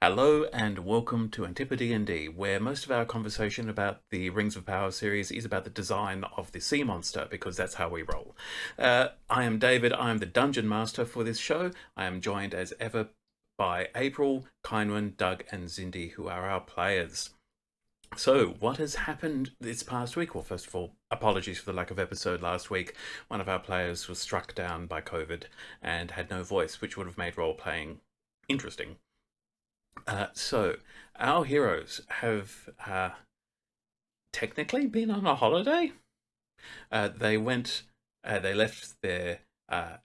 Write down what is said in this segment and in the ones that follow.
Hello and welcome to AntipoDnD, where most of our conversation about the Rings of Power series is about the design of the sea monster, because that's how we roll. I am David, I am the Dungeon Master for this show. I am joined as ever by April, Kynwin, Doug and Zindi, who are our players. So, what has happened this past week? Well, first of all, apologies for the lack of episode last week. One of our players was struck down by COVID and had no voice, which would have made role-playing interesting. So, our heroes have technically been on a holiday. They left their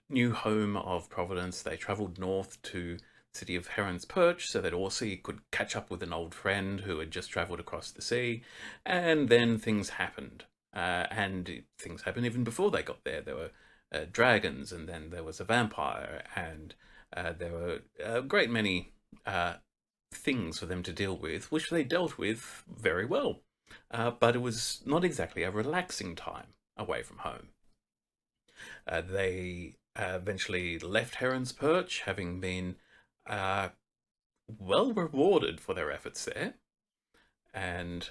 new home of Providence. They travelled north to the city of Heron's Perch so that Orsi could catch up with an old friend who had just travelled across the sea. And then things happened. And things happened even before they got there. There were dragons, and then there was a vampire, and there were a great many things for them to deal with, which they dealt with very well. But it was not exactly a relaxing time away from home. They eventually left Heron's Perch, having been well rewarded for their efforts there, and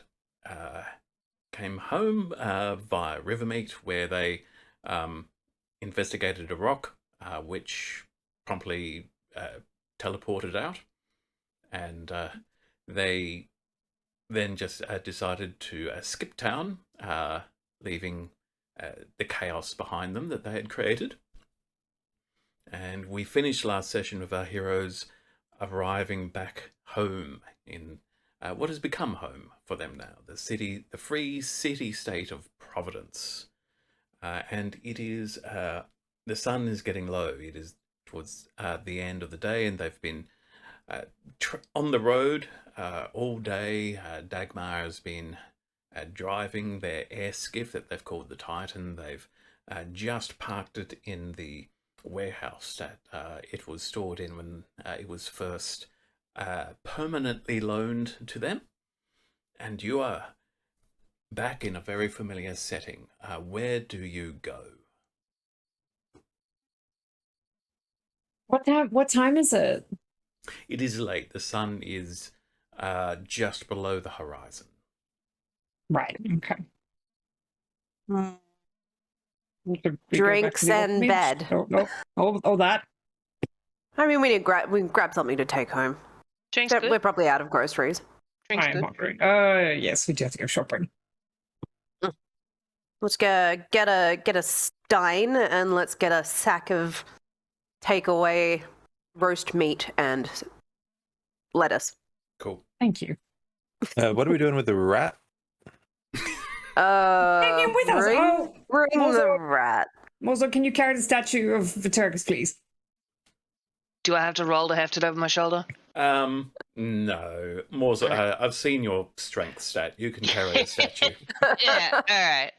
came home via Rivermeet, where they investigated a rock, which promptly teleported out. And they then just decided to skip town, leaving the chaos behind them that they had created. And we finished last session with our heroes arriving back home in what has become home for them now, the free city-state of Providence. And it is, the sun is getting low. It is towards the end of the day, and they've been on the road all day. Dagmar has been driving their air skiff that they've called the Titan. They've just parked it in the warehouse that it was stored in when it was first permanently loaned to them. And you are back in a very familiar setting. Where do you go? What time is it? It is late. The sun is just below the horizon. Right. Okay. We go back Drinks to the and orphanage. bed. Oh, that. I mean, we can grab something to take home. Drinks good. We're probably out of groceries. Drinks I'm good. hungry. Yes, we do have to go shopping. Let's get a stein and let's get a sack of takeaway roast meat and lettuce. Cool. Thank you. What are we doing with the rat? Take him with us. Oh, Bring the Mozo. rat. Mozo, can you carry the statue of Vitergus, please? Do I have to roll to heft it over my shoulder? No. More so, I've seen your strength stat. You can carry a statue. Yeah,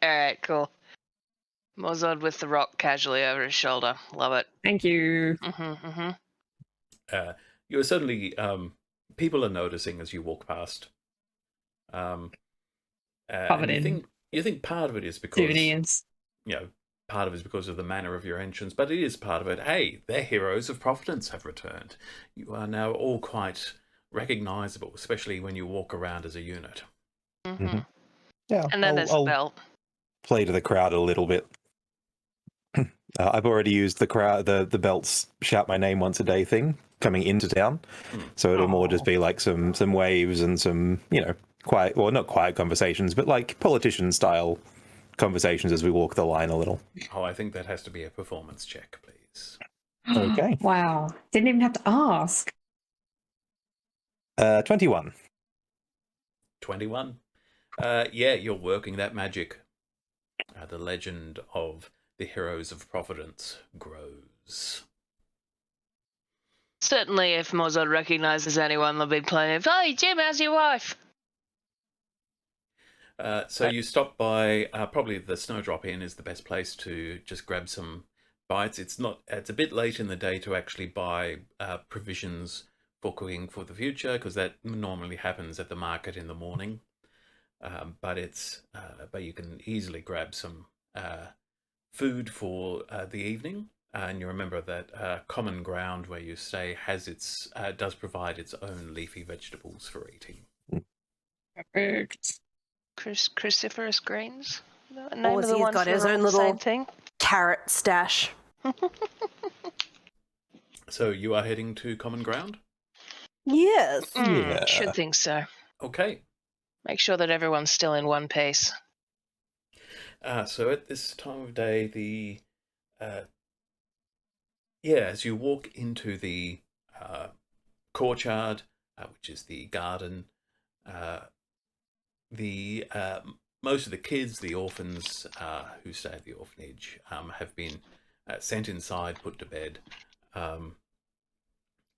alright, cool. Mozod with the rock casually over his shoulder. Love it. Thank you. You are certainly, people are noticing as you walk past. Covered in you think part of it is because, souvenirs. Part of it is because of the manner of your entrance, but it is part of it. Hey, their heroes of Providence have returned. You are now all quite recognizable, especially when you walk around as a unit. Yeah, And then there's the belt. Play to the crowd a little bit. I've already used the belts shout my name once a day thing coming into town, so it'll more just be like some waves and some quiet, well, not quiet conversations, but like politician style conversations as we walk the line a little. Oh, I think that has to be a performance check, please. Okay. Wow. Didn't even have to ask. 21. 21. Yeah, you're working that magic. The legend of the heroes of Providence grows. Certainly, if Mozod recognizes anyone, they'll be playing, "Hey, Jim, how's your wife?" So you stop by, probably the Snowdrop Inn is the best place to just grab some bites. It's a bit late in the day to actually buy provisions for cooking for the future, because that normally happens at the market in the morning. But you can easily grab some food for the evening. and you remember that common ground where you stay does provide its own leafy vegetables for eating. Perfect. Cruciferous greens? The name Or of the he's ones got that his are all own the same little thing? carrot stash. So you are heading to common ground? Yes. Yeah. Should think so. Okay. Make sure that everyone's still in one piece. So at this time of day, as you walk into the courtyard, which is the garden, the most of the kids, the orphans who stay at the orphanage, have been sent inside, put to bed.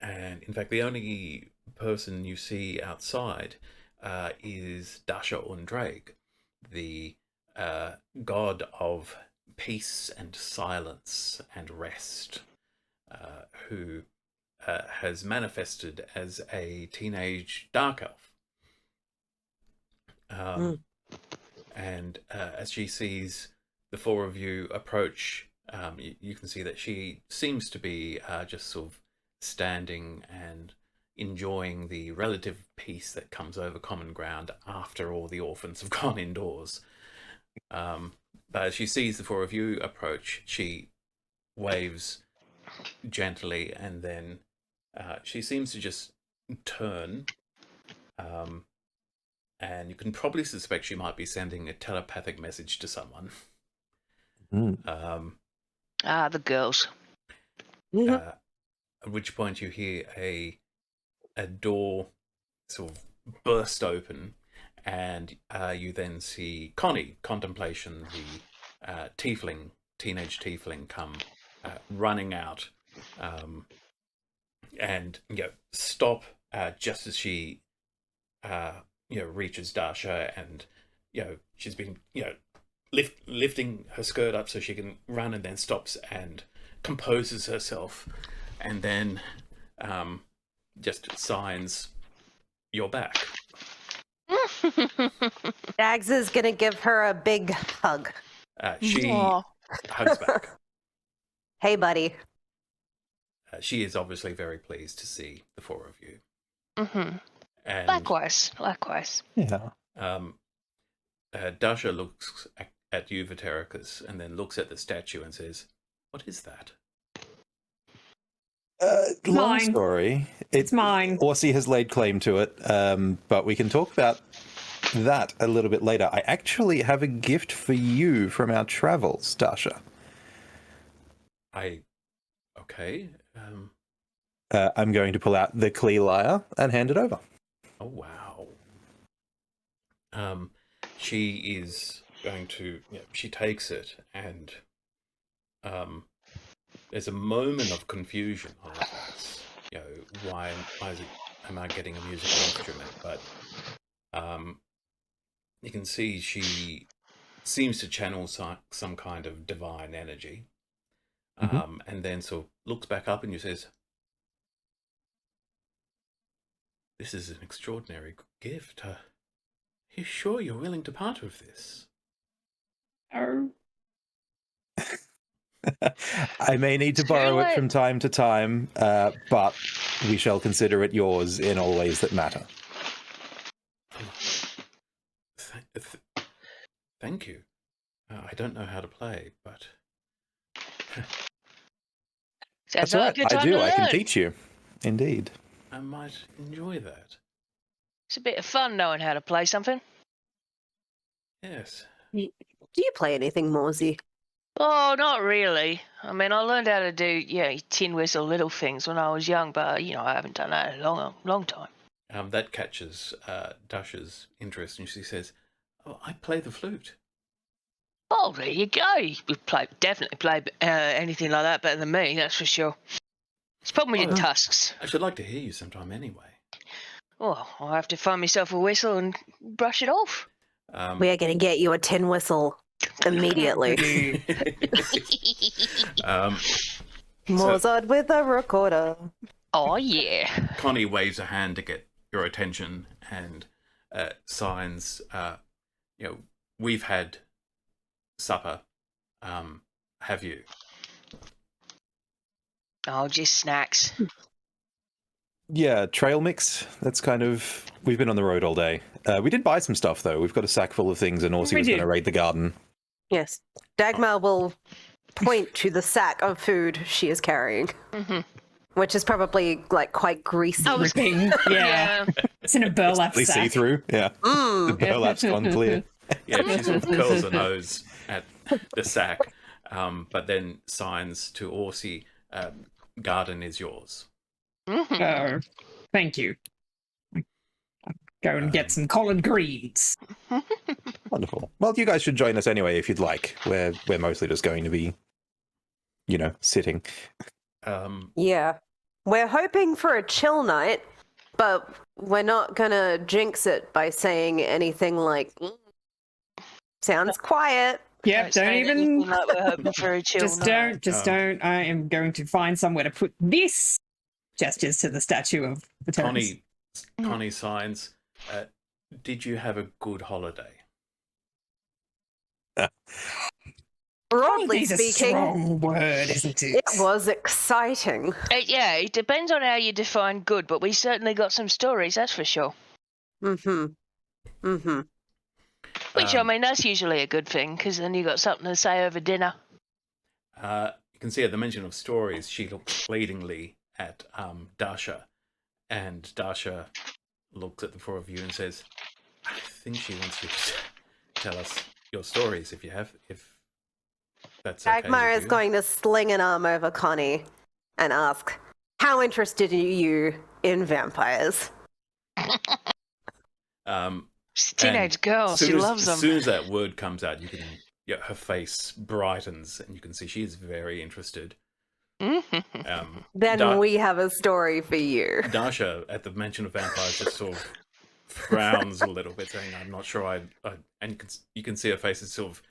And in fact, the only person you see outside is Dasha Undraig, the god of peace and silence and rest, who has manifested as a teenage dark elf. And as she sees the four of you approach, you can see that she seems to be just sort of standing and enjoying the relative peace that comes over common ground after all the orphans have gone indoors. But as she sees the four of you approach, she waves gently, and then she seems to just turn, and you can probably suspect she might be sending a telepathic message to someone. The girls. At which point you hear a door sort of burst open, and you then see Connie, Contemplation, the teenage tiefling, come running out, and stop just as she reaches Dasha, and she's been lifting her skirt up so she can run, and then stops and composes herself, and then just signs, "You're back." Dags is gonna give her a big hug. She Aw. hugs back. Hey, buddy. She is obviously very pleased to see the four of you. Mm-hmm. And Likewise. Yeah. Dasha looks at you, Vitericus, and then looks at the statue and says, "What is that?" Long Mine. story. It's mine. Orsi has laid claim to it, but we can talk about that a little bit later. I actually have a gift for you from our travels, Dasha. Okay. I'm going to pull out the Klee lyre and hand it over. Oh, wow. She is going to, she takes it, and there's a moment of confusion on her face. Why am I getting a musical instrument? But you can see she seems to channel some kind of divine energy. And then sort of looks back up and you says, "This is an extraordinary gift. Are you sure you're willing to part with this?" Oh. I may need to borrow it from time to time, but we shall consider it yours in all ways that matter. Thank you. I don't know how to play, but Sounds That's like right. a good I time do. to I can learn. teach you. Indeed. I might enjoy that. It's a bit of fun knowing how to play something. Yes. Do you play anything, Morsey? Oh, not really. I mean, I learned how to do, tin whistle little things when I was young, but, I haven't done that in a long time. That catches Dasha's interest, and she says, "Oh, I play the flute." Oh, there you go. You definitely play anything like that better than me, that's for sure. It's a problem with your tusks. I should like to hear you sometime anyway. Well, I'll have to find myself a whistle and brush it off. We are going to get you a tin whistle immediately. Mozart with a recorder. Oh, yeah. Connie waves a hand to get your attention and signs, "We've had supper. Have you?" Oh, just snacks. Yeah, trail mix. That's kind of. We've been on the road all day. We did buy some stuff though. We've got a sack full of things, and Orsi We was going to did. raid the garden. Yes. Dagmar will point to the sack of food she is carrying, which is probably like quite greasy. I was- Ripping. Yeah. It's in a burlap Please see sack. through. Yeah, the burlap's gone clear. Yeah, she sort of curls her nose at the sack, but then signs to Orsi, garden is yours. Oh, thank you. Go and get some collard greens. Wonderful. Well, you guys should join us anyway if you'd like. We're mostly just going to be, sitting. Yeah. We're hoping for a chill night, but we're not gonna jinx it by saying anything like, sounds quiet. Yep, don't say even. anything like we're hoping for a chill Just night. don't. I am going to find somewhere to put this. Gestures to the statue of the terrorist. Connie signs, did you have a good holiday? Broadly Holiday's a speaking, strong word, isn't it? it was exciting. Yeah, it depends on how you define good, but we certainly got some stories, that's for sure. Mm-hmm. Mm-hmm. Which, I mean, that's usually a good thing, because then you got something to say over dinner. You can see at the mention of stories, she looks pleadingly at Dasha, and Dasha looks at the four of you and says, I think she wants you to tell us your stories if that's okay. Dagmar with is you. going to sling an arm over Connie and ask, how interested are you in vampires? She's a teenage And girl, she loves As them. soon as that word comes out, her face brightens, and you can see she is very interested. Then we have a story for you. Dasha, at the mention of vampires, just sort of frowns a little bit, saying, "I'm not sure and you can see her face is sort of,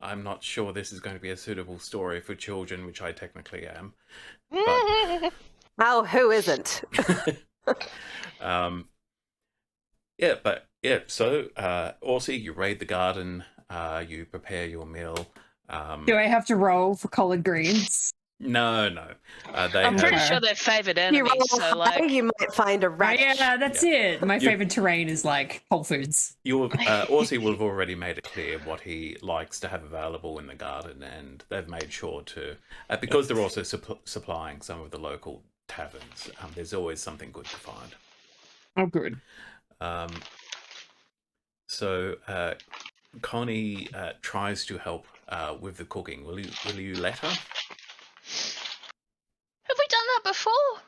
I'm not sure this is going to be a suitable story for children, which I technically am. But, Oh, who isn't? So, Orsi, you raid the garden, you prepare your meal. Do I have to roll for collard greens? No. They I'm pretty have- sure they're favoured You enemies, roll so high, like... you might find a rat. Yeah, that's it. My You- favorite terrain is like Whole Foods. Orsi will have already made it clear what he likes to have available in the garden, and they've made sure to, because they're also supplying some of the local taverns, there's always something good to find. Oh, good. So Connie tries to help with the cooking. Will you let her? Have we done that before?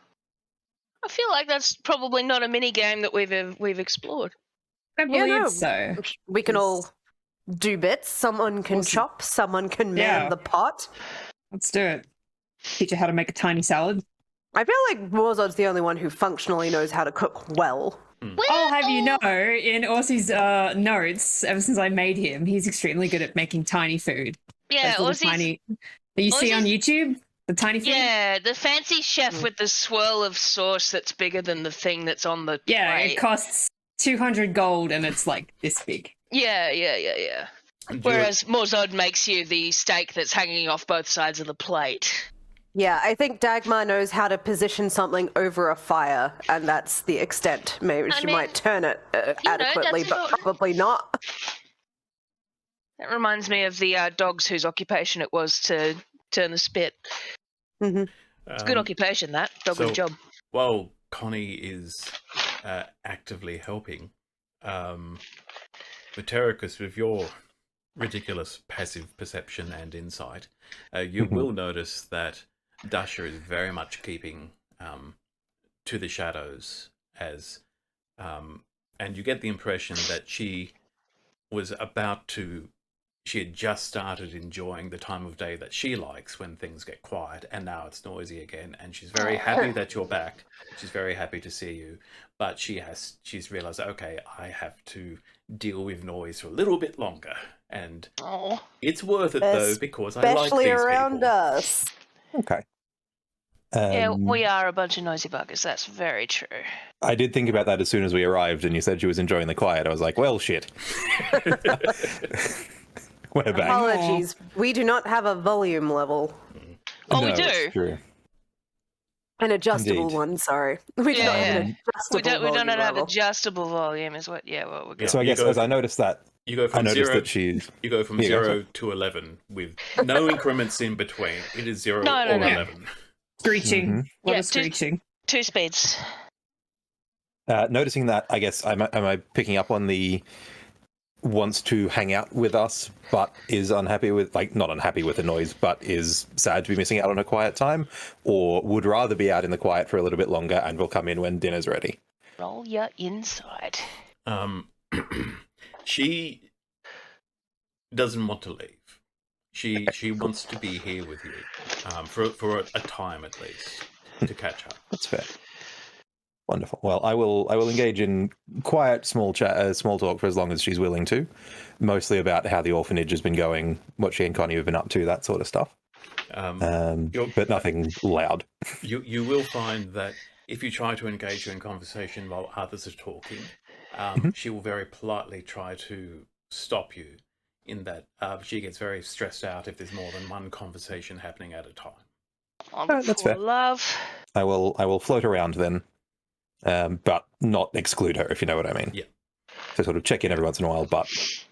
I feel like that's probably not a mini game that we've explored. I Yeah, believe no. so. We can all do bits. Someone can Awesome. chop, someone can man Yeah. the pot. Let's do it. Teach you how to make a tiny salad. I feel like Warzod's the only one who functionally knows how to cook well. I'll have you know, in Orsi's notes, ever since I made him, he's extremely good at making tiny food. Yeah, Those little Aussie's... tiny that you see on YouTube. The tiny food. Yeah, the fancy chef with the swirl of sauce that's bigger than the thing that's on the Yeah, plate. it costs 200 gold and it's like this big. Yeah. Whereas Morzod makes you the steak that's hanging off both sides of the plate. Yeah, I think Dagmar knows how to position something over a fire, and that's the extent. Maybe she might turn it adequately, that's but not- probably not. That reminds me of the dogs whose occupation it was to turn the spit. Mm-hmm. It's a good occupation, that. Dog's job. While Connie is actively helping, Metericus, with your ridiculous passive perception and insight, you will notice that Dasha is very much keeping to the shadows, and you get the impression that she had just started enjoying the time of day that she likes when things get quiet, and now it's noisy again, and she's very happy that you're back. She's very happy to see you, but she's realized, okay, I have to deal with noise for a little bit longer, and it's worth it though, because I like Especially these around people. us. Okay. Yeah, we are a bunch of noisy buggers, that's very true. I did think about that as soon as we arrived, and you said she was enjoying the quiet. I was like, well, shit. We're back. Apologies, we do not have a volume level. Oh, we No, do? it's true. An adjustable Indeed. one, sorry. We do Yeah, not have an yeah. adjustable We don't volume have level. adjustable volume, is what? Yeah, what we're Yeah. going. So I you guess go as I noticed that, You go I from noticed zero. that she's. You go from Yeah, go 0 to 11 with no increments in between. It is 0 No, no, or no. 11. Screeching. Mhm. What Yeah, a screeching. 2 speeds. Noticing that, I guess, am I picking up on the wants to hang out with us, but is unhappy with, like, not unhappy with the noise, but is sad to be missing out on a quiet time, or would rather be out in the quiet for a little bit longer and will come in when dinner's ready? Roll your inside. She doesn't want to leave. She wants to be here with you for a time at least to catch up. That's fair. Wonderful. Well, I will engage in quiet, small talk for as long as she's willing to, mostly about how the orphanage has been going, what she and Connie have been up to, that sort of stuff. But nothing loud. You will find that if you try to engage her in conversation while others are talking, she will very politely try to stop you. In that she gets very stressed out if there's more than one conversation happening at a time. Oh, That's poor fair. love. I will float around then, but not exclude her, if you know what I mean. Yeah. So sort of check in every once in a while, but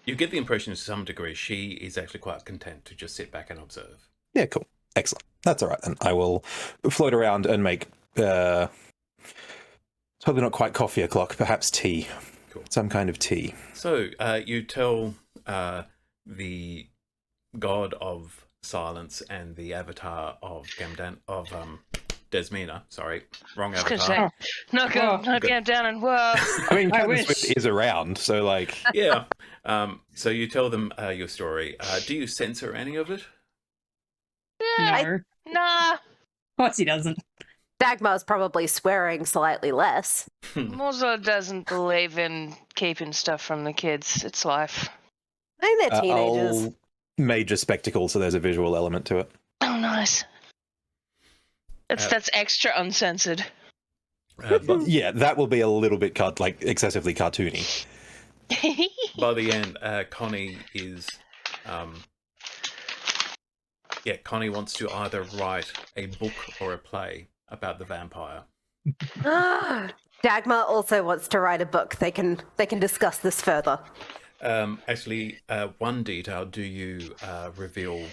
You get the impression to some degree she is actually quite content to just sit back and observe. yeah, cool. Excellent. That's all right then. I will float around and make probably not quite coffee o'clock, perhaps tea. Cool. Some kind of tea. So you tell the god of silence and the avatar of Desmina. Sorry, wrong I was gonna avatar. say, not Good. Cam down and whoa. I mean, I Captain wish. Swift is around, so like, Yeah. So you tell them your story. Do you censor any of it? No. Nah. Of course he doesn't. Dagmar's probably swearing slightly less. Mozo doesn't believe in keeping stuff from the kids. It's life. I think they're teenagers. I'll major spectacle, so there's a visual element to it. Oh, nice. That's extra uncensored. But Yeah, that will be a little bit excessively cartoony. by the end, Connie is. Connie wants to either write a book or a play about the vampire. Dagmar also wants to write a book. They can discuss this further. Actually, one detail: do you reveal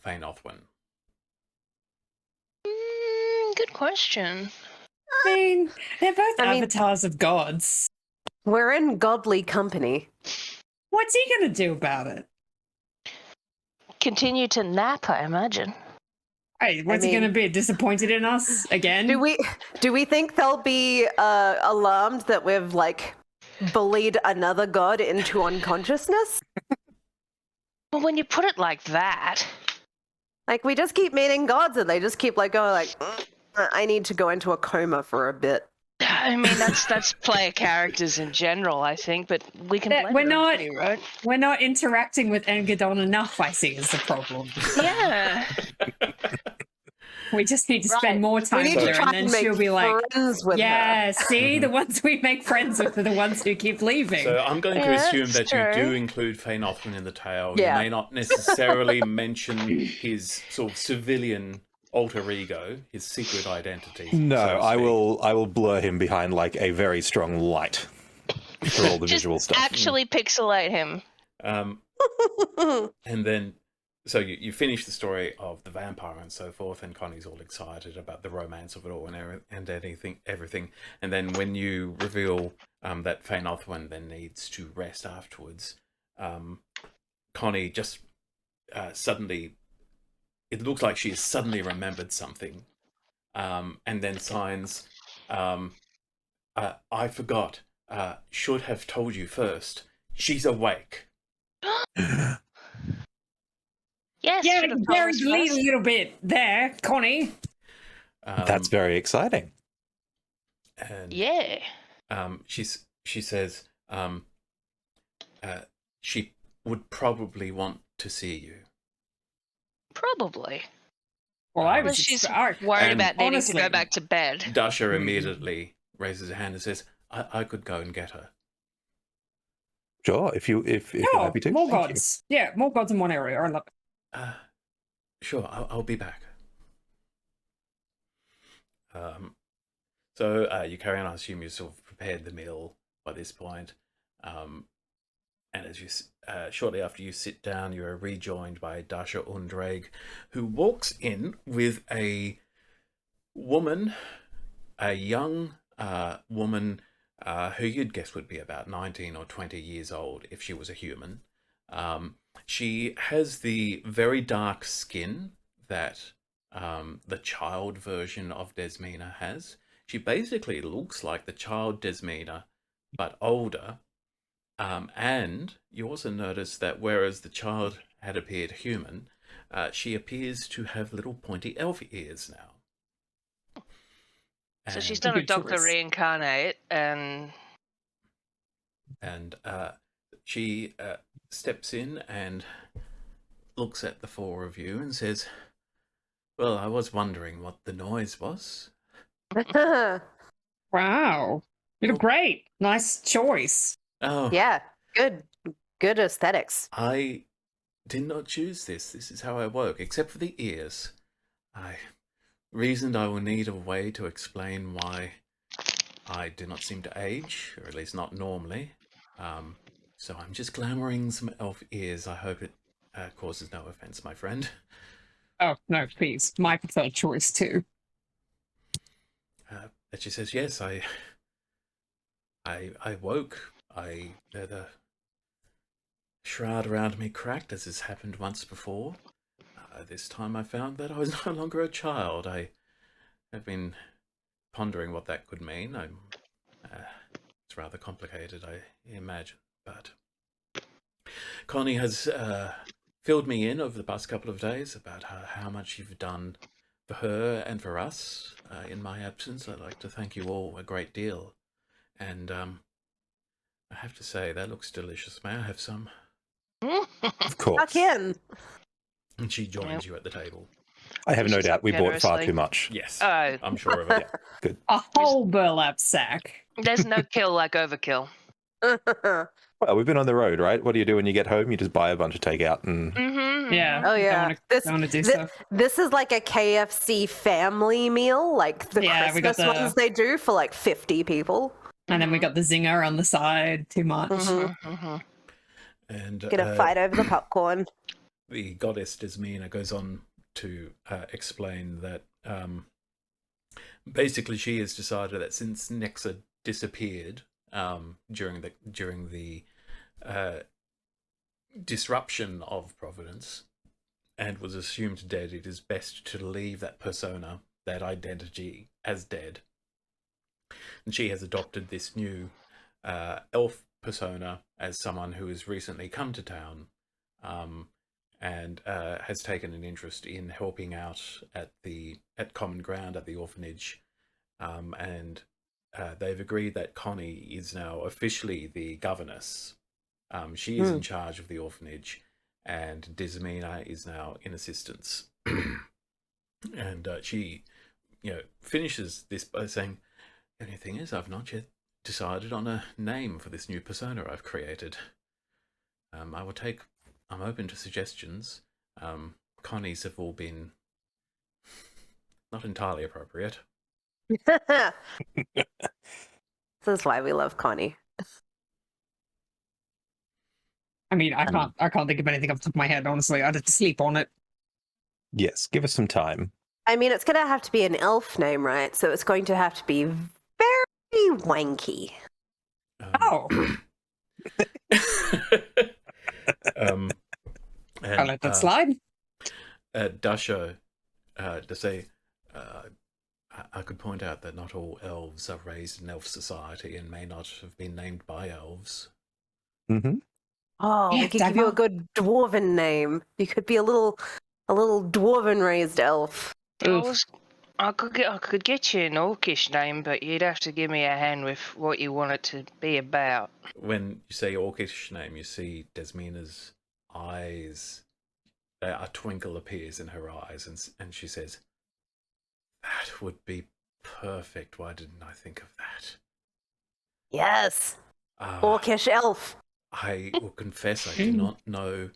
Fane Othwin? Good question. I mean, they're both I mean- avatars of gods. We're in godly company. What's he going to do about it? Continue to nap, I imagine. Hey, what's he mean- going to be? Disappointed in us again? Do we think they'll be alarmed that we've bullied another god into unconsciousness? Well, when you put it like that, We just keep meeting gods and they just keep going I need to go into a coma for a bit. I mean that's player characters in general, I think, but we can. That- blend we're it not- pretty, right? We're not interacting with Engadon enough, I see, is the problem. Yeah. We just need to spend Right. more We time need with to her, try and then and make she'll be like, friends with her. yeah, see, the ones we make friends with are the ones who keep leaving. So I'm going to Yeah, assume that's that you do true. include Fane Othwin in the tale. Yeah. You may not necessarily mention his sort of civilian alter ego, his secret identity. No, so to I speak. will blur him behind a very strong light for all the Just visual stuff. actually pixelate him. And then, so you finish the story of the vampire and so forth, and Connie's all excited about the romance of it all and everything. And then when you reveal that Fane Othwin then needs to rest afterwards, Connie just suddenly, it looks like she has suddenly remembered something, and then signs, I forgot, should have told you first, she's awake. Yes. yeah, should have told very us first. little bit there, Connie. That's very exciting. And Yeah. she says she would probably want to see you. Probably. Well, I Unless was she's just, worried And about needing to honestly- go back to bed. Dasha immediately raises her hand and says, I could go and get her. Sure, if you're oh, happy to. more Thank you. gods. Yeah, more gods in one area. I love it. Sure, I'll be back. So you carry on. I assume you sort of prepared the meal by this point. And as you shortly after you sit down, you are rejoined by Dasha Undreg, who walks in with a woman, a young woman who you'd guess would be about 19 or 20 years old if she was a human. She has the very dark skin that the child version of Desmina has. She basically looks like the child Desmina, but older. And you also notice that whereas the child had appeared human, she appears to have little pointy elf ears now. So she's And- done a Good Doctor choice. Reincarnate, and and she steps in and looks at the four of you and says, "Well, I was wondering what the noise was." Wow. You look great. Nice choice. Oh, Yeah, good aesthetics. I did not choose this. This is how I woke, except for the ears. I reasoned I will need a way to explain why I do not seem to age, or at least not normally. So I'm just glamouring some elf ears. I hope it causes no offence, my friend. Oh, no, please. My preferred choice, too. And she says, "Yes, I woke. The shroud around me cracked, as has happened once before. This time I found that I was no longer a child. I have been pondering what that could mean. It's rather complicated, I imagine. But Connie has filled me in over the past couple of days about how much you've done for her and for us in my absence. I'd like to thank you all a great deal. And I have to say, that looks delicious. May I have some?" Of course. Tuck in. And she joins you at the table. I have no She's doubt we bought far generously. too much. Yes, Oh. I'm sure of it. Good. A whole burlap sack. There's no kill like overkill. Well, we've been on the road, right? What do you do when you get home? You just buy a bunch of takeout and Mm-hmm. Yeah. Oh Don't yeah, wanna- this don't wanna do thi- stuff. this is like a KFC family meal, like the Yeah, we got Christmas the- ones they do for like 50 people. And then we got the zinger on the side. Too much. Mhm. Mm-hmm. And Gonna fight over the popcorn. the goddess Desmina goes on to explain that basically she has decided that since Nexa disappeared during the disruption of Providence and was assumed dead, it is best to leave that persona, that identity, as dead. And she has adopted this new elf persona as someone who has recently come to town and has taken an interest in helping out at Common Ground at the orphanage, and they've agreed that Connie is now officially the governess. She is in charge of the orphanage, and Desmina is now in assistance. And she, finishes this by saying, "The only thing is, I've not yet decided on a name for this new persona I've created. I'm open to suggestions. Connie's have all been not entirely appropriate." This is why we love Connie. I mean, I can't think of anything off the top of my head, honestly. I'd have to sleep on it. yes, give us some time. I mean, it's gonna have to be an elf name, right? So it's going to have to be very wanky. Oh, And, I'll let that slide. Dasha, to say, I could point out that not all elves are raised in elf society and may not have been named by elves. Hmm. Oh, Yeah, we could give you a good dwarven name. You could be a little dwarven raised elf. I could get you an orcish name, but you'd have to give me a hand with what you want it to be about. When you say orcish name, you see Desmina's eyes. A twinkle appears in her eyes, and she says, "That would be perfect. Why didn't I think of that?" Yes, Ah, orcish elf. I will confess I do not know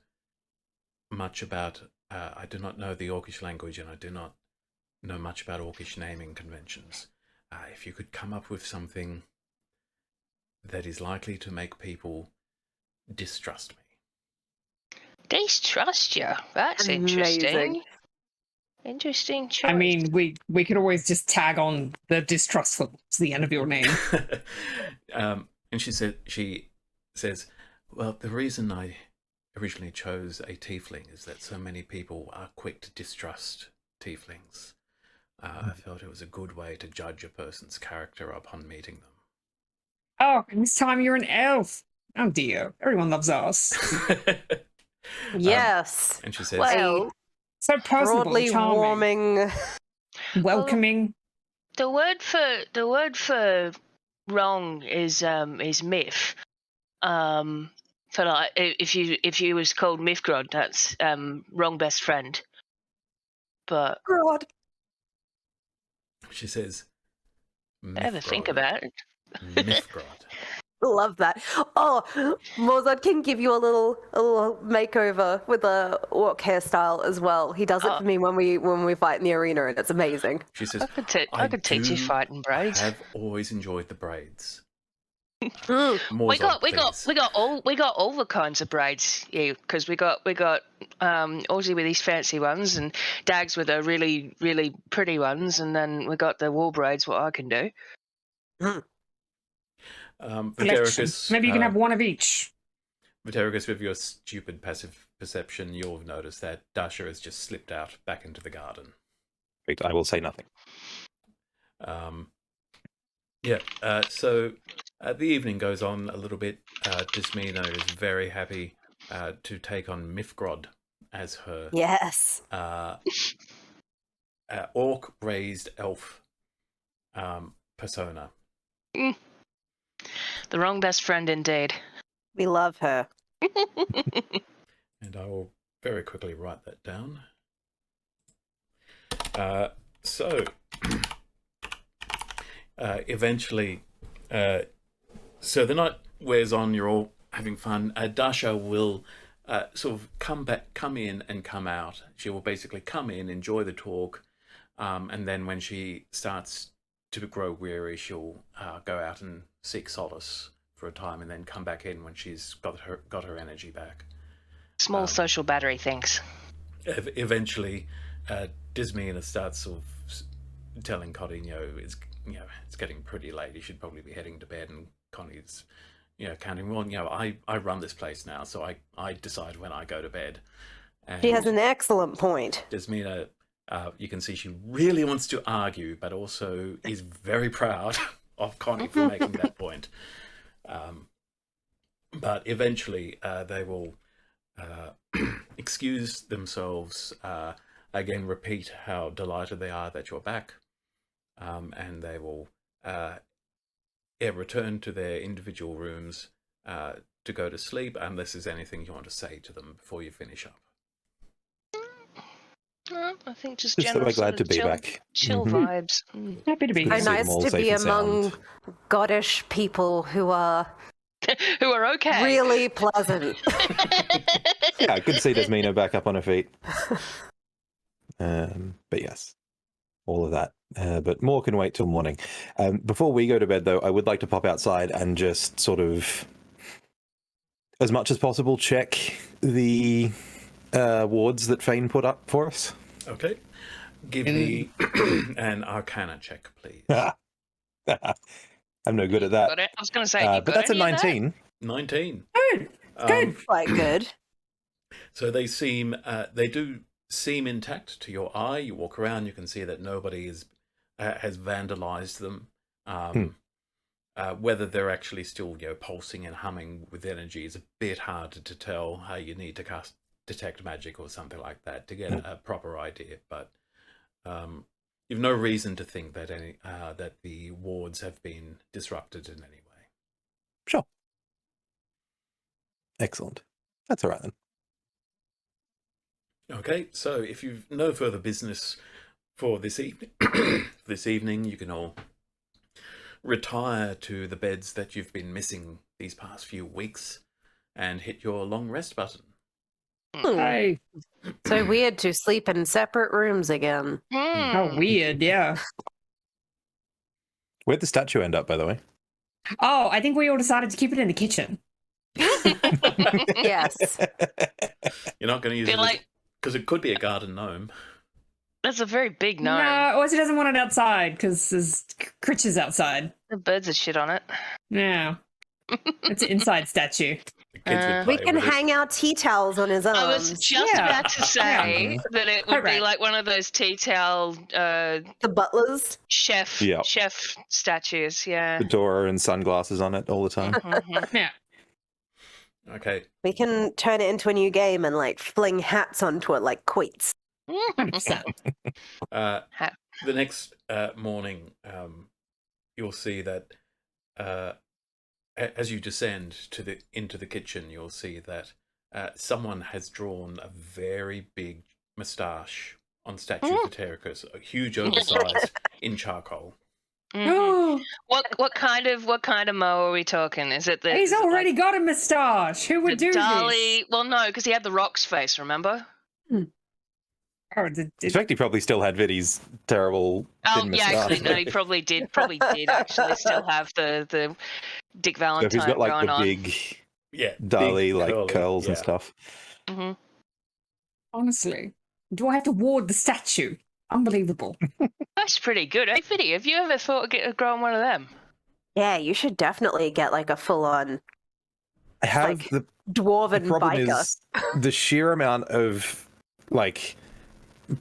much about. I do not know the Orcish language, and I do not know much about Orcish naming conventions. If you could come up with something that is likely to make people distrust me. Distrust you? That's Amazing. interesting. Interesting choice. I mean, we could always just tag on the distrustful to the end of your name. And she says, well, the reason I originally chose a tiefling is that so many people are quick to distrust tieflings. I felt it was a good way to judge a person's character upon meeting them. Oh, and this time you're an elf. Oh dear, everyone loves us. Yes. And she says, Well, So personable, Broadly charming, warming. welcoming. the word for wrong is myth. For like, if you was called Mythgrod, that's wrong best friend. But God. she says, ever think Mythgrod. about it. Mythgrod. Love that. Oh, Morzad can give you a little makeover with a orc hairstyle as well. He does it for me when we fight in the arena, and it's amazing. She says, I could teach you fighting braids. I have always enjoyed the braids. Mm. We got please. all the kinds of braids here, because we got Aussie with these fancy ones and Dags with the really really pretty ones, and then we got the wool braids. What I can do. Vitericus, Maybe you can have one of each. Vitericus, with your stupid passive perception, you'll notice that Dasha has just slipped out back into the garden. Great, I will say nothing. So the evening goes on a little bit. Desmina is very happy to take on Mythgrod as her Yes. orc-raised elf persona. The wrong best friend indeed. We love her. And I will very quickly write that down. Eventually, so the night wears on, you're all having fun. Dasha will sort of come in and come out. She will basically come in, enjoy the talk, and then when she starts to grow weary, she'll go out and seek solace for a time, and then come back in when she's got her energy back. Small social battery, thanks. Eventually, Desmina starts sort of telling Connie, it's getting pretty late. You should probably be heading to bed. And Connie's, counting. Well, I run this place now, so I decide when I go to bed. And She has an excellent point. Desmina, you can see she really wants to argue, but also is very proud of Connie for making that point. But eventually, they will excuse themselves, again repeat how delighted they are that you're back, and they will return to their individual rooms to go to sleep, unless there's anything you want to say to them before you finish up. I think just That general we're glad sort to of be chill, back. chill Mhm. vibes. Happy to be Good How to here. see them nice all to safe be and among sound. goddish people who are Who are okay. really pleasant. Yeah, good to see Desmina back up on her feet. But yes, all of that. But more can wait till morning. Before we go to bed, though, I would like to pop outside and just sort of, as much as possible, check the wards that Fane put up for us. Okay. Give me an Arcana check, please. I'm no good at that. Got it. I was going to say, you But got that's a any of that? 19. 19. Good. Good. Quite good. So they do seem intact to your eye. You walk around, you can see that nobody has vandalized them. Whether they're actually still pulsing and humming with energy is a bit harder to tell. You need to cast detect magic or something like that to get a proper idea. But you've no reason to think that that the wards have been disrupted in any way. Sure. Excellent. That's all right then. Okay, so if you've no further business for this evening, you can all retire to the beds that you've been missing these past few weeks and hit your long rest button. Hey, So weird to sleep in separate rooms again. how weird, yeah. Where'd the statue end up, by the way? Oh, I think we all decided to keep it in the kitchen. Yes. You're not going to use Feel it like because it could be a garden gnome. that's a very big gnome. No, Ozzy doesn't want it outside because there's creatures outside. The birds are shit on it. Yeah. It's an inside statue. The kids would We play can with it. hang our tea towels on his arms. I was just Yeah. about to say that it would be Correct. like one of those tea towel The butlers. chef Yep. statues. Yeah. Fedora and sunglasses on it all the time. Mhm. Yeah. Okay. We can turn it into a new game and like fling hats onto it like queets. 100%. The next morning, you'll see that as you descend into the kitchen, you'll see that someone has drawn a very big moustache on statue Vitericus, a huge oversized in charcoal. Mhm. What kind of mo are we talking? Is it the? He's is it already like got a moustache. Who would the do Dali? Well, no, because he had the Rock's face. Remember? this? Oh, In fact, he probably still had Viddy's terrible Oh, thin yeah, moustache. actually, no, he probably did. Probably did actually still have the Dick So Valentine he's got like going the on. big Yeah, Dali big, like curly, curls and yeah. stuff. Hmm. Honestly, do I have to ward the statue? Unbelievable. That's pretty good. Hey, Viddy, have you ever thought of growing one of them? Yeah, you should definitely get like a full-on I have like the dwarven problem biker. is the sheer amount of like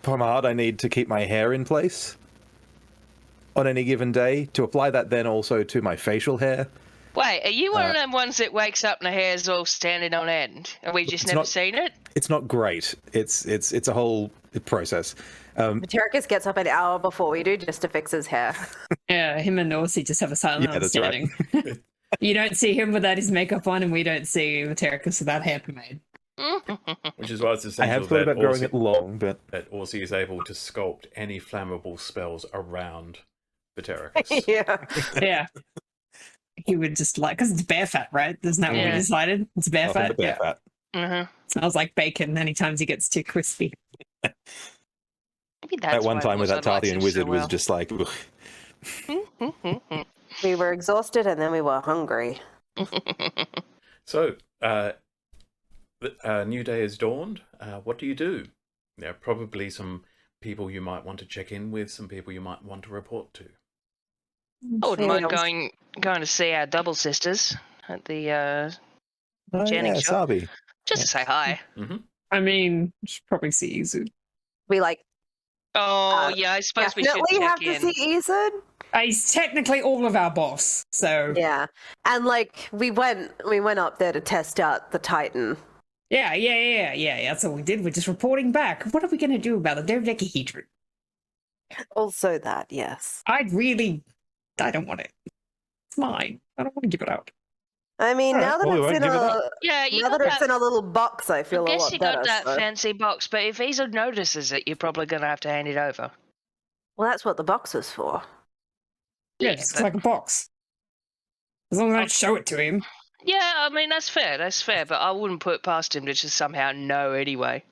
pomade I need to keep my hair in place on any given day. To apply that then also to my facial hair. Wait, are you one of them ones that wakes up and the hair's all standing on end? Have we just It's never not- seen it? It's not great. It's a whole process. Vitericus gets up an hour before we do just to fix his hair. Yeah, him and Orsi just have a silent Yeah, that's right. understanding. You don't see him without his makeup on, and we don't see Vitericus without hair pomade. Which is why it's I essential have thought about growing Orsi, it long, but that Orsi is able to sculpt any flammable spells around Vitericus. Yeah. Yeah. He would just like, because it's bear fat, right? Isn't that what we Yeah. decided? It's bear often fat. the bear Yeah. fat. Mhm. Smells like bacon any times he gets too crispy. Maybe that's At one why time with that Warzone likes Tarthian him wizard so was well. just like, ugh. We were exhausted and then we were hungry. So, a new day has dawned. What do you do? There are probably some people you might want to check in with, some people you might want to report to. I wouldn't mind Yeah. going to see our double sisters at the Oh, Jennings yeah, shop. Sabi. Just to say hi. Hmm. I mean, you should probably see Izu. We like Oh yeah, I suppose we should definitely check have to in. see Izud. He's technically all of our boss, so Yeah. And like we went up there to test out the Titan. yeah. That's all we did. We're just reporting back. What are we going to do about the dodecahedron? Also that, yes. I don't want it. It's mine. I don't want to give it out. I mean, Alright, now that well, we it's won't in give it a up. Yeah, you now got that it's that. in a little box, I I feel a guess lot you better. got that so- fancy box, but if Hazel notices it, you're probably going to have to hand it over. Well, that's what the box was for. Yeah, it's but- like a box. As long as I don't show it to him. Yeah, I mean that's fair, but I wouldn't put it past him to just somehow know anyway.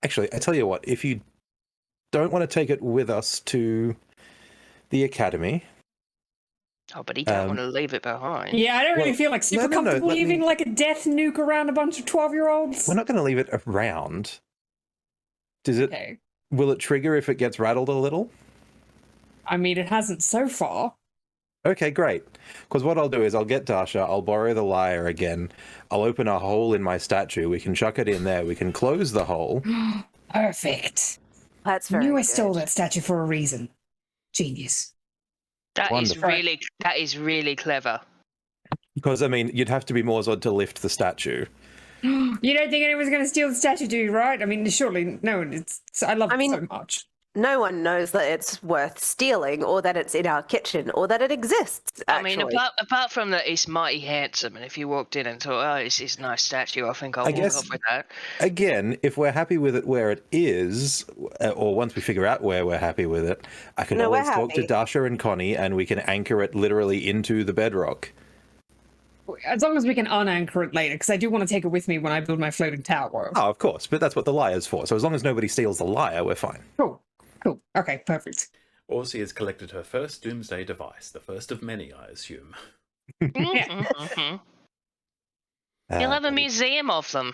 Actually, I tell you what, if you don't want to take it with us to the academy, Oh, but he don't Um, want to leave it behind. Yeah, I don't really Well, feel like super no, comfortable let me- leaving like a death nuke around a bunch of 12-year-olds. we're not going to leave it around. Does it? Okay. Will it trigger if it gets rattled a little? I mean, it hasn't so far. Okay, great. Because what I'll do is I'll get Dasha, I'll borrow the lyre again, I'll open a hole in my statue, we can chuck it in there, we can close the hole. Perfect. That's very Knew I good. stole that statue for a reason. Genius. Wonderful. That is really clever. Because, I mean, you'd have to be Morzod to lift the statue. You don't think anyone's going to steal the statue, do you? Right? I mean, surely no. I love I mean- it so much. No one knows that it's worth stealing, or that it's in our kitchen, or that it exists. I mean, actually. apart from that, it's mighty handsome, and if you walked in and thought, "Oh, this is a nice statue," I think I'll walk guess- off with that. Again, if we're happy with it where it is, or once we figure out where we're happy with it, I can No, we're always talk to happy. Dasha and Connie and we can anchor it literally into the bedrock. as long as we can unanchor it later, because I do want to take it with me when I build my floating tower. Oh, of course, but that's what the lyre's for. So as long as nobody steals the lyre, we're fine. Cool. Okay, perfect. Orsi has collected her first doomsday device, the first of many, I assume. Mhm. You'll have a museum of them.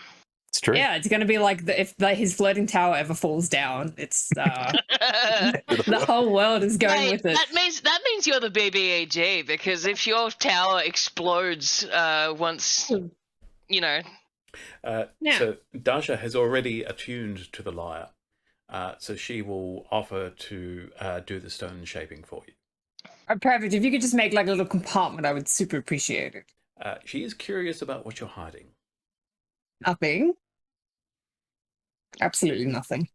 It's true. Yeah, it's going to be like if his floating tower ever falls down, it's the whole world is going Hey, with it. that means you're the BBAG, because if your tower explodes once, you know. Yeah. So Dasha has already attuned to the lyre, so she will offer to do the stone shaping for you. Perfect. If you could just make like a little compartment, I would super appreciate it. She is curious about what you're hiding. Nothing. Absolutely nothing.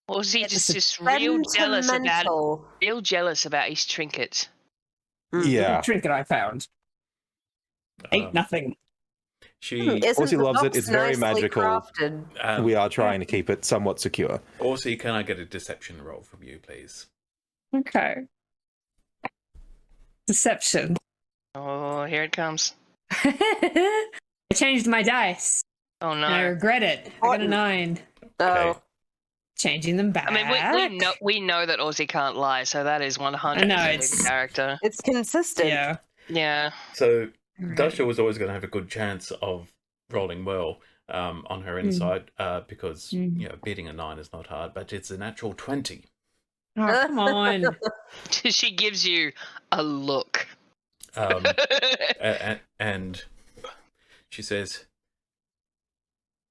Or is he It's just real jealous sentimental. about his trinkets? Yeah. The trinket I found. Ain't nothing. She Isn't Orsi the loves it. box It's very nicely magical. crafted? We are trying to keep it somewhat secure. Orsi, can I get a deception roll from you, please? Okay. Deception. Oh, here it comes. I changed my dice. Oh no! And I regret it. I got a 9. Oh, Changing them back. I mean, we know that Aussie can't lie, so that is 100% it's- his character. it's consistent. Yeah. Yeah. So Dasha was always going to have a good chance of rolling well on her inside because beating a 9 is not hard, but it's a natural 20. Oh, come on. She gives you a look. And she says,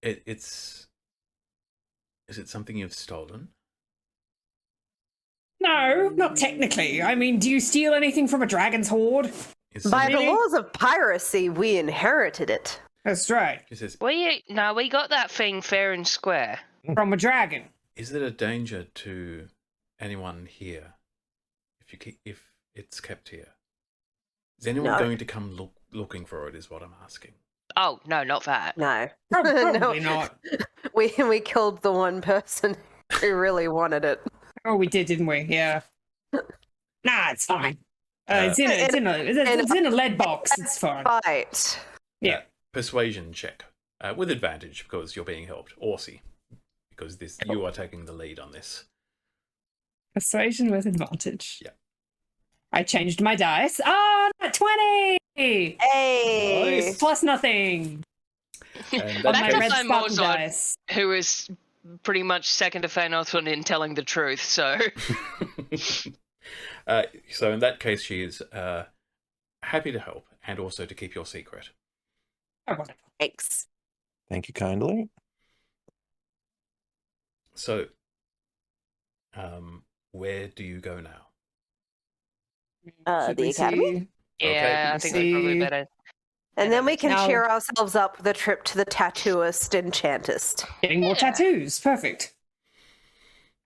"Is it something you've stolen?" No, not technically. I mean, do you steal anything from a dragon's hoard? By the Really? laws of piracy, we inherited it. That's right. She says, We got that thing fair and square. From a dragon. "Is there a danger to anyone here if it's kept here? Is anyone No. going to come looking for it? Is what I'm asking." Oh no, not that. No. Probably not. We killed the one person who really wanted it. Oh, we did, didn't we? Yeah. Nah, it's fine. It's in a lead box. It's fine. Right. Yeah. Persuasion check with advantage because you're being helped, Orsi, because you are taking the lead on this. Persuasion with advantage. Yeah. I changed my dice. Oh, not 20! Hey. Nice. Plus nothing. And On that my Back red to sparkle Mozart. dice. Who is pretty much second to Fainothan in telling the truth, so... so in that case, she is happy to help and also to keep your secret. Oh, wonderful. Thanks. Thank you kindly. So, where do you go now? Should The we academy? Yeah, I think that's probably See. better. And then we can Now- cheer ourselves up with a trip to the tattooist enchantist. Getting more tattoos. Perfect.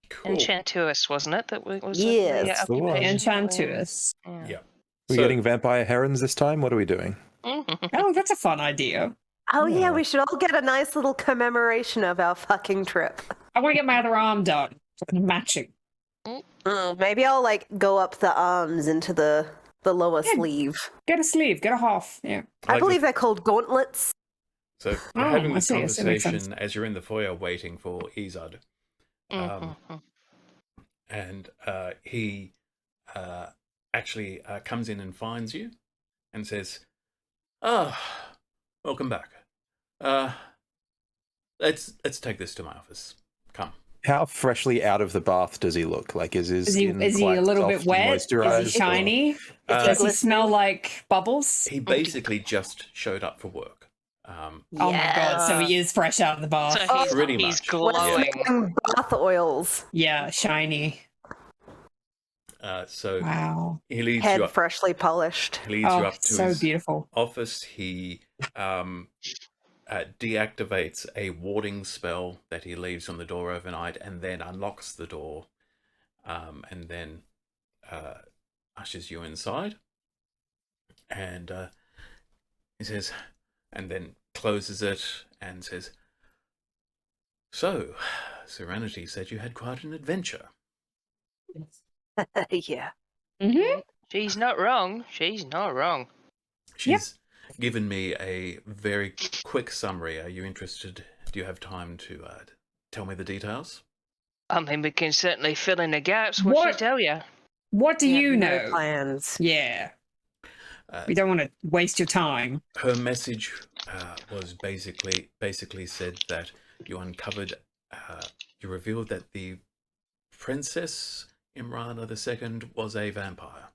Cool. Enchantuous, wasn't it? That was Yes. That's the one. Enchantuous. Yeah. We're So- getting vampire herons this time? What are we doing? Oh, that's a fun idea. Oh Yeah. yeah, we should all get a nice little commemoration of our fucking trip. I want to get my other arm done. Matching. Maybe I'll go up the arms into the lower Yeah. sleeve. Get a sleeve. Get a half. Yeah. I Like believe they're called gauntlets. So you're Oh, having I this see, makes sense. conversation as you're in the foyer waiting for Izad. Mhm. And he actually comes in and finds you and says, welcome back. Let's take this to my office. Come." How freshly out of the bath does he look? Like, is his Is he skin a quite little bit soft and wet? moisturized, Is he or- shiny? Does he smell like bubbles? He basically just showed up for work. Oh my god, so he is fresh out of the bath. So he's, Pretty he's much. We're glowing. smelling bath oils. Yeah, shiny. So Wow. he leads Head you up. freshly polished. He leads you Oh, up to so his beautiful. office. He deactivates a warding spell that he leaves on the door overnight, and then unlocks the door, and then ushers you inside. And he says, and then closes it and says, "So, Serenity said you had quite an adventure." Yeah. Mm-hmm. She's not wrong. She's not wrong. She's given me a very quick summary. Are you interested? Do you have time to tell me the details? I mean, we can certainly fill in the gaps. What What? she tell you? What do We have you no know? plans. Yeah. Uh, We don't want to waste your time. Her message was basically said that you uncovered, you revealed that the Princess Imrana II was a vampire.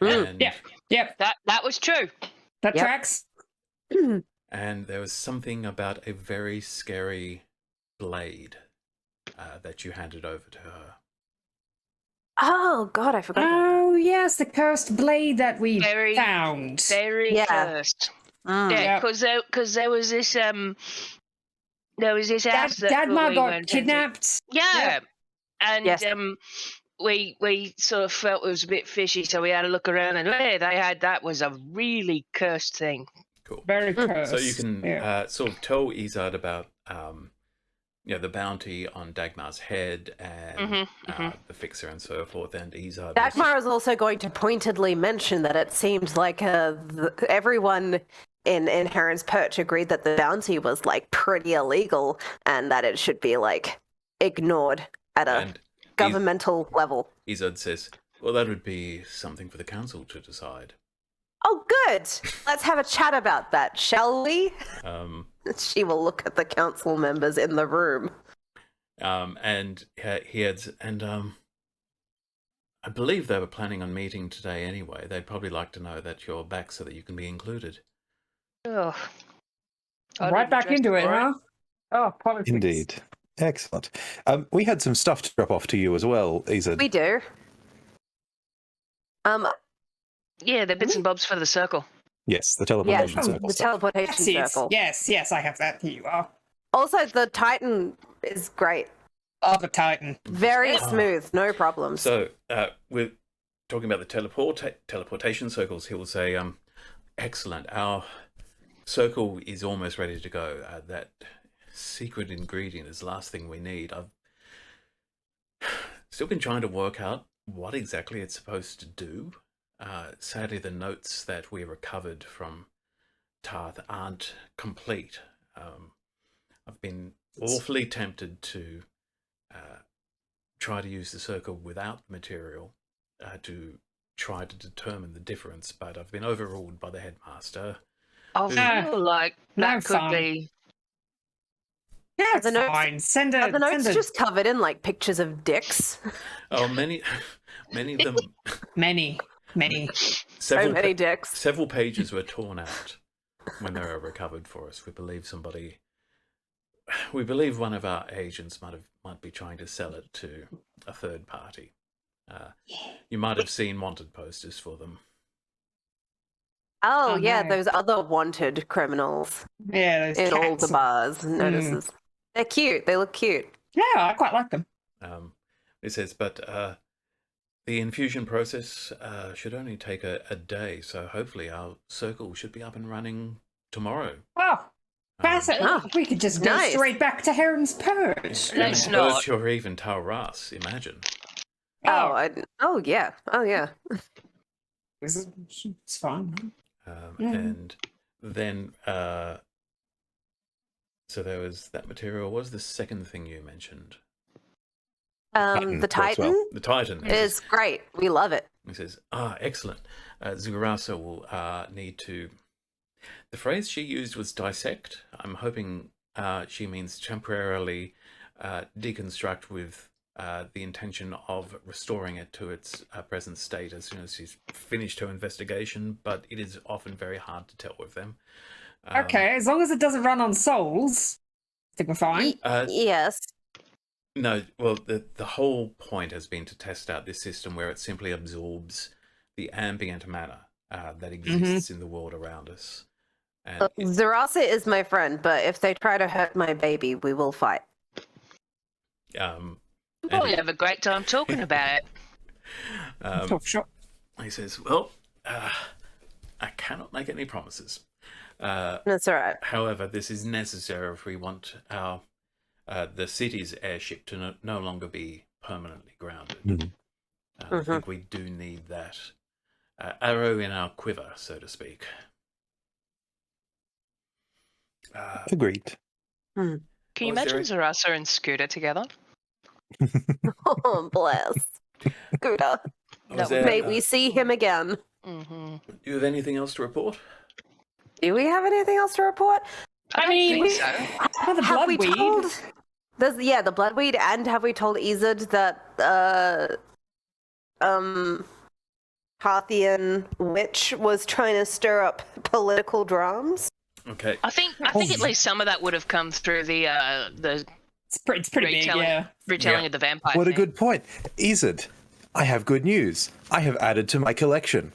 And, Yeah. Yep. That was true. That Yep. tracks. and there was something about a very scary blade that you handed over to her. Oh God, I forgot. About Oh yes, the cursed blade that we Very- found. Very Yeah. cursed. that. Yeah, Yep. because there was this house that Dadma we got went into. kidnapped. Yeah, and Yes. we sort of felt it was a bit fishy, so we had a look around, and hey, that was a really cursed thing. Cool. Very cursed. So you can Yeah. sort of tell Izard about the bounty on Dagmar's head and the fixer and so forth, and Izard. Dagmar is also going to pointedly mention that it seemed like everyone in Heron's Perch agreed that the bounty was like pretty illegal and that it should be like ignored at a And governmental level. Izard says, well, that would be something for the council to decide. Oh, good. Let's have a chat about that, shall we? She will look at the council members in the room. And he adds, and I believe they were planning on meeting today anyway. They'd probably like to know that you're back so that you can be included. Oh, Right back into it, huh? Oh, politics. Indeed. Excellent. We had some stuff to drop off to you as well, Izard. We do. Yeah, the bits and bobs for the circle. Yes, the Yeah, teleportation circle the stuff. teleportation That's it. circle. Yes, I have that. Here you are. Also, the Titan is great. Oh, the Titan. Very smooth, no problems. So we're talking about the teleportation circles. He will say, excellent. Our circle is almost ready to go. That secret ingredient is the last thing we need. I've still been trying to work out what exactly it's supposed to do. Sadly, the notes that we recovered from Tarth aren't complete. I've been awfully tempted to try to use the circle without the material to try to determine the difference, but I've been overruled by the headmaster. I feel like that No could fun. be. Yeah, it's the notes- fine. Send Are the notes a just covered in like pictures of dicks? Oh, many of them. many. So many dicks. Several pages were torn out when they were recovered for us. We believe one of our agents might be trying to sell it to a third party. You might have seen wanted posters for them. Oh, Oh, yeah, no. those other wanted criminals Yeah, those in all cats. the bars and notices. They're cute. They look cute. Yeah, I quite like them. It says, but the infusion process should only take a day, so hopefully our circle should be up and running tomorrow. Oh, fascinating. Oh, We could just go nice. straight back to Heron's Perch. Let's not. Perch or even Tauras, imagine. Oh, yeah. Oh, yeah. It's fine. And then, so there was that material. What was the second thing you mentioned? The works Titan well. The Titan. is great. We love it. He says, excellent. Zugurasa will need to... The phrase she used was dissect. I'm hoping she means temporarily deconstruct with the intention of restoring it to its present state as soon as she's finished her investigation, but it is often very hard to tell with them. Okay, as long as it doesn't run on souls, I think we're fine. Yes. No, well, the whole point has been to test out this system where it simply absorbs the ambient matter that exists in the world around us. And Zurasa is my friend, but if they try to hurt my baby, we will fight. We'll have a great time talking about it. Oh, sure. He says, well, I cannot make any promises. That's all right. However, this is necessary if we want our the city's airship to no longer be permanently grounded. I think we do need that arrow in our quiver, so to speak. Agreed. Can you Was there imagine a- Zarasa and Scooter together? Oh, bless. Scooter. Was That would there, May we see him again? Mm-hmm. do you have anything else to report? Do we have anything else to report? I don't mean, think so. Oh, the Have we bloodweed. told? The bloodweed, and have we told Izard that Parthian witch was trying to stir up political dramas? Okay. I think at least some of that would have come through the It's pretty big, retelling, yeah. retelling of the vampire. What a thing. good point. Izard, I have good news. I have added to my collection.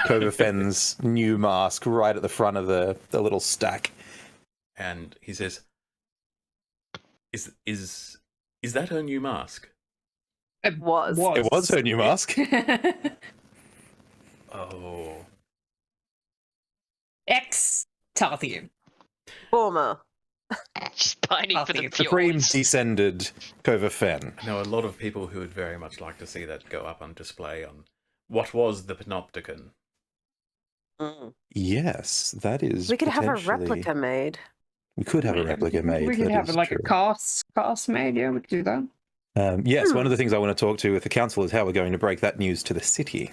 Cobra Fenn's new mask right at the front of the little stack. And he says, "Is that her new mask?" It was. It was her new mask. Oh, Ex-Tarthian. Former. Just pining for the Supreme fjords. descended Cobra Fenn. I know a lot of people who would very much like to see that go up on display on what was the Panopticon. Mm. Yes, that is. We could have a potentially- replica made. We could have a replica made. We could that have is like true. a cast made, yeah, we could do that. Yes, one of the things I want to talk to with the council is how we're going to break that news to the city.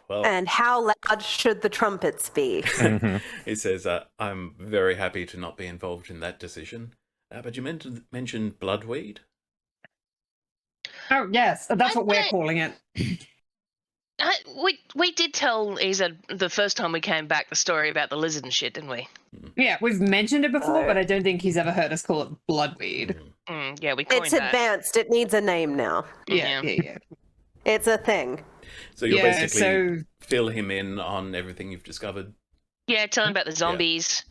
Well, And how loud should the trumpets be? Mhm. he says, "I'm very happy to not be involved in that decision." But you mentioned bloodweed. Oh, yes, that's what we're I- calling it. We did tell Isa the first time we came back the story about the lizard and shit, didn't we? Yeah, we've mentioned it before, Oh. but I don't think he's ever heard us call it bloodweed. Yeah, we coined It's that. advanced. It needs a name now. Yeah. It's a thing. So you'll Yeah, basically so... fill him in on everything you've discovered. Yeah, tell him about the zombies.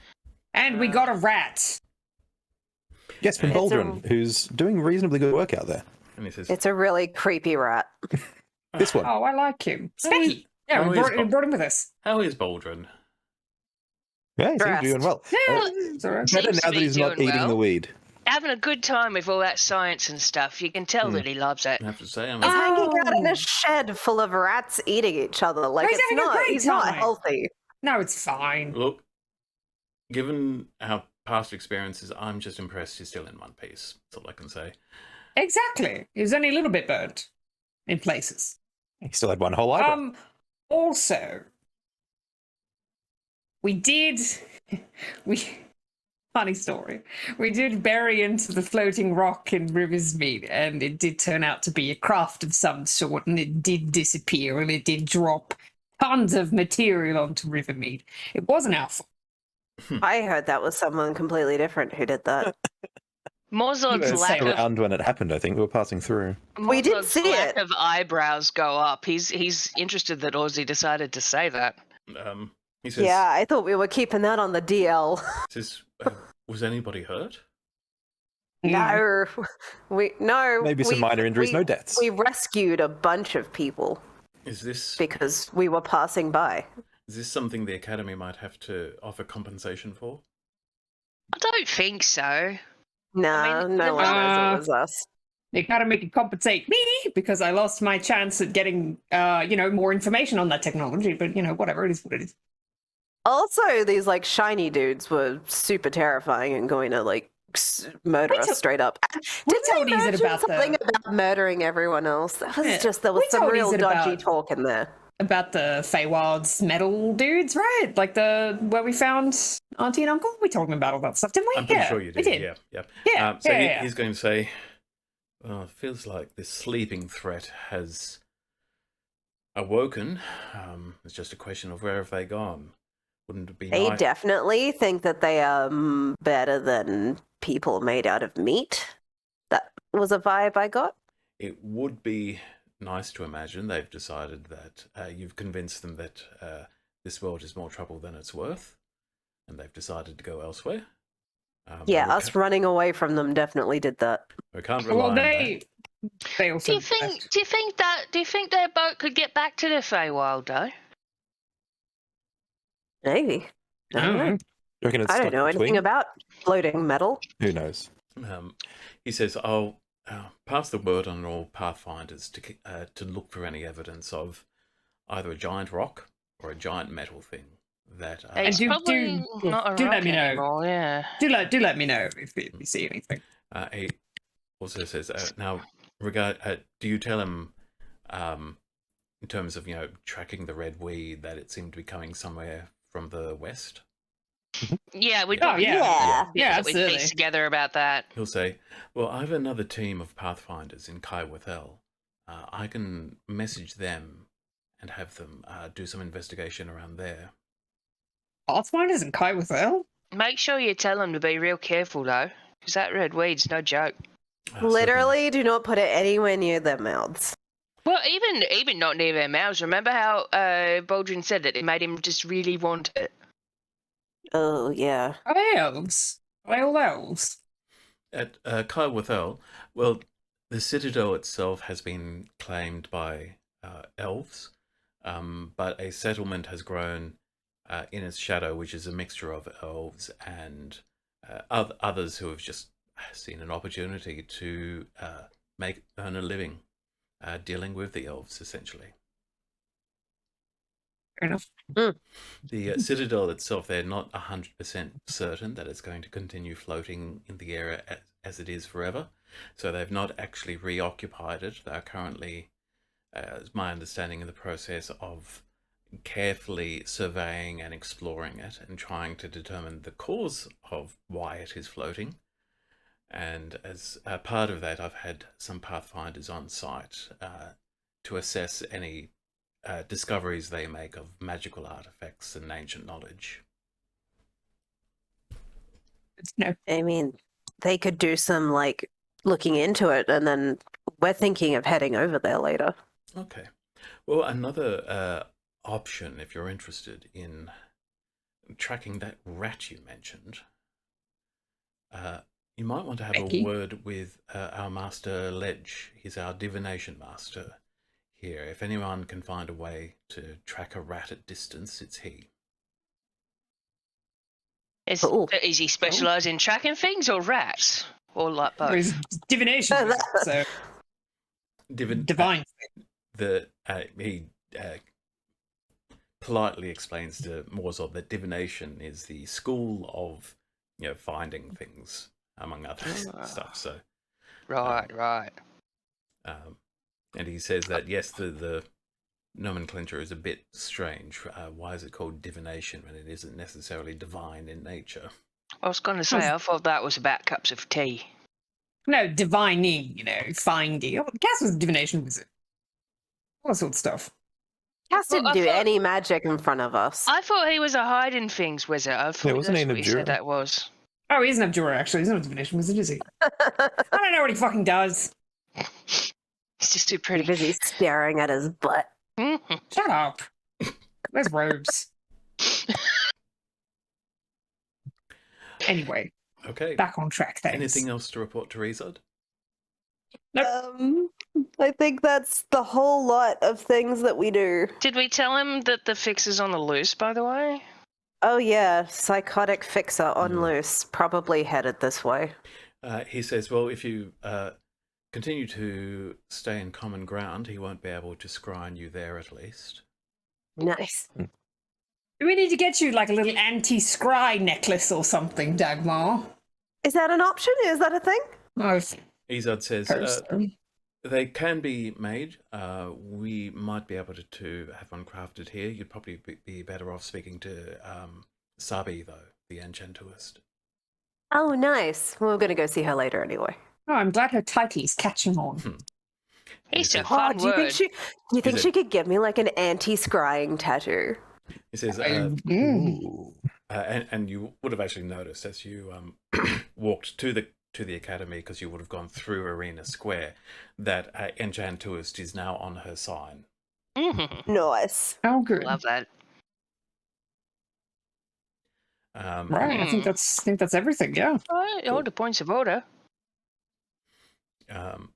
And we got a rat. Yes, from It's a- Baldwin, who's doing reasonably good work out there. And he says, It's a really creepy rat. This one. Oh, I like him. Oh, he's- Specky. Yeah, oh, we he's brought him with us. "How is Baldwin?" Yeah, he seems to be Dressed. doing well. Yeah, it's all right. Better Seems to now that be he's not doing eating well. the weed. Having a good time with all that science and stuff. You can tell that he loves it. I have to say, I'm He's hanging out in Oh. a shed full of rats eating each other. Like He's it's having a not. great He's not time. healthy. No, it's fine. look. Given our past experiences, I'm just impressed he's still in one piece. That's all I can say. Exactly. He was only a little bit burnt in places. He still had one whole eyebrow. Also, we did, funny story. We did bury into the floating rock in Riversmead, and it did turn out to be a craft of some sort, and it did disappear, and it did drop tons of material onto Rivermead. It wasn't our fault. I heard that was someone completely different who did that. We Morzog's were lack of around when it happened, I think. We were passing through. We did Morzog's see lack it. of eyebrows go up. He's interested that Ozzy decided to say that. He says, Yeah, I thought we were keeping that on the DL. says "Was anybody hurt?" No, Maybe some we- minor injuries, we- no deaths. We rescued a bunch of people Is this because we were passing by. something the Academy might have to offer compensation for? I don't think so. Nah, mean, no the- one knows it was us. They gotta make it compensate me because I lost my chance at getting, more information on that technology. But whatever, it is what it is. Also, these like shiny dudes were super terrifying and going to like murder We us told- straight up. we Did told they Izard mention about something the- about murdering everyone else? That was Yeah, there was we some told real Izard dodgy about- talk in there. About the Feywild's metal dudes, right? Like where we found Auntie and Uncle. We told them about all that stuff, didn't we? I'm pretty yeah, sure you we did. did. Yeah. Yeah, So yeah. he's going to say, "Well, it feels like this sleeping threat has awoken. It's just a question of where have they gone? Wouldn't it be They nice?" definitely think that they are better than people made out of meat. That was a vibe I got. It would be nice to imagine they've decided that you've convinced them that this world is more trouble than it's worth, and they've decided to go elsewhere. Yeah, we us running away from them definitely did that. We can't rely Well, on they also. Do you think their boat could get back to the Feywild though? Maybe. I don't know. You reckon it's I don't stuck know anything between? about floating metal. Who knows? He says, "I'll pass the word on all pathfinders to look for any evidence of either a giant rock or a giant metal thing. that It's probably not a do rock let me know. anymore, yeah. Do let me know if you see anything. he also says, now, do you tell him, in terms of, tracking the red weed, that it seemed to be coming somewhere from the west? Yeah, we'd Oh, probably yeah. Yeah, we'd absolutely. piece together about that. He'll say, well, I have another team of Pathfinders in Kai Withel. I can message them and have them do some investigation around there. Pathfinders and Kai Withel? Make sure you tell them to be real careful, though, because that red weed's no joke. Literally, do not put it anywhere near their mouths. Well, even not near their mouths. Remember how Baldrin said that it made him just really want it? Oh, yeah. Are they elves? Are they all elves? At Kai Withel, well, the citadel itself has been claimed by elves, but a settlement has grown in its shadow, which is a mixture of elves and others who have just seen an opportunity to earn a living dealing with the elves, essentially. Fair enough. The citadel itself, they're not 100% certain that it's going to continue floating in the air as it is forever. So they've not actually reoccupied it. They're currently, as my understanding, in the process of carefully surveying and exploring it and trying to determine the cause of why it is floating. And as a part of that, I've had some Pathfinders on site to assess any discoveries they make of magical artifacts and ancient knowledge. No. I mean, they could do some, looking into it, and then we're thinking of heading over there later. Okay. Well, another option, if you're interested in tracking that rat you mentioned, you might want to have Becky? a word with our Master Ledge. He's our divination master here. If anyone can find a way to track a rat at distance, it's he. Is he Oh. specialised in tracking things or rats? Or like both? He's divination, so divine. He politely explains to Morzov that divination is the school of, finding things, among other stuff. So, Right. And he says that yes, the nomenclature is a bit strange. Why is it called divination when it isn't necessarily divine in nature? I was going to say, I thought that was about cups of tea. No, divining, finding. Oh, Cass was a divination wizard. All that sort of stuff. Cass Well, didn't I do thought- any magic in front of us. I thought he was a hiding things wizard. I thought wasn't that's he an what he said abjurer? that was. Oh, he isn't Abjurer, actually. He's not a divination wizard, is he? I don't know what he fucking does. He's just too Pretty pretty. busy staring at his butt. Mhm. Shut up. Where's robes? Anyway, Okay. back on track, thanks. Anything else to report to Rezod? I think that's the whole lot of things that we do. Did we tell him that the fix is on the loose, by the way? Oh yeah, psychotic fixer on loose, probably headed this way. He says, well, if you continue to stay in common ground, he won't be able to scry you there at least. Nice. Do we need to get you like a little anti-scry necklace or something, Dagmar? Is that an option? Is that a thing? Oh, Izod says, person. they can be made. We might be able to have one crafted here. You'd probably be better off speaking to Sabi, though, the enchantuist. Oh, nice. We're going to go see her later anyway. Oh, I'm glad her title's catching on. It's a says- fun do you word. think Is she it- could give me like an anti-scrying tattoo? He says, Ooh. and you would have actually noticed as you walked to the academy, because you would have gone through Arena Square, that enchantuist is now on her sign. Mhm. Nice. Oh, good. Love that. Right, I think that's everything. Yeah. All the points of order. Um,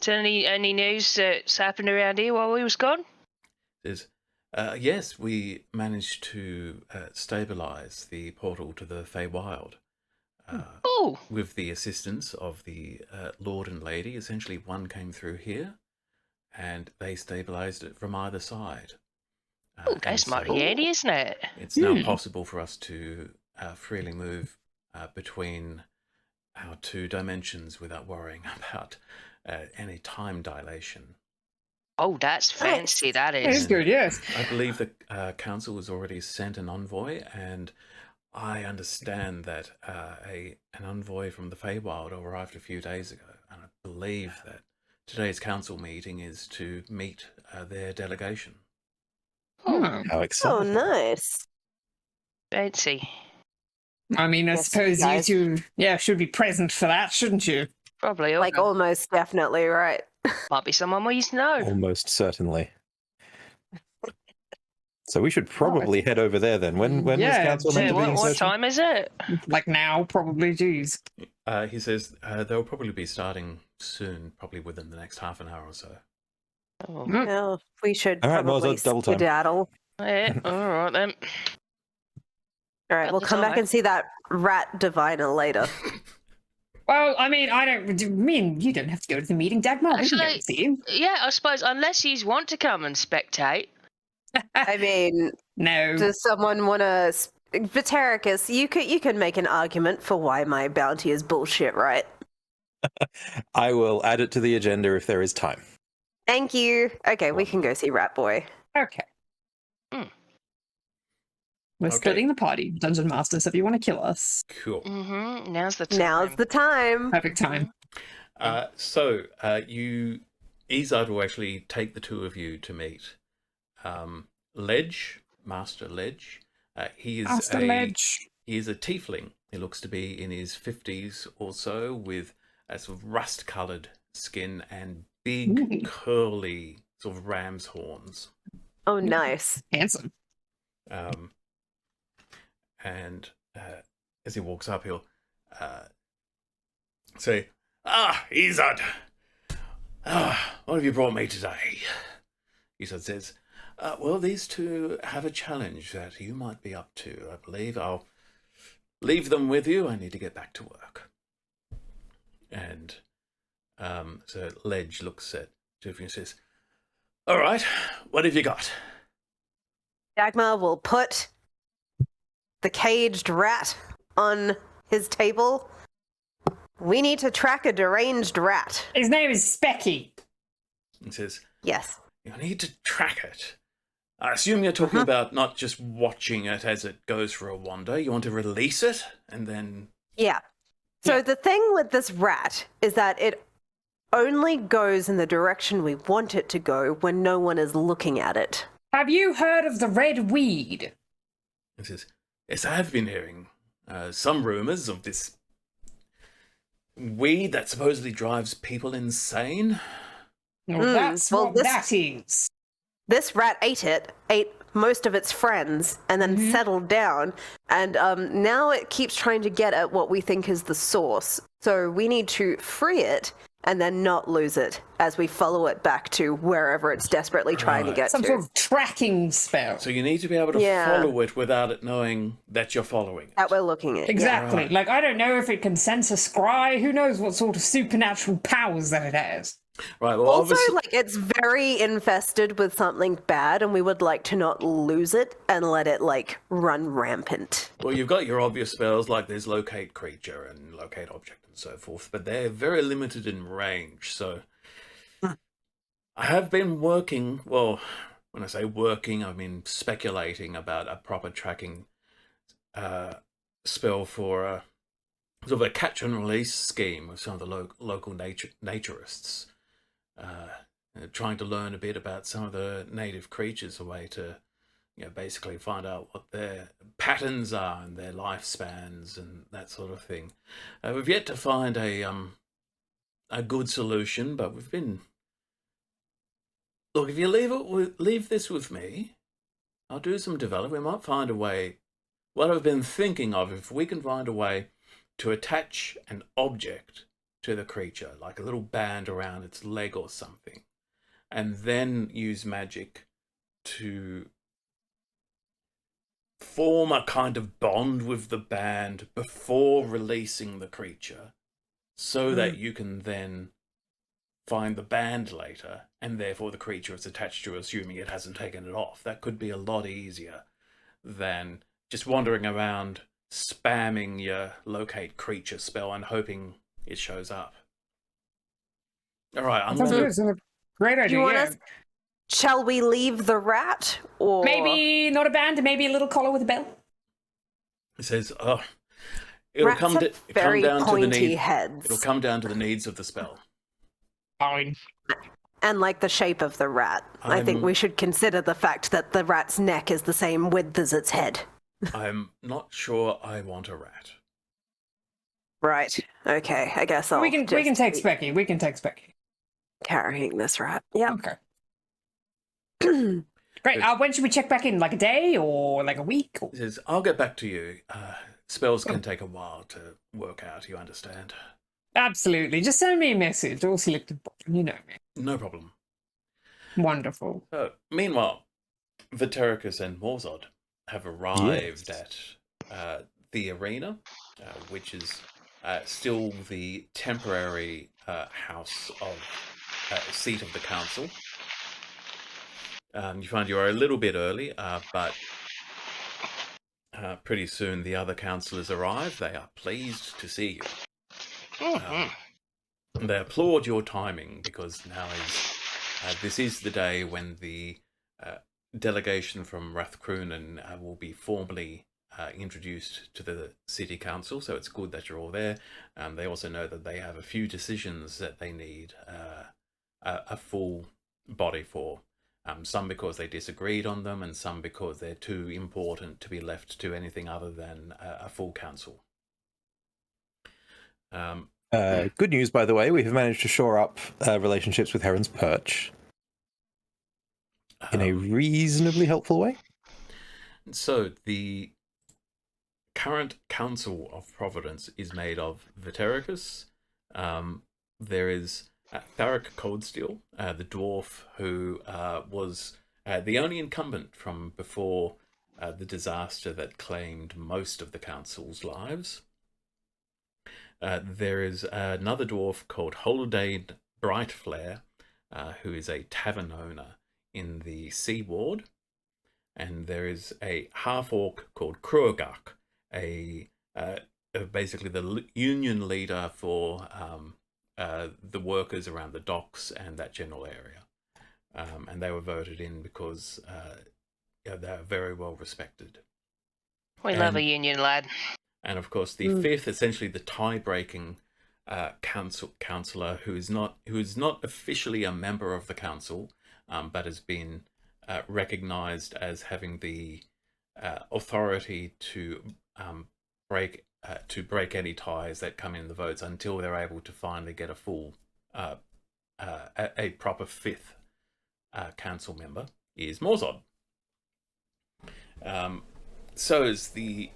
So any news that's happened around here while we was gone? Says, yes, we managed to stabilize the portal to the Feywild. Oh, With the assistance of the Lord and Lady. Essentially, one came through here, and they stabilized it from either side. Oh, and that's so mighty handy, isn't it? it's now possible for us to freely move between our two dimensions without worrying about any time dilation. Oh, that's fancy, that That is is. good, yes. I believe the council has already sent an envoy, and I understand that an envoy from the Feywild arrived a few days ago, and I believe that today's council meeting is to meet their delegation. Oh, How Oh, exciting! nice. fancy. I mean, I Yes, suppose you guys. two, should be present for that, shouldn't you? Probably ought Like to. almost definitely, right? Might be someone we used to know. Almost certainly. So we should Right. probably head over there then. When was Yeah, council meant Yeah, to be in what session? time is it? Like now, probably, geez. He says they'll probably be starting soon, probably within the next half an hour or so. Oh, Mm. Well, we should All right, well, probably it's double time. skedaddle. yeah, all right then. All right, About we'll the come back time. and see that rat diviner later. Well, I mean, you don't have to go to the meeting, Dagmar. I can go Actually- and see you. Yeah, I suppose unless you want to come and spectate. I mean, No. does someone want to? Vitaricus, you can make an argument for why my bounty is bullshit, right? I will add it to the agenda if there is time. Thank you. Okay, we can go see Rat Boy. Okay. Hmm. We're Okay. splitting the party, Dungeon Master, so if you want to kill us, Cool. Mm-hmm. Now's the time. Now's the time. perfect time. So Izard will actually take the two of you to meet Ledge, Master Ledge. He is Master a Ledge. he is a tiefling. He looks to be in his 50s or so, with a sort of rust-coloured skin and big Ooh. curly sort of ram's horns. Oh, nice. Handsome. And as he walks up, he'll say, Izard! What have you brought me today? Izard says, well, these two have a challenge that you might be up to, I believe. I'll leave them with you. I need to get back to work. And so Ledge looks at Tiffany and says, all right, what have you got? Dagmar will put the caged rat on his table. We need to track a deranged rat. His name is Specky. And says, Yes. you need to track it. I assume you're talking about not just watching it as it goes for a wander. You want to release it and then... Yeah. So the thing with this rat is that it only goes in the direction we want it to go when no one is looking at it. Have you heard of the red weed? He says, yes, I have been hearing some rumors of this weed that supposedly drives people insane. Well, that's well, what this- that is. This rat ate most of its friends, and then settled down. And now it keeps trying to get at what we think is the source. So we need to free it and then not lose it as we follow it back to wherever it's desperately trying to Right. get Some to. sort of tracking spell. So you need to be able to follow it without it knowing that you're following it. That we're looking at. Exactly. Right. Like, I don't know if it can sense a scry. Who knows what sort of supernatural powers that it has. Right, well, Also, obviously... like, it's very infested with something bad, and we would like to not lose it and let it, like, run rampant. Well, you've got your obvious spells like there's locate creature and locate object and so forth, but they're very limited in range, so... I have been working, well, when I say working, I mean speculating about a proper tracking spell for a sort of a catch and release scheme with some of the local naturists. Trying to learn a bit about some of the native creatures, a way to, basically find out what their patterns are and their lifespans and that sort of thing. We've yet to find a good solution, but we've been. Look, if you leave this with me, I'll do some development. We might find a way. What I've been thinking of, if we can find a way to attach an object to the creature, like a little band around its leg or something, and then use magic to form a kind of bond with the band before releasing the creature, so that you can then find the band later, and therefore the creature is attached to, assuming it hasn't taken it off. That could be a lot easier than just wandering around spamming your locate creature spell and hoping it shows up. All right, I'm Sounds gonna. good. Sounds like a great idea. You want Yeah. us? Shall we leave the rat, or Maybe not a band, maybe a little collar with a bell. It says, "Oh, it'll rats come, have very come down to the pointy need. heads, It'll come down to the needs of the spell." Fine. and like the shape of the rat? I think we should consider the fact that the rat's neck is the same width as its head. I'm not sure I want a rat. Right. Okay. I guess I'll. We can take be Specky. We can take Specky. carrying this rat. Yeah. Okay. Great. When should we check back in? Like a day or like a week? Or... It says, "I'll get back to you. Spells can take a while to work out, you understand." Absolutely. Just send me a message. All selected bottom. You know me. No problem. Wonderful. Meanwhile, Vitericus and Morzod have arrived at the arena, which is still the temporary house of seat of the council. You find you are a little bit early, but pretty soon the other councillors arrive. They are pleased to see you. They applaud your timing because now this is the day when the delegation from Rathcrunan will be formally introduced to the city council, so it's good that you're all there. They also know that they have a few decisions that they need a full body for. Some because they disagreed on them, and some because they're too important to be left to anything other than a full council. Good news, by the way, we have managed to shore up relationships with Heron's Perch in a reasonably helpful way. So the current Council of Providence is made of Vitericus. There is Tharic Coldsteel, the dwarf who was the only incumbent from before the disaster that claimed most of the council's lives. There is another dwarf called Holiday Brightflare, who is a tavern owner in the Sea Ward. And there is a half-orc called Kruagak, basically the union leader for the workers around the docks and that general area. And they were voted in because they're very well respected. We love a union, lad. And of course, the fifth, essentially the tie-breaking councillor, who is not officially a member of the council, but has been recognised as having the authority to break any ties that come in the votes until they're able to finally get a full a proper fifth council member, is Morzod. So as the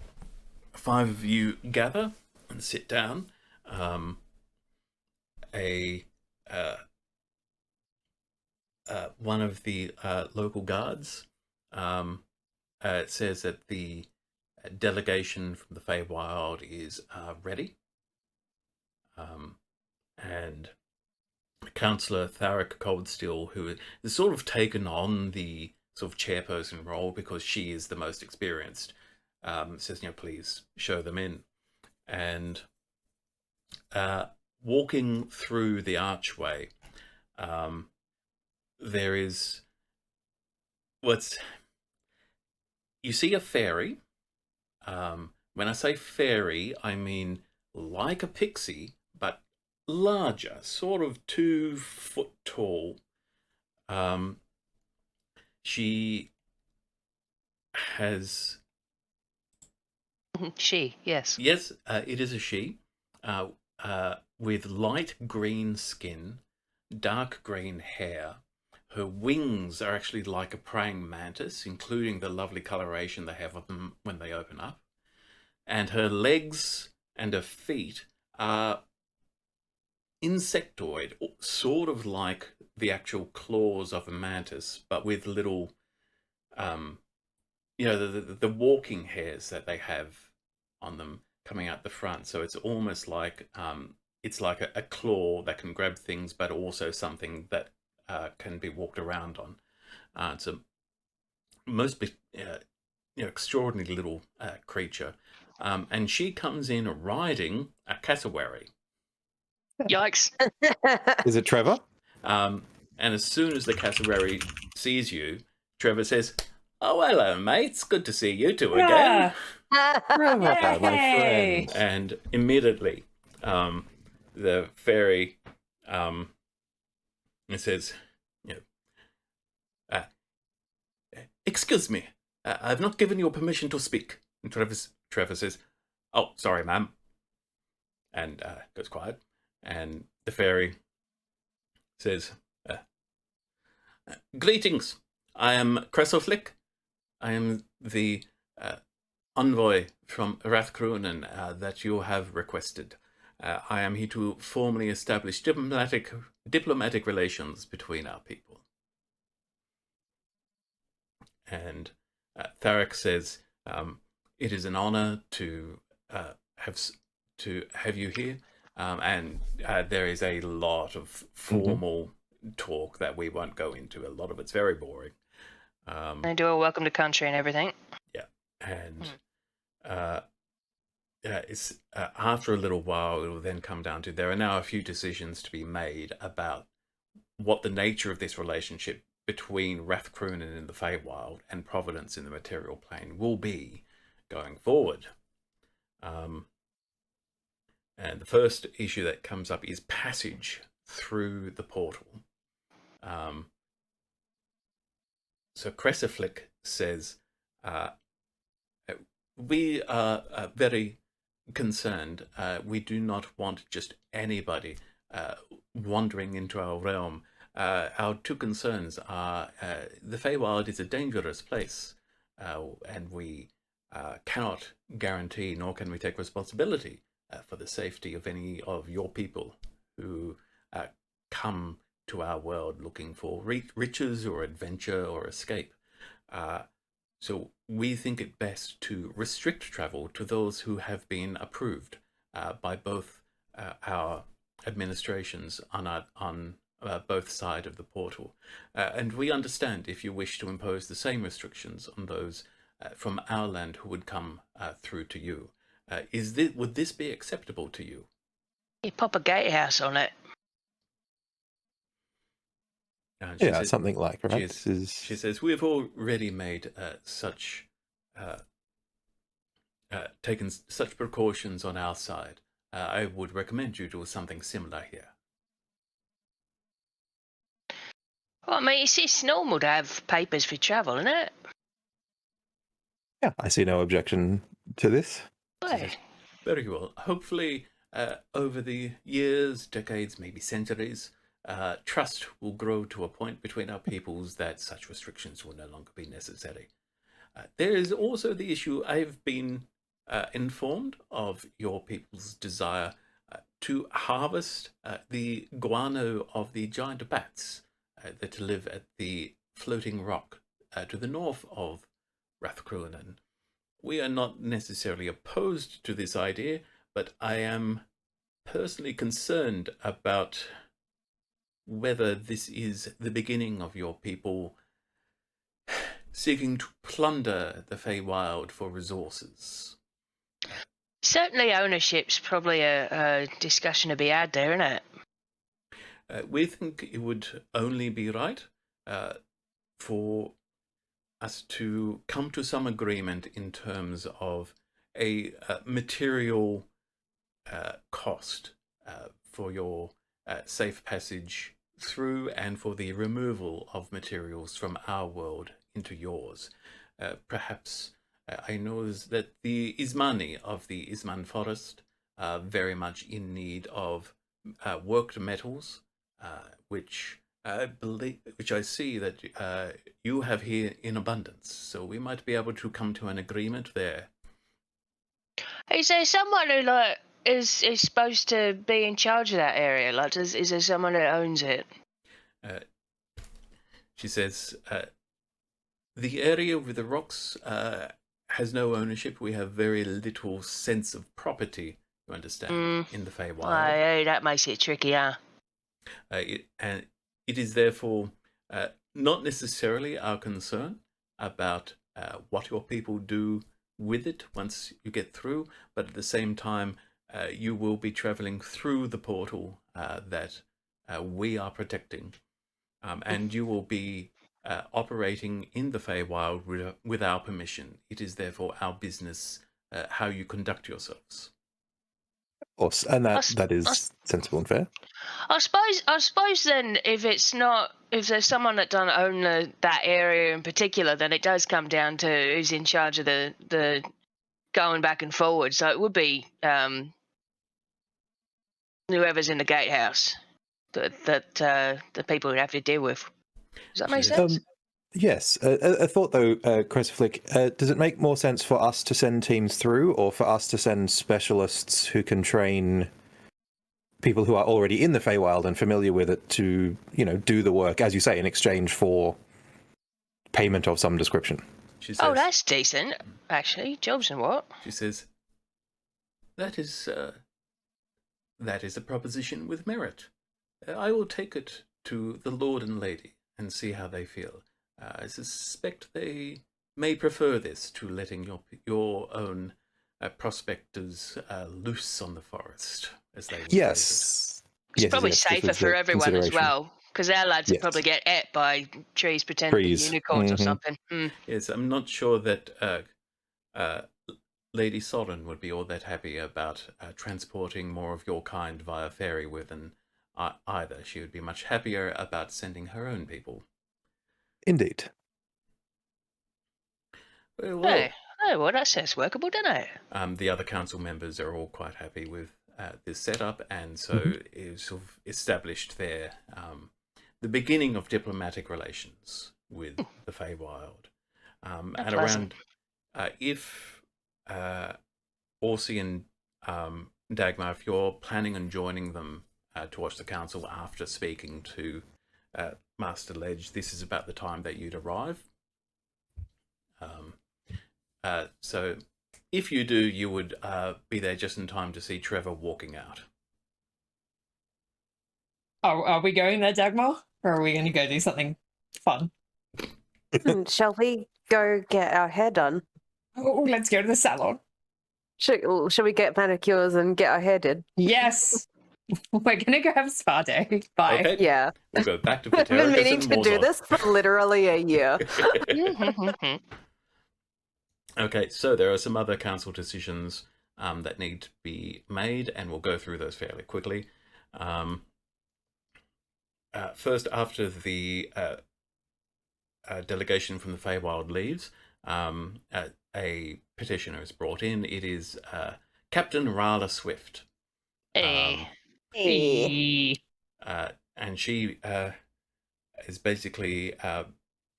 five of you gather and sit down, one of the local guards says that the delegation from the Feywild is ready, and Councillor Tharic Coldsteel, who has sort of taken on the sort of chairperson role because she is the most experienced, says, please show them in. And walking through the archway, there is you see a fairy. When I say fairy, I mean like a pixie, but larger, sort of 2 foot tall. She has... She, yes. Yes, it is a she, with light green skin, dark green hair. Her wings are actually like a praying mantis, including the lovely coloration they have of them when they open up. And her legs and her feet are insectoid, sort of like the actual claws of a mantis, but with little, the walking hairs that they have on them coming out the front. So it's almost like it's like a claw that can grab things, but also something that can be walked around on. It's a most extraordinary little creature, and she comes in riding a cassowary. Yikes. Is it Trevor? And as soon as the cassowary sees you, Trevor says, "Oh, hello, mates. Good to see you two again." Trevor, my Yay! friend. And immediately, the fairy it says, "Excuse me, I've not given you permission to speak." And Trevor says, "Oh, sorry, ma'am," and goes quiet. And the fairy says, "Greetings. I am Cresselflick. I am the envoy from Rathcrunan that you have requested. I am here to formally establish diplomatic relations between our people." And Tharek says, "It is an honor to have you here." And there is a lot of formal talk that we won't go into. A lot of it's very boring. They do a welcome to country and everything. Yeah, and it's after a little while, it will then come down to there are now a few decisions to be made about what the nature of this relationship between Rathcrunan in the Feywild and Providence in the material plane will be going forward. And the first issue that comes up is passage through the portal. So Cresselflick says, "We are very concerned. We do not want just anybody wandering into our realm. Our two concerns are the Feywild is a dangerous place, and we cannot guarantee, nor can we take responsibility for the safety of any of your people who come to our world looking for riches or adventure or escape. So we think it best to restrict travel to those who have been approved by both our administrations on both sides of the portal. And we understand if you wish to impose the same restrictions on those from our land who would come through to you. Would this be acceptable to you?" You pop a gatehouse on it. Yeah, says, something like, right? She says, "We have already made taken such precautions on our side. I would recommend you do something similar here." Well, I mean, it's normal to have papers for travel, isn't it? Yeah, I see no objection to this. She says, "Very well. Hopefully, over the years, decades, maybe centuries, trust will grow to a point between our peoples that such restrictions will no longer be necessary. There is also the issue, I've been informed of your people's desire to harvest the guano of the giant bats that live at the floating rock to the north of Rathcrunan. We are not necessarily opposed to this idea, but I am personally concerned about whether this is the beginning of your people seeking to plunder the Feywild for resources." Certainly, ownership's probably a discussion to be had there, isn't it? We think it would only be right for us to come to some agreement in terms of a material cost for your safe passage through and for the removal of materials from our world into yours. Perhaps I know that the Ismani of the Isman Forest are very much in need of worked metals, which I see that you have here in abundance. So we might be able to come to an agreement there. Is there someone who is supposed to be in charge of that area? Is there someone that owns it? She says, "The area with the rocks has no ownership. We have very little sense of property You understand? In the Feywild. Oh, that makes it tricky, huh? And it is therefore not necessarily our concern about what your people do with it once you get through, but at the same time, you will be traveling through the portal that we are protecting, and you will be operating in the Feywild with our permission. It is therefore our business how you conduct yourselves. And that is sensible and fair. I suppose then, if there's someone that don't own that area in particular, then it does come down to who's in charge of the going back and forward. So it would be whoever's in the gatehouse that the people would have to deal with. Does that make sense? Yes. A thought though, Cresflick, does it make more sense for us to send teams through, or for us to send specialists who can train people who are already in the Feywild and familiar with it to, do the work, as you say, in exchange for payment of some description? She says, that's decent, actually. Jobs and what? She says, that is a proposition with merit. I will take it to the Lord and Lady and see how they feel. I suspect they may prefer this to letting your own prospectors loose on the forest, as they would. Yes. It's probably safer for everyone as well, because our lads would probably get ate by trees pretending to be unicorns or something. Yes, I'm not sure that Lady Soren would be all that happy about transporting more of your kind via ferry with an either. She would be much happier about sending her own people. Indeed. Well, well, that sounds workable, doesn't it? The other council members are all quite happy with this setup, and so it's sort of established there the beginning of diplomatic relations with the Feywild. And around if Orsi and Dagmar, if you're planning on joining them towards the council after speaking to Master Ledge, this is about the time that you'd arrive. So if you do, you would be there just in time to see Trevor walking out. Oh, are we going there, Dagmar? Or are we going to go do something fun? Shall we go get our hair done? Oh, let's go to the salon. Should we get manicures and get our hair did? Yes. We're going to go have a spa day. Bye. Okay. Yeah. We'll go back to I've been meaning to do Morzov. this for literally a year. Okay, so there are some other council decisions that need to be made, and we'll go through those fairly quickly. First, after the delegation from the Feywild leaves, a petitioner is brought in. It is Captain Rala Swift. And she is basically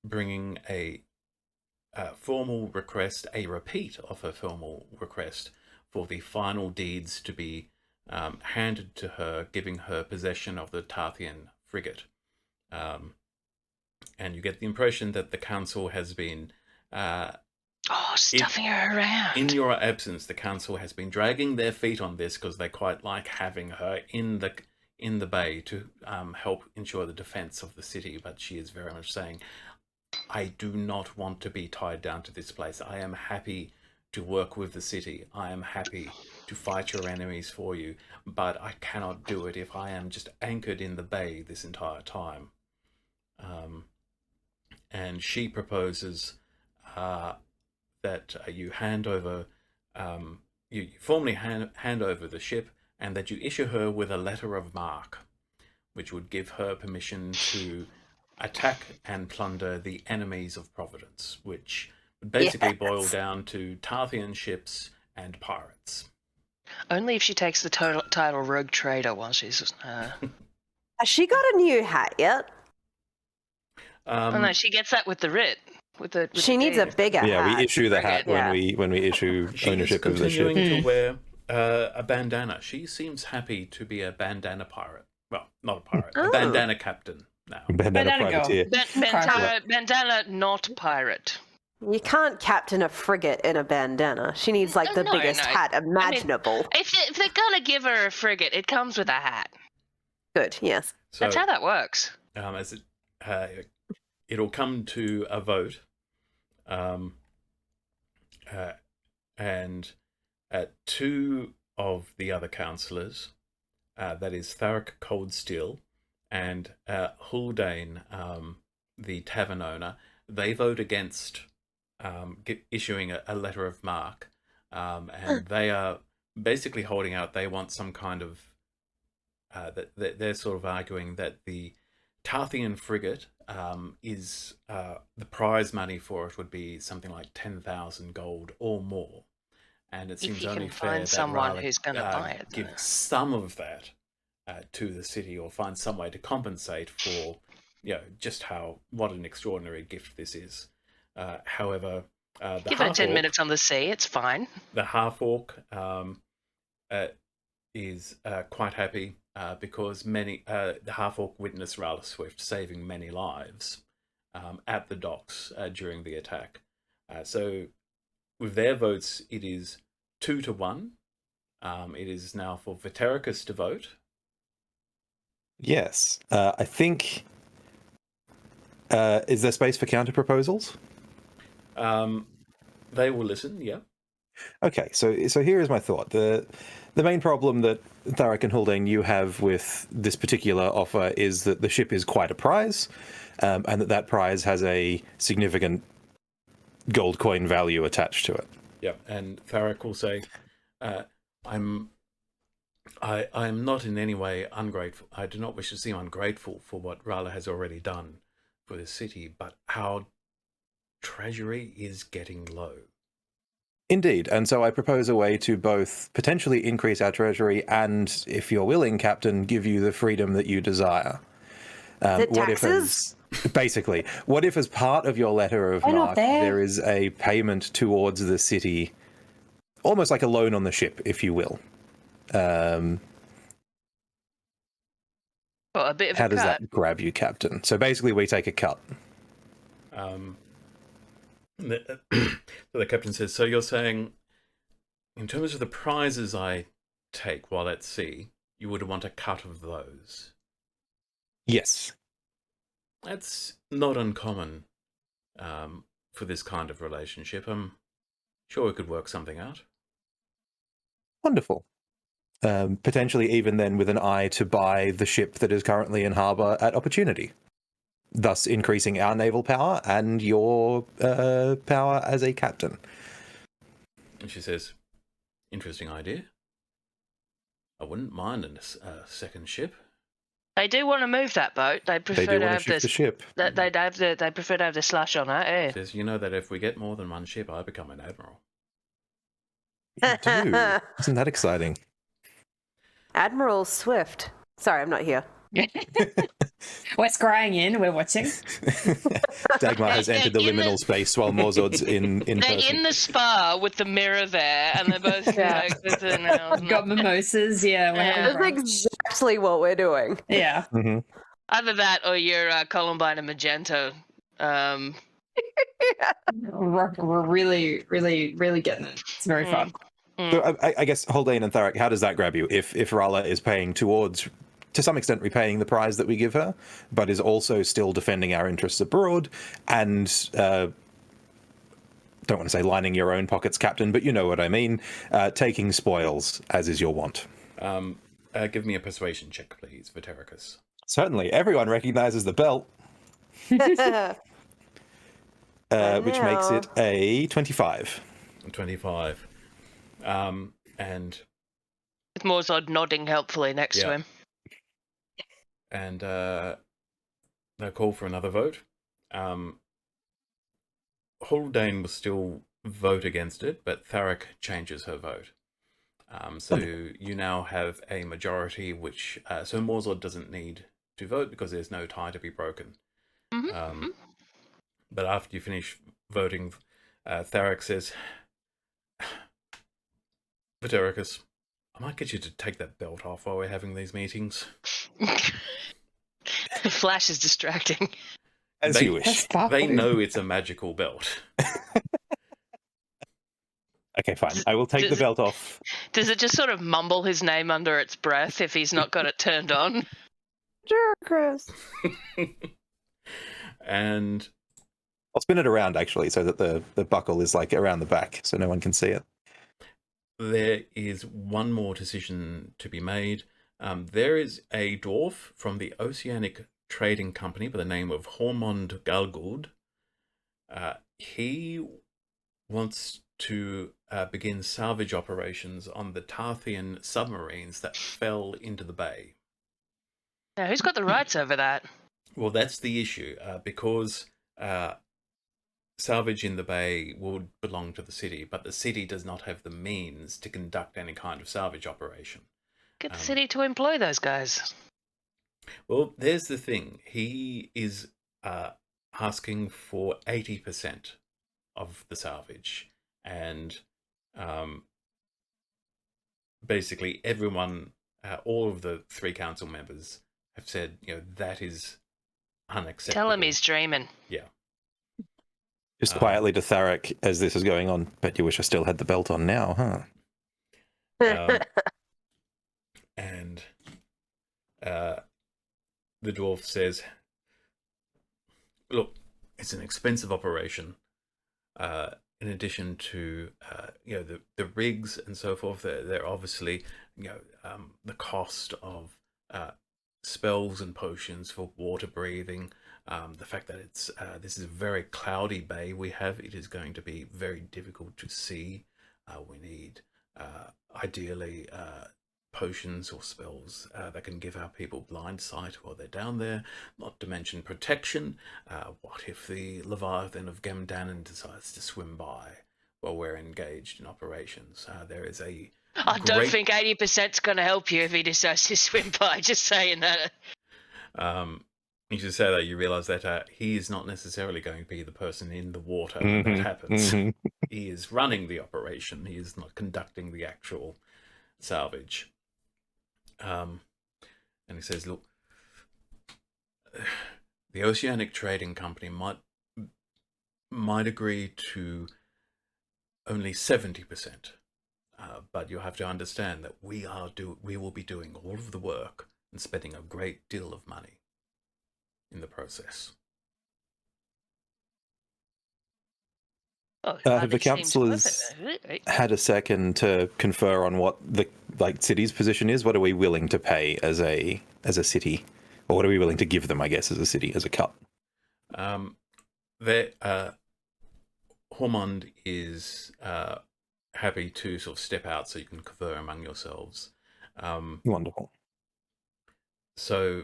bringing a formal request, a repeat of her formal request for the final deeds to be handed to her, giving her possession of the Tarthian frigate. And you get the impression that the council has been stuffing her around. In your absence, the council has been dragging their feet on this because they quite like having her in the bay to help ensure the defense of the city. But she is very much saying, I do not want to be tied down to this place. I am happy to work with the city. I am happy to fight your enemies for you, but I cannot do it if I am just anchored in the bay this entire time. And she proposes that you hand over, you formally hand over the ship, and that you issue her with a letter of marque, which would give her permission to attack and plunder the enemies of Providence, which would basically boil down to Tarthian ships and pirates. Only if she takes the title Rogue Trader while she's... Has she got a new hat yet? No, she gets that with the writ. She needs a bigger hat. Yeah, we issue the hat when we issue ownership of the ship. She's continuing to wear a bandana. She seems happy to be a bandana pirate. Well, not a pirate, a bandana captain now. Bandana privateer. Bandana, not pirate. You can't captain a frigate in a bandana. She needs like the No, biggest no. hat imaginable. If they're gonna give her a frigate, it comes with a hat. Good, yes. So, That's how that works. as it'll come to a vote, and two of the other councillors, that is Tharic Coldsteel and Huldane, the tavern owner, they vote against issuing a letter of marque, and they are basically holding out. They want some kind of they're sort of arguing that the Tarthian frigate is the prize money for it would be something like 10,000 gold or more, and it seems If you only can fair find that someone R'lyeh, who's going to buy it. give some of that to the city, or find some way to compensate for, just what an extraordinary gift this is. However, the Give it 10 half-orc- minutes on the sea, it's fine. the half-orc is quite happy because the half-orc witnessed R'lyeh Swift saving many lives at the docks during the attack. So with their votes, it is 2-1. It is now for Vetericus to vote. Yes. I think... is there space for counter-proposals? They will listen, yeah. Okay, so here is my thought. The main problem that Tharic and Huldane you have with this particular offer is that the ship is quite a prize, and that prize has a significant gold coin value attached to it. Yeah, and Tharic will say, I'm not in any way ungrateful. I do not wish to seem ungrateful for what R'lyeh has already done for this city, but our treasury is getting low. Indeed, and so I propose a way to both potentially increase our treasury and, if you're willing, Captain, give you the freedom that you desire. Is it taxes? Basically, what if as part of your letter of Why not marque, there? there is a payment towards the city, almost like a loan on the ship, if you will. But a bit of How a does cut. that grab you, Captain? So basically, we take a cut. So the captain says, so you're saying, in terms of the prizes I take while at sea, you would want a cut of those? Yes. That's not uncommon for this kind of relationship. I'm sure we could work something out. Wonderful. Potentially even then with an eye to buy the ship that is currently in harbour at opportunity, thus increasing our naval power and your power as a captain. And she says, interesting idea. I wouldn't mind a second ship. They do want to move that boat. They They prefer do to want to have shift the this. ship. They prefer to have the slush on it. Eh? Says, you know that if we get more than one ship, I become an admiral. You do. Isn't that exciting? Admiral Swift. Sorry, I'm not here. We're scrying in, we're watching. Dagmar has entered the In the- liminal space while Morzod's in They're person. in the spa with the mirror there, and they're both Yeah. like with their nails. Got mimosas, yeah. We're having That's brunch. exactly what we're doing. Yeah. Mm-hmm. Either that or you're Columbine and Magenta. We're really, really, really getting it. It's very fun. So I guess Huldane and Tharic, how does that grab you? If R'lyeh is paying towards, to some extent, repaying the prize that we give her, but is also still defending our interests abroad, and don't want to say lining your own pockets, Captain, but you know what I mean, taking spoils, as is your wont. Give me a persuasion check, please, Vetericus. Certainly, everyone recognizes the belt, which makes it a 25. 25. And With Morzod nodding helpfully next to Yeah. him. and they'll call for another vote. Huldane will still vote against it, but Tharic changes her vote. So you now have a majority, which so Morzod doesn't need to vote because there's no tie to be broken. But after you finish voting, Tharic says, Vetericus, I might get you to take that belt off while we're having these meetings. Flash is distracting. As They- you wish. They know it's a magical belt. Okay, fine. I will take the belt off. Does it just sort of mumble his name under its breath if he's not got it turned on? Sure, Chris. And I'll spin it around actually, so that the buckle is like around the back, so no one can see it. there is one more decision to be made. There is a dwarf from the Oceanic Trading Company by the name of Hormond Galguld. He wants to begin salvage operations on the Tarthian submarines that fell into the bay. Now, who's got the rights over that? Well, that's the issue, because salvage in the bay would belong to the city, but the city does not have the means to conduct any kind of salvage operation. Get the city to employ those guys. Well, there's the thing. He is asking for 80% of the salvage, and basically everyone, all of the 3 council members have said, that is unacceptable. Tell him he's dreaming. Yeah. Just quietly to Tharek as this is going on. Bet you wish I still had the belt on now, huh? And the dwarf says, look, it's an expensive operation. In addition to the rigs and so forth, they're obviously the cost of spells and potions for water breathing. The fact that this is a very cloudy bay we have, it is going to be very difficult to see. We need ideally potions or spells that can give our people blind sight while they're down there, not to mention protection. What if the Leviathan of Gamdanan decides to swim by while we're engaged in operations? There is a I don't think 80%'s going to help you if he decides to swim by, just saying that. You should say that you realise that he is not necessarily going to be the person in the water when that happens. He is running the operation. He is not conducting the actual salvage. And he says, look, the Oceanic Trading Company might agree to only 70%, but you have to understand that we will be doing all of the work and spending a great deal of money in the process. Oh, Have the it seems councillors perfect. had a second to confer on what the city's position is? What are we willing to pay as a city, or what are we willing to give them? I guess as a city, as a cut. Hormond is happy to sort of step out so you can confer among yourselves. Wonderful. So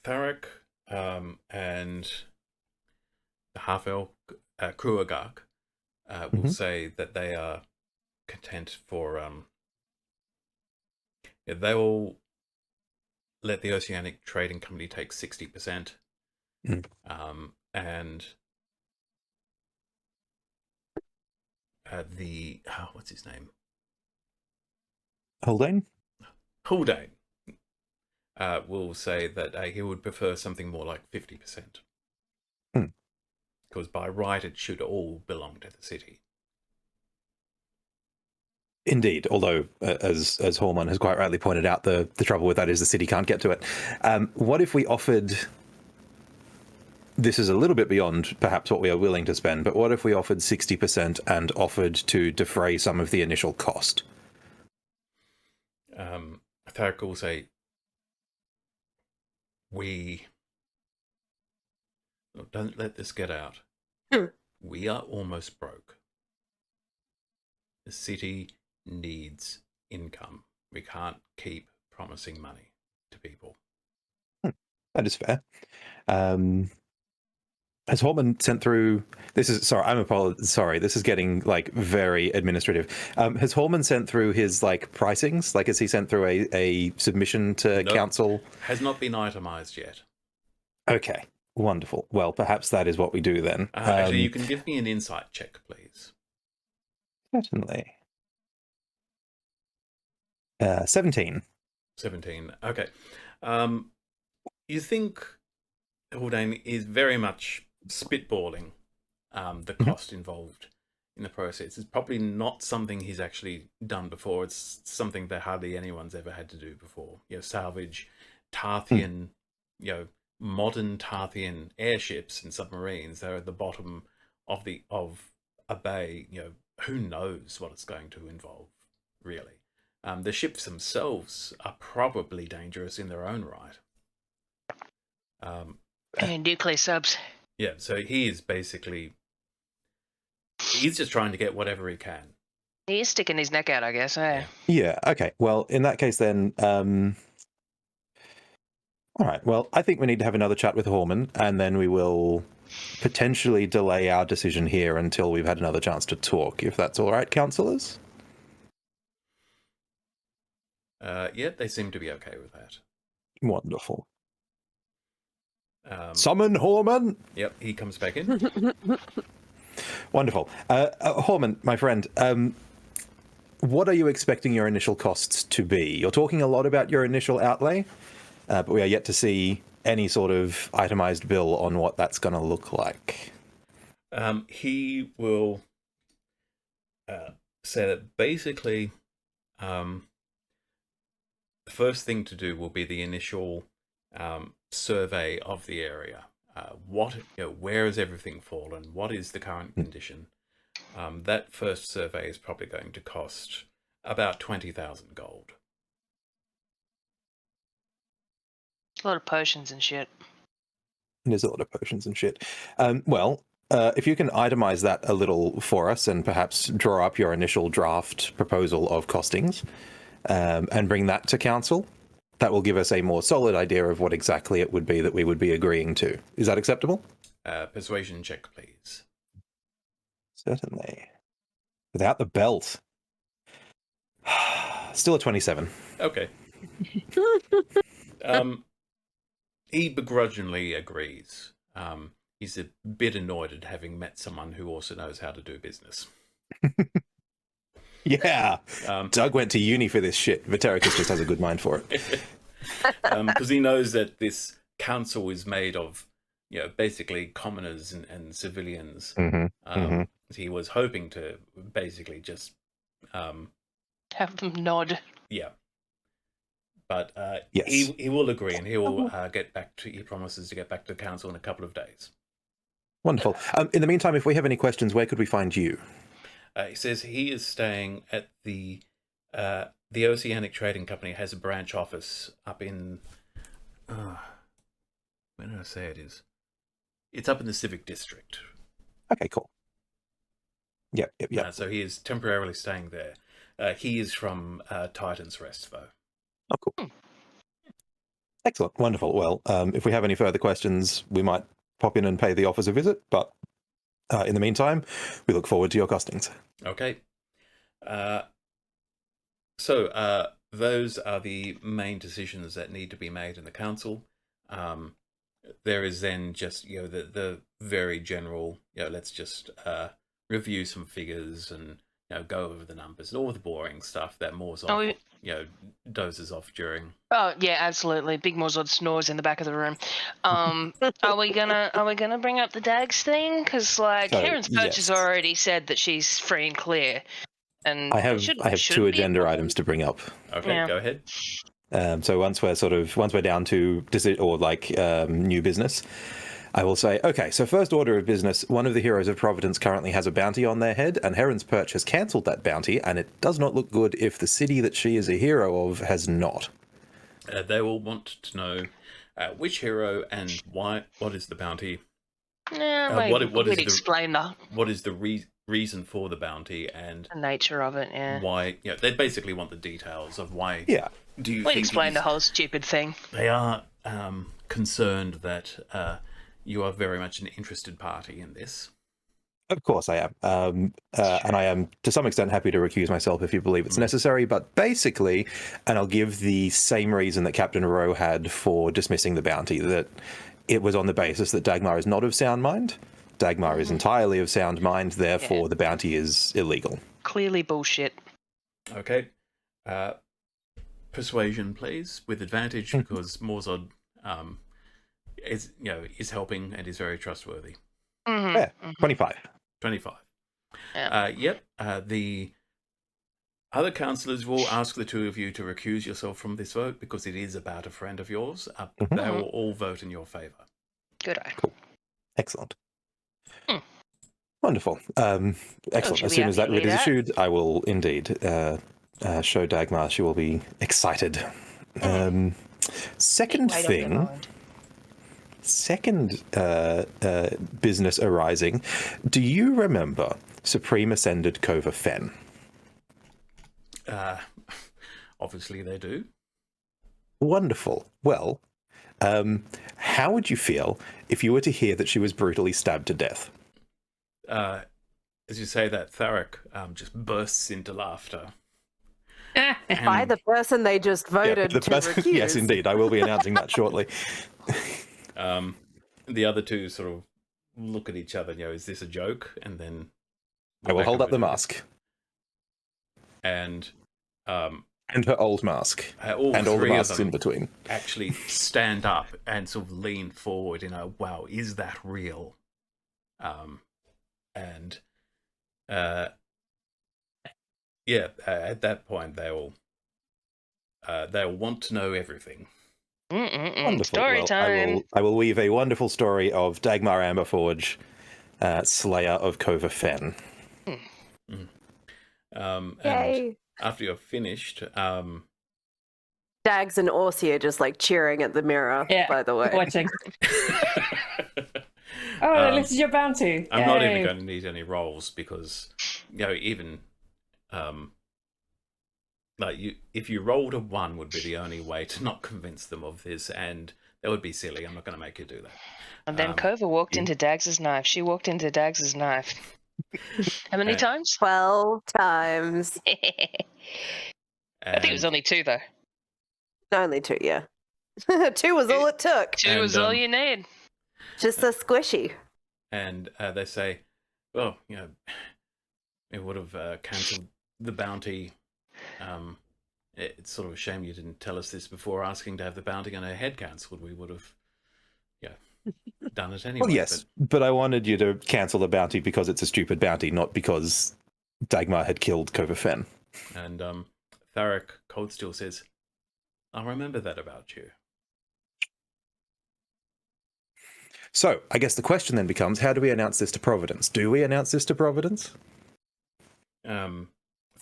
Tharek and the half-elf Kruagak will say that they are content for they will let the Oceanic Trading Company take 60%, and the what's his name, Haldane will say that he would prefer something more like 50%, because by right it should all belong to the city. Indeed, although as Hormon has quite rightly pointed out, the trouble with that is the city can't get to it. What if we offered? This is a little bit beyond perhaps what we are willing to spend, but what if we offered 60% and offered to defray some of the initial cost? Tharek will say, don't let this get out. We are almost broke. The city needs income. We can't keep promising money to people. That is fair. Has Hortman sent through? This is sorry. This is getting like very administrative. Has Hortman sent through his pricings? Has he sent through a submission to council? Has not been itemized yet. Okay, wonderful. Well, perhaps that is what we do then. Actually, you can give me an insight check, please. Certainly. 17. 17. Okay. You think Haldane is very much spitballing the cost involved in the process. It's probably not something he's actually done before. It's something that hardly anyone's ever had to do before. Salvage Tarthian, modern Tarthian airships and submarines. They're at the bottom of a bay. Who knows what it's going to involve, really. The ships themselves are probably dangerous in their own right. And nuclear subs. Yeah, so he's just trying to get whatever he can. He's sticking his neck out, I guess. Yeah, okay. Well, in that case then, all right. Well, I think we need to have another chat with Horman, and then we will potentially delay our decision here until we've had another chance to talk, if that's all right, councillors? Yeah, they seem to be okay with that. Wonderful. Summon Horman! Yep, he comes back in. Wonderful. Horman, my friend, what are you expecting your initial costs to be? You're talking a lot about your initial outlay, but we are yet to see any sort of itemized bill on what that's going to look like. He will say that basically the first thing to do will be the initial survey of the area. Where has everything fallen? What is the current condition? That first survey is probably going to cost about 20,000 gold. A lot of potions and shit. There's a lot of potions and shit. If you can itemize that a little for us and perhaps draw up your initial draft proposal of costings and bring that to council, that will give us a more solid idea of what exactly it would be that we would be agreeing to. Is that acceptable? Persuasion check, please. Certainly. Without the belt. Still a 27. Okay. He begrudgingly agrees. He's a bit annoyed at having met someone who also knows how to do business. Yeah. Doug went to uni for this shit. Vitericus just has a good mind for it. Because he knows that this council is made of, basically commoners and civilians. He was hoping to basically just have them nod. Yeah. But yes. he will agree, and he will he promises to get back to the council in a couple of days. Wonderful. In the meantime, if we have any questions, where could we find you? He says he is staying at the Oceanic Trading Company has a branch office up in... where did I say it is? It's up in the Civic District. Okay, cool. Yep. So he is temporarily staying there. He is from Titan's Rest, though. Oh, cool. Excellent. Wonderful. Well, if we have any further questions, we might pop in and pay the office a visit, but in the meantime, we look forward to your costings. Okay. So those are the main decisions that need to be made in the council. There is then just, the very general, let's just review some figures and, go over the numbers and all the boring stuff that Morzon, dozes off during. Oh yeah, absolutely. Big Morzod snores in the back of the room. Are we gonna bring up the Dags thing? Because Karen's Perch has already said that she's free and clear. And I have two agenda items to bring up. Okay, Go ahead. So once we're down to new business, I will say, okay, so first order of business, one of the heroes of Providence currently has a bounty on their head, and Heron's Perch has cancelled that bounty, and it does not look good if the city that she is a hero of has not. They will want to know which hero and why. What is the bounty? Explain that. What is the reason for the bounty and the nature of it? Yeah. Why? They basically want the details of why. Yeah. Do you explain the whole stupid thing? They are concerned that you are very much an interested party in this. Of course I am. And I am, to some extent, happy to recuse myself if you believe it's necessary. But basically, and I'll give the same reason that Captain Rowe had for dismissing the bounty, that it was on the basis that Dagmar is not of sound mind. Dagmar is entirely of sound mind, therefore the bounty is illegal. Clearly bullshit. Okay. Persuasion, please, with advantage, because Morzod, is helping and is very trustworthy. Mhm, Yeah, mhm. 25. 25. Yeah. Yep. The other councillors will ask the two of you to recuse yourself from this vote because it is about a friend of yours. Mhm. They will all vote in your favour. Good eye. Excellent. Hmm. Wonderful. Excellent. she'll As be soon as that happy to writ hear is that. issued, I will indeed show Dagmar. She will be excited. Second Right off the thing, mind. second business arising. Do you remember Supreme Ascended Cova Fen? Obviously, they do. Wonderful. Well, how would you feel if you were to hear that she was brutally stabbed to death? As you say that, Tharic just bursts into laughter. By the person they just voted to recuse. Yes, indeed. I will be announcing that shortly. The other two sort of look at each other, is this a joke? And then I will hold up the over to mask. And her old mask. all and all the three of masks them in between. actually stand up and sort of lean forward wow, is that real? At that point they'll want to know everything. Wonderful. Story Well, time. I will weave a wonderful story of Dagmar Amberforge, Slayer of Cova Fen. And Yay. after you're finished, Dags and Orsi are just like cheering at the mirror, by the way. Watching. Oh, they lifted your bounty. I'm not even Yay. going to need any rolls because, even if you rolled a 1 would be the only way to not convince them of this, and that would be silly. I'm not going to make you do that. And then Kova walked into Dags's knife. She walked into Dags's knife. How many times? 12 times. I think it was only 2, though. Only 2, yeah. 2 was all it took. 2 was all you need. Just a squishy. And they say, well, it would have cancelled the bounty. It's sort of a shame you didn't tell us this before asking to have the bounty on her head cancelled. We would have, done it anyway. Well, yes, but I wanted you to cancel the bounty because it's a stupid bounty, not because Dagmar had killed Cova Fen. And Tharic Coldsteel says, I'll remember that about you. So, I guess the question then becomes, how do we announce this to Providence? Do we announce this to Providence? Tharic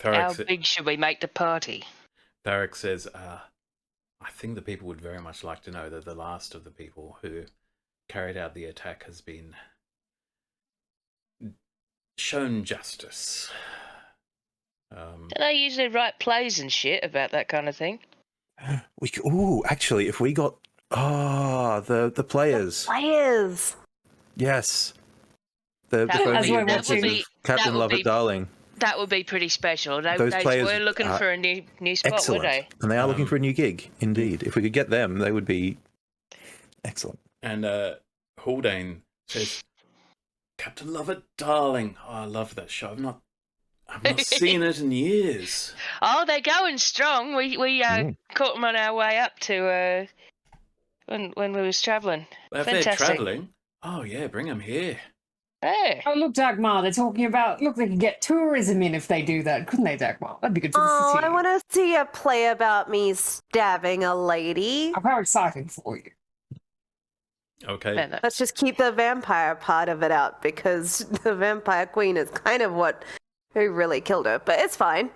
How big should we make the party? Tharic says, I think the people would very much like to know that the last of the people who carried out the attack has been shown justice. Do they usually write plays and shit about that kind of thing? Actually, if we got the players. Players. Yes. The As we're adventures watching. of Captain Lovett Darling. That would be pretty special. Those They players were looking are for a new spot, Excellent. were they? And they are looking for a new gig, indeed. If we could get them, they would be excellent. And Haldane says, Captain Lovett Darling. Oh, I love that show. I've not seen it in years. Oh, they're going strong. We caught them on our way up to when we was travelling. If they're Fantastic. travelling, oh yeah, bring them here. Hey. Oh, look, Dagmar, they're talking about, look, they could get tourism in if they do that, couldn't they, Dagmar? That'd be good for the Oh, city. I want to see a play about me stabbing a lady. Oh, how exciting for you. Okay. Let's just keep the vampire part of it out because the vampire queen is kind of who really killed her, but it's fine.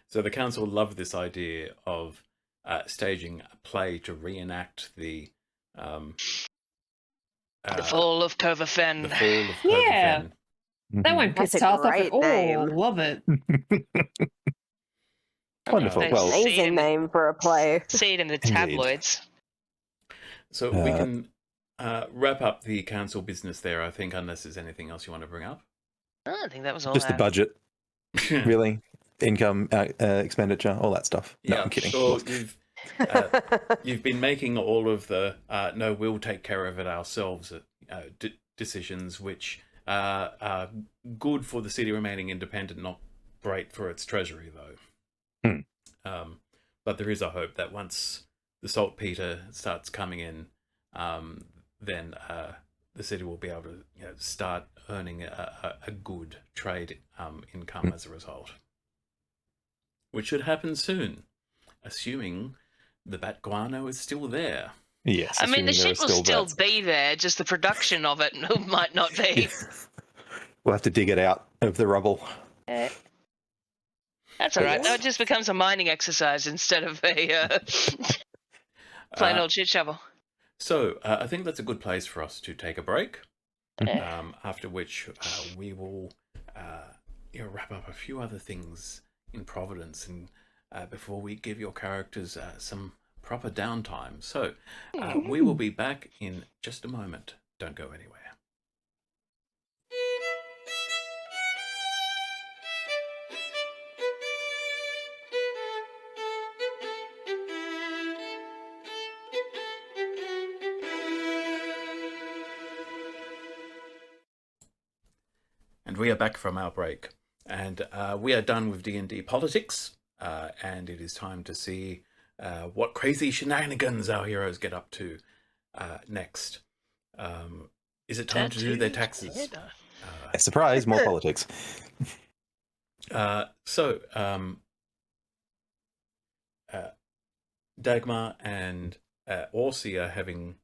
So the council loved this idea of staging a play to reenact the fall of Cova Fen. The fall of Yeah. Cloverfen. That won't piss That's a Tarth off great at all. name. Love it. Wonderful. Nice. Well, Amazing name for a play. See it in the tabloids. So we can wrap up the council business there, I think, unless there's anything else you want to bring up. I think that was all. just the budget, really. Income, expenditure, all that stuff. No, Yeah, I'm kidding. sure. You've been making all of the no, we'll take care of it ourselves decisions, which are good for the city remaining independent, not great for its treasury, though. But there is a hope that once the saltpeter starts coming in, then the city will be able to start earning a good trade income as a result, which should happen soon, assuming the bat guano is still there. Yes. I mean, the assuming there shit are will still bats. be there, just the production of it might not be. We'll have to dig it out of the rubble. That's all right. That just becomes a mining exercise instead of a plain old shit shovel. So I think that's a good place for us to take a break. After which we will wrap up a few other things in Providence, and before we give your characters some proper downtime. So we will be back in just a moment. Don't go anywhere. And we are back from our break, and we are done with D&D politics, and it is time to see what crazy shenanigans our heroes get up to next. Is it time to do their taxes? Surprise, more politics. So, Dagmar and Orsi are having,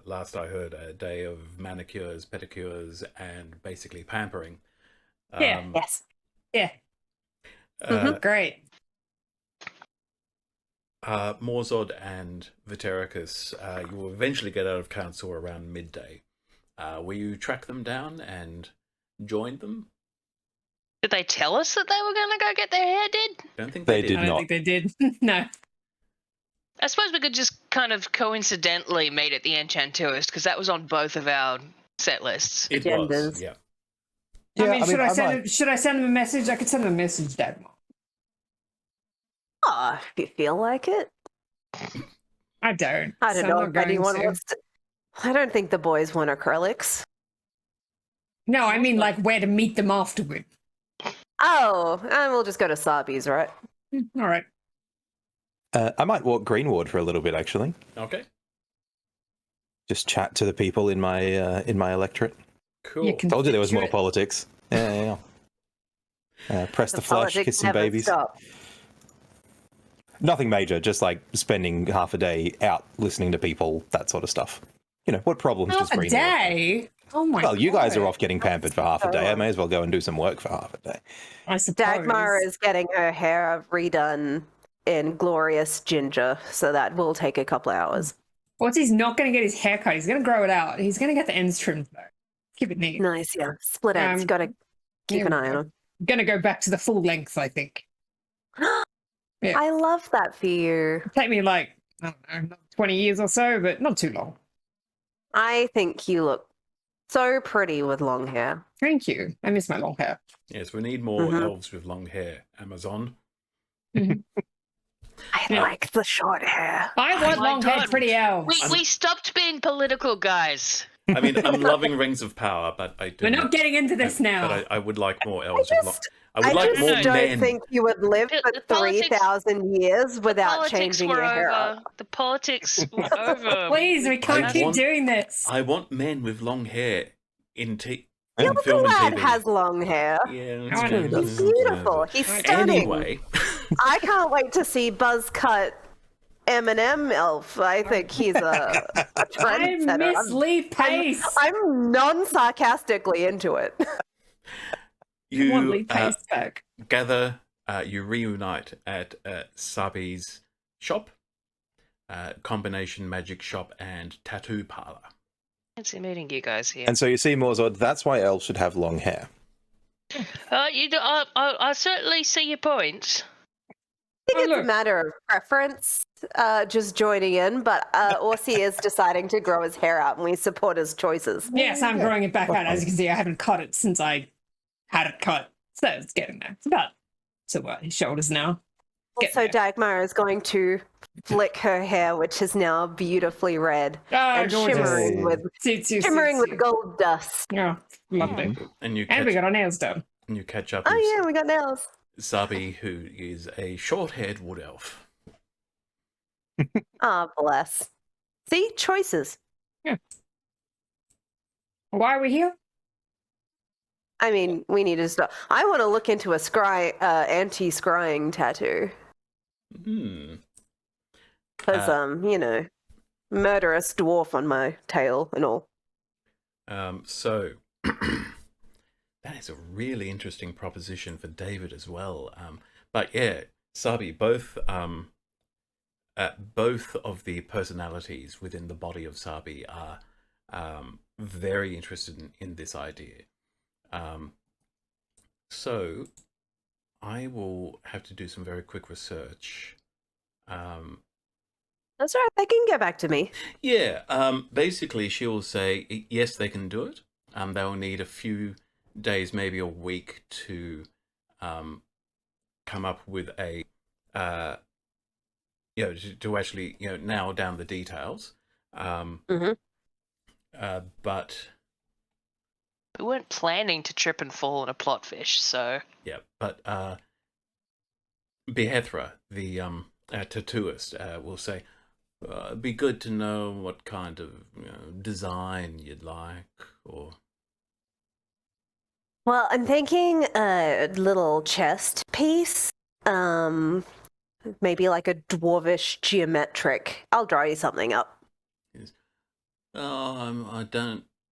last I heard, a day of manicures, pedicures, and basically pampering. Yes. Yeah. Great. Morzod and Vitericus, you will eventually get out of council around midday. Will you track them down and join them? Did they tell us that they were going to go get their hair did? Don't think They they did I don't not. think they did. No. I suppose we could just kind of coincidentally meet at the Enchantuist, because that was on both of our set lists. It Agendas. was, yeah. I mean, should might- should I send them a message? I could send them a message, Dagmar. Ah, if you feel like it. I don't. I don't so know I'm if not going anyone to. wants to. I don't think the boys want acrylics. No, I mean like where to meet them afterward. Oh, and we'll just go to Sabi's, right? All right. I might walk Greenward for a little bit, actually. Okay, Just chat to the people in my electorate. cool. You can Told you there was picture more it. politics. Yeah. Press the flush, politics kiss some never babies. stop. Nothing major, just like spending half a day out listening to people, that sort of stuff. You know, what problems does Half a Greenwood have? day. Oh my. Well, you guys are God. off getting pampered for half a day. I may as well go and do some work for half a day. I suppose. Dagmar is getting her hair redone in glorious ginger, so that will take a couple hours. What's he's not going to get his hair cut? He's going to grow it out. He's going to get the ends trimmed though. Keep it neat. Nice, yeah. Split ends. Got to keep yeah, an eye on them. Going to go back to the full length, I think. Yeah. I love that for you. Take me like I don't know, 20 years or so, but not too long. I think you look so pretty with long hair. Thank you. I miss my long hair. Yes, we need more Mhm. elves with long hair. Amazon. I Yeah. like the short hair. I want my long hair, God. pretty elves. We stopped being political, guys. I mean, I'm loving Rings of Power, but I do. We're not getting into this now. But I would like more elves with long. just- I would I like just more don't men. think you would live The- for the politics- 3,000 years without Politics changing were your hair over. up. The politics were over. Please, we can't I keep want- doing this. I want men with long hair in The in other film and lad TV. has long hair. Yeah, I know. He's beautiful. He's stunning. Anyway, I can't wait to see Buzz cut Eminem elf. I think he's a I trendsetter. miss Lee Pace. I'm non-sarcastically into it. I want Lee you Pace back. gather, you reunite at Sabi's shop, combination magic shop and tattoo parlor. Fancy meeting you guys here. And so you see, Morzod, that's why elves should have long hair. I certainly see your points. I think Oh, it's a look. matter of preference, just joining in, but Orsi is deciding to grow his hair out, and we support his choices. Yes, I'm growing it back out. As you can see, I haven't cut it since I had it cut. So it's getting there. It's about to his shoulders now. Getting Also, there. Dagmar is going to flick her hair, which is now beautifully red Oh, and gorgeous. shimmering with Shimmering with gold dust. Yeah, lovely. And you And we catch, got our nails done. and you catch up Oh with yeah, we got nails. Sabi, who is a short-haired wood elf. Ah, bless. See, choices. Why are we here? I mean, we need to stop. I want to look into a anti-scrying tattoo. Hmm. Because, murderous dwarf on my tail and all. So that is a really interesting proposition for David as well. But yeah, Sabi, both of the personalities within the body of Sabi are very interested in this idea. So I will have to do some very quick research. That's right. They can get back to me. Yeah, basically she will say, yes, they can do it. They'll need a few days, maybe a week to come up with a, to actually, nail down the details. But we weren't planning to trip and fall on a plotfish, so... Yeah, but Behethra, the tattooist, will say, it'd be good to know what kind of design you'd like, or... Well, I'm thinking a little chest piece. Maybe like a dwarvish geometric. I'll draw you something up. Oh,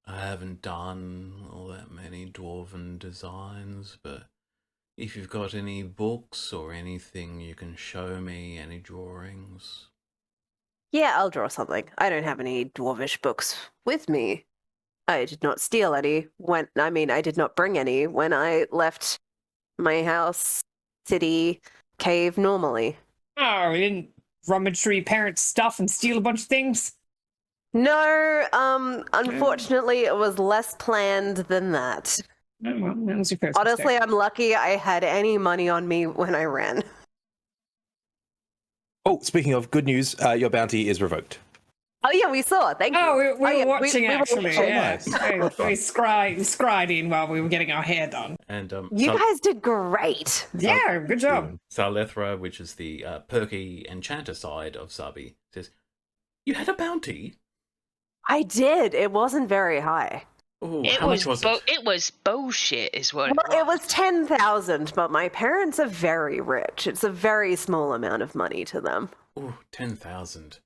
I haven't done all that many dwarven designs, but if you've got any books or anything you can show me, any drawings. Yeah, I'll draw something. I don't have any dwarvish books with me. I did not steal any I did not bring any when I left my house, city, cave normally. Oh, we didn't rummage through your parents' stuff and steal a bunch of things? No, unfortunately, it was less planned than that. Oh, well, that was your first Honestly, mistake. I'm lucky I had any money on me when I ran. Oh, speaking of good news, your bounty is revoked. Oh yeah, we saw. Thank you. Oh, we were yeah, watching, actually. watching. Oh, Yeah. nice. We scried in while we were getting our hair done. And You guys did great. Yeah, good job. Salethra, which is the perky enchanter side of Sabi, says, "You had a bounty." I did. It wasn't very high. Oh, It how was much was it? it was bullshit, is what Well, it was 10,000, but my parents are very rich. It's a very small amount of money to them. Oh, 10,000.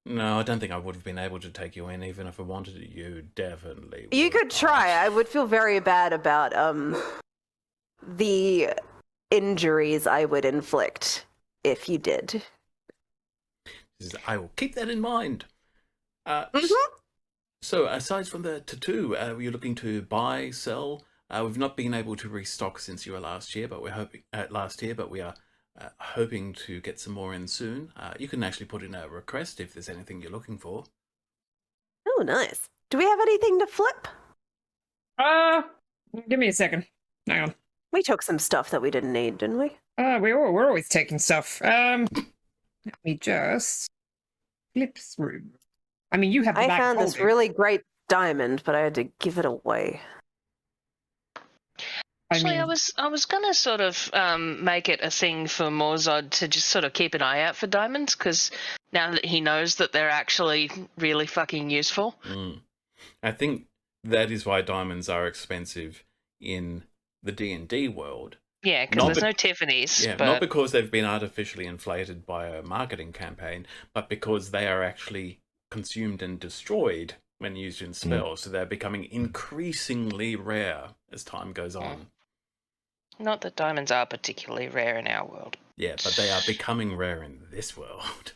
No, I don't think I would have been able to take you in, even if I wanted to. You definitely You would could try. I would feel very bad about the injuries I would inflict if you did. I will keep that in mind. So, aside from the tattoo, were you looking to buy, sell? We've not been able to restock since you were last year, but we are hoping to get some more in soon. You can actually put in a request if there's anything you're looking for. Oh, nice. Do we have anything to flip? Give me a second. Hang on. We took some stuff that we didn't need, didn't we? We're always taking stuff. Let me just flip through. I mean, you have the I back found this folder. really great diamond, but I had to give it away. Actually, I was gonna sort of make it a thing for Morzod to just sort of keep an eye out for diamonds, because now that he knows that they're actually really fucking useful. I think that is why diamonds are expensive in the D&D world. Yeah, because there's no Tiffany's. Yeah, but... not because they've been artificially inflated by a marketing campaign, but because they are actually consumed and destroyed when used in spells. So they're becoming increasingly rare as time goes on. Not that diamonds are particularly rare in our world. Yeah, but they are becoming rare in this world.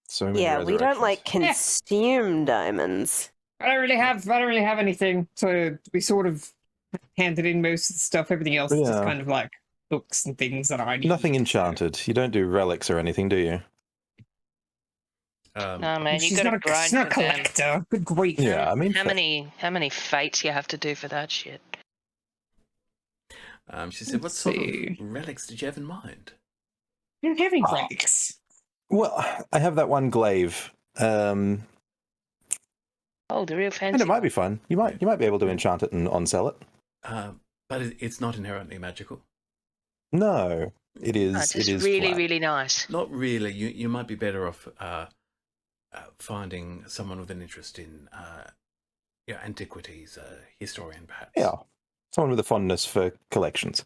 So many Yeah, we don't like resurrections. consume diamonds. I don't really have anything. So we sort of handed in most of the stuff. Everything else is just kind of like books and things that I need. Nothing enchanted. You don't do relics or anything, do you? No, man, you She's gotta not grind she's not a for them. collector. Good grief. Yeah, I mean, How many fates you have to do for that shit? She said, "What sort of relics did you have in mind?" I don't have any relics. Well, I have that one glaive. Oh, the real fancy. And it might be fun. You might be able to enchant it and on-sell it. But it's not inherently magical. No, it is. It's it just is really, flat. really nice. Not really. You might be better off finding someone with an interest in antiquities historian, perhaps. Yeah, someone with a fondness for collections.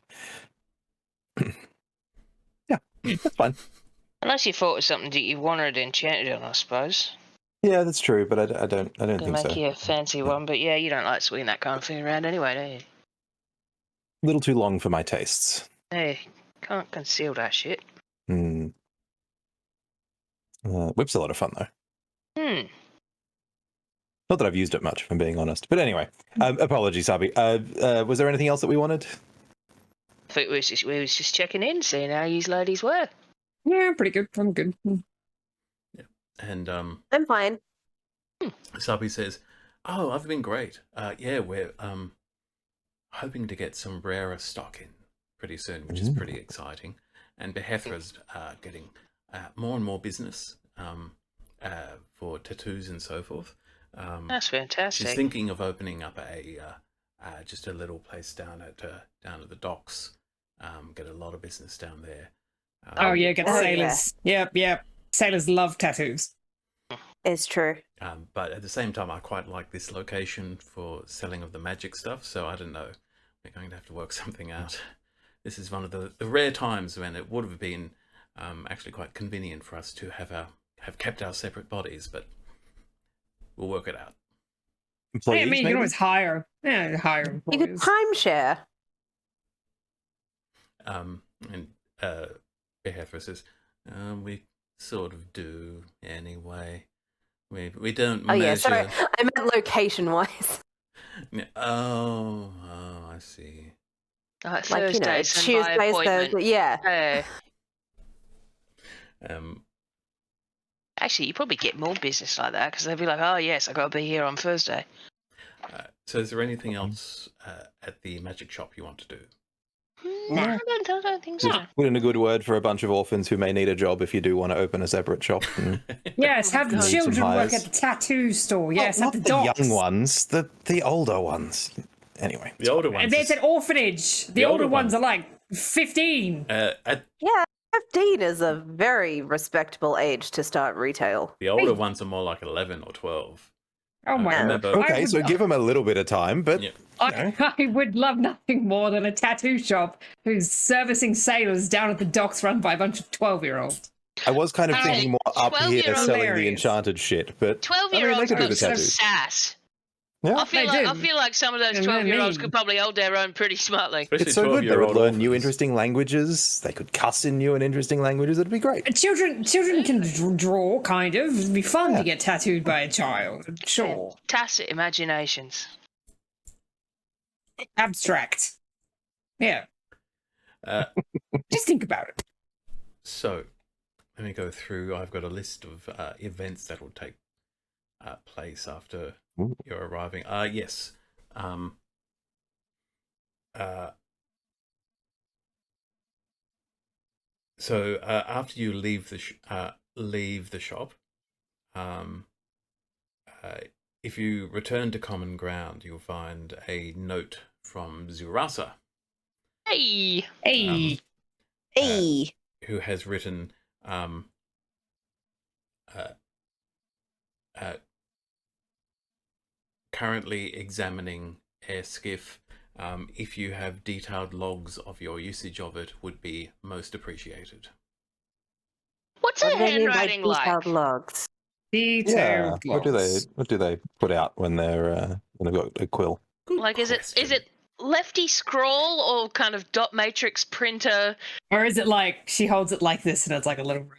Yeah, that's fine. Unless you thought of something that you wanted enchanted on, I suppose. Yeah, that's true, but I don't Gonna think make so. you a fancy one, but yeah, you don't like swinging that kind of thing around anyway, do you? A little too long for my tastes. Hey, can't conceal that shit. Whip's a lot of fun though. Not that I've used it much, if I'm being honest. But anyway, apologies, Sabi. Was there anything else that we wanted? I think we was just checking in, seeing how you ladies were. Yeah, pretty good. I'm good. And I'm fine. Sabi says, "Oh, I've been great. Yeah, we're hoping to get some rarer stock in pretty soon, which is pretty exciting. And Behethra's getting more and more business for tattoos and so forth. That's fantastic. She's thinking of opening up just a little place down at the docks. Get a lot of business down there. Oh yeah, get Oh, sailors. Yep. Sailors love tattoos. It's true. But at the same time, I quite like this location for selling of the magic stuff. So I don't know. We're going to have to work something out. This is one of the rare times when it would have been actually quite convenient for us to have kept our separate bodies, but we'll work it out. Employees, Hey, I mean, you maybe? can always hire You could employees. timeshare. And Behethra says, we sort of do anyway. We don't Oh measure. yeah, sorry. I meant location-wise. Oh, I see. Like Like, you know, Thursdays and by Tuesdays, appointment. Thursdays. Yeah. Actually, you probably get more business like that because they'll be like, "Oh yes, I got to be here on Thursday." So is there anything else at the magic shop you want to do? No, I don't think so. Just put in a good word for a bunch of orphans who may need a job if you do want to open a separate shop. And... Yes, have the Need some children work hires. at the tattoo store. Yes, not at the the docks. young ones, the older ones. Anyway, The older ones. And there's an orphanage. The older ones are like 15. Yeah, 15 is a very respectable age to start retail. The older ones are more like 11 or 12. Oh my god. remember- okay, so give them a little bit of time, but Yeah. I would love nothing more than a tattoo shop who's servicing sailors down at the docks run by a bunch of 12-year-olds. I was kind of thinking more up here 12-year-old selling the hilarious. enchanted shit. But 12-year-olds they could do got the some tattoos. sass. Yeah, I They feel like some of those And they're 12-year-olds mean. could probably hold their own pretty smartly. Especially it's so good. They would 12-year-old learn new orphans. interesting languages. They could cuss in new and interesting languages. It'd be great. Children can draw, kind of. It'd be fun to get tattooed by a child. Sure. Tacit imaginations. Abstract. Yeah. Uh, Just think about it. So, let me go through. I've got a list of events that will take place after Ooh. you're arriving. Yes. So after you leave the shop, if you return to common ground, you'll find a note from Zurasa, Hey! Hey. Hey. who has written currently examining air skiff. If you have detailed logs of your usage of it, would be most appreciated. What's What her do they mean by handwriting like? detailed logs? Yeah. Detailed What do logs. they put out when they've got a quill? Good Like, is question. it lefty scroll or kind of dot matrix printer? Or is it like she holds it like this and it's like a little ruby?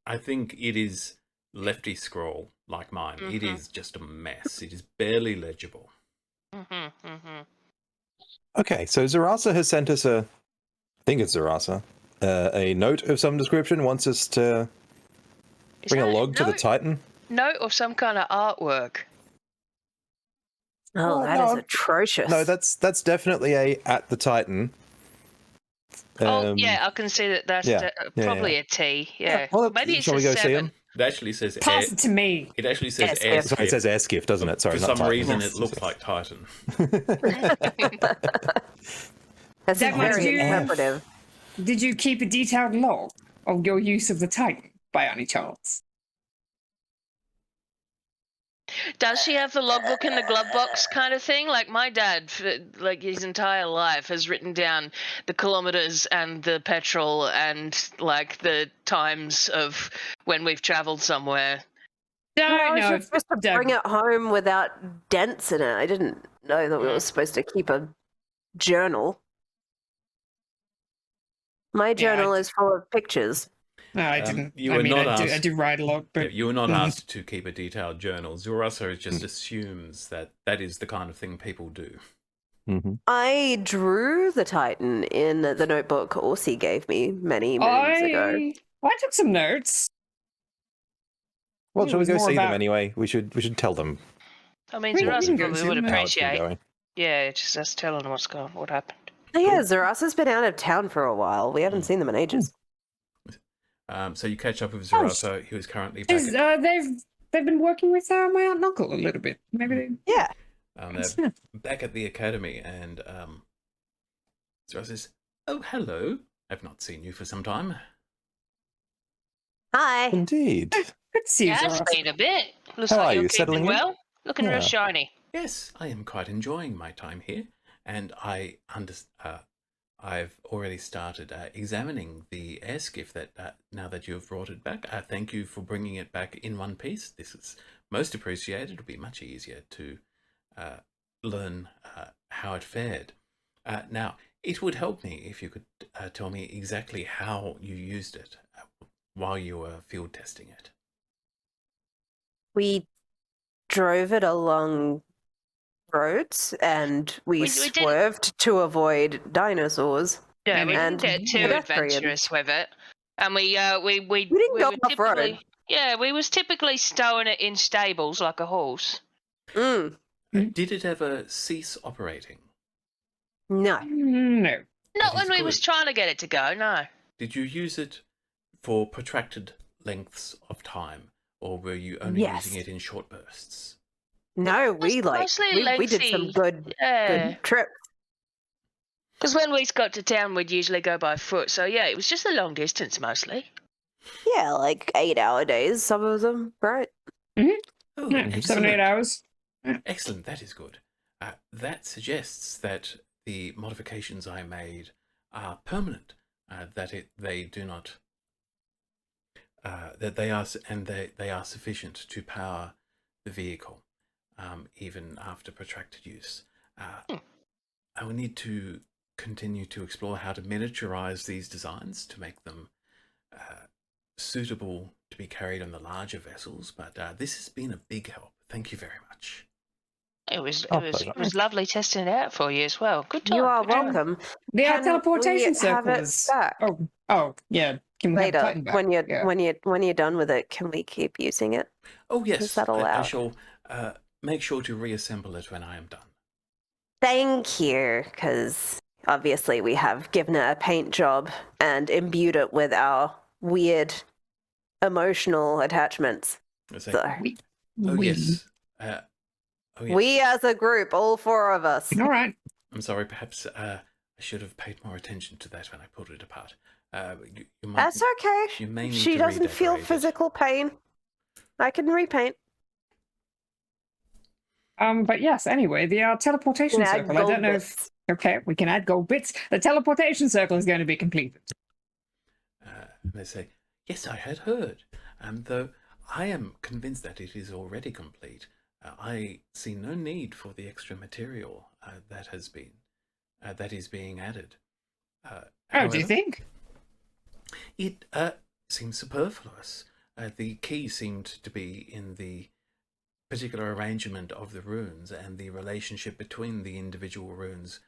I think it is lefty scroll like mine. It Mhm. is just a mess. It is barely legible. Okay, so Zurasa has sent us I think it's Zurasa, a note of some description. Wants us to Is bring a that log to the note- Titan. Note or some kind of artwork? Oh, Oh, that is no. atrocious. No, that's definitely a at the Titan. Oh, yeah, I can see that that's yeah, yeah, probably a T. Yeah. Well, Maybe it's shall a we go see 7. him? It actually says Pass it to me. It actually says Yes, air yes. Sorry, it says skiff. air skiff, doesn't it? Sorry, For not some Titan. reason, Yes. it looks like Titan. That's That very was you. interpretive. Did you keep a detailed log of your use of the Titan by any chance? Does she have the logbook in the glove box kind of thing? Like my dad, like his entire life, has written down the kilometers and the petrol and like the times of when we've traveled somewhere. I Don't was know just supposed to Doug- bring it home without dents in it. I didn't know that we were Mm. supposed to keep a journal. My journal is full of pictures. No, I didn't. you I were mean, not I asked- do write a lot, but You were not asked to keep a detailed journal. Zurasso just assumes that that is the kind of thing people do. Mm-hmm. I drew the Titan in the notebook Orsi gave me many moons ago. I took some notes. Well, It shall we was go more see them about- anyway? We should tell them I mean, We can Zaraza go probably see would them. how it's been appreciate. going. Yeah, just us telling them what happened. Oh, yeah, Zarasa's been out of town for a while. We haven't seen them in ages. So you catch up with Zurasso, who is currently back Is, they've been working with my aunt and uncle a little bit. Maybe they. Yeah. they're back at the academy, and Zurasso says, "Oh, hello. I've not seen you for some time." Hi. Indeed. Good to see you, Yeah, it's Zara. been a bit. Looks How like are you're you? keeping Settling in? well. Looking real Yeah. shiny. Yes, I am quite enjoying my time here, and I've already started examining the airskiff that now that you have brought it back. Thank you for bringing it back in one piece. This is most appreciated. It'll be much easier to learn how it fared. Now, it would help me if you could tell me exactly how you used it while you were field testing it. We drove it along roads and we We didn't- swerved to avoid dinosaurs. Yeah, we And didn't get too pedestrians. adventurous with it, and we didn't go were off-road. typically we was typically stowing it in stables like a horse. Mm, Did it ever cease operating? no. No. Not That when is we was good. trying to get it to go. No. Did you use it for protracted lengths of time, or were you only Yes. using it in short bursts? No, we It's like mostly we did some lengthy. good Yeah. trips. Because when we got to town, we'd usually go by foot. So yeah, it was just a long distance mostly. Yeah, like 8-hour days, some of them, right? Oh, Yeah, 7 or 8 excellent. hours. Excellent, that is good. That suggests that the modifications I made are permanent, they do not, that they are sufficient to power the vehicle, even after protracted use. I will need to continue to explore how to miniaturize these designs to make them suitable to be carried on the larger vessels, but this has been a big help. Thank you very much. It was Oh, it pleasure. was lovely testing it out for you as well. Good time. You are good time. welcome. The Can teleportation we have circle it is. back? Oh, yeah. Can we have the Later, Titan back? when you're Yeah. when you're done with it, can we keep using it? Oh yes, Is that I allowed? shall make sure to reassemble it when I am done. Thank you, because obviously we have given it a paint job and imbued it with our weird emotional attachments. I say, So oh We- yes, oh yes. we as a group, all 4 of us. All right. I'm sorry. Perhaps I should have paid more attention to that when I pulled it apart. You might, That's okay. you may need She to doesn't feel redecorate it. physical pain. I can repaint. But yes, anyway, the teleportation Can add circle. I don't gold know bits. if. Okay, we can add gold bits. The teleportation circle is going to be completed. And they say, yes, I had heard. Though I am convinced that it is already complete. I see no need for the extra material that is being added. Oh, do However, you think? It seems superfluous. The key seemed to be in the particular arrangement of the runes and the relationship between the individual runes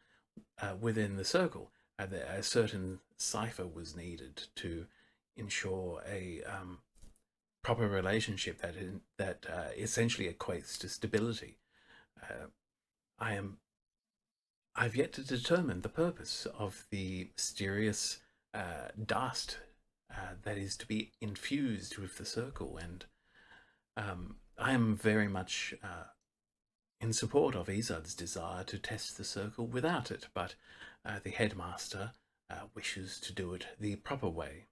within the circle. A certain cipher was needed to ensure a proper relationship that essentially equates to stability. I've yet to determine the purpose of the mysterious dust that is to be infused with the circle, and I am very much in support of Izad's desire to test the circle without it, but the headmaster wishes to do it the proper way.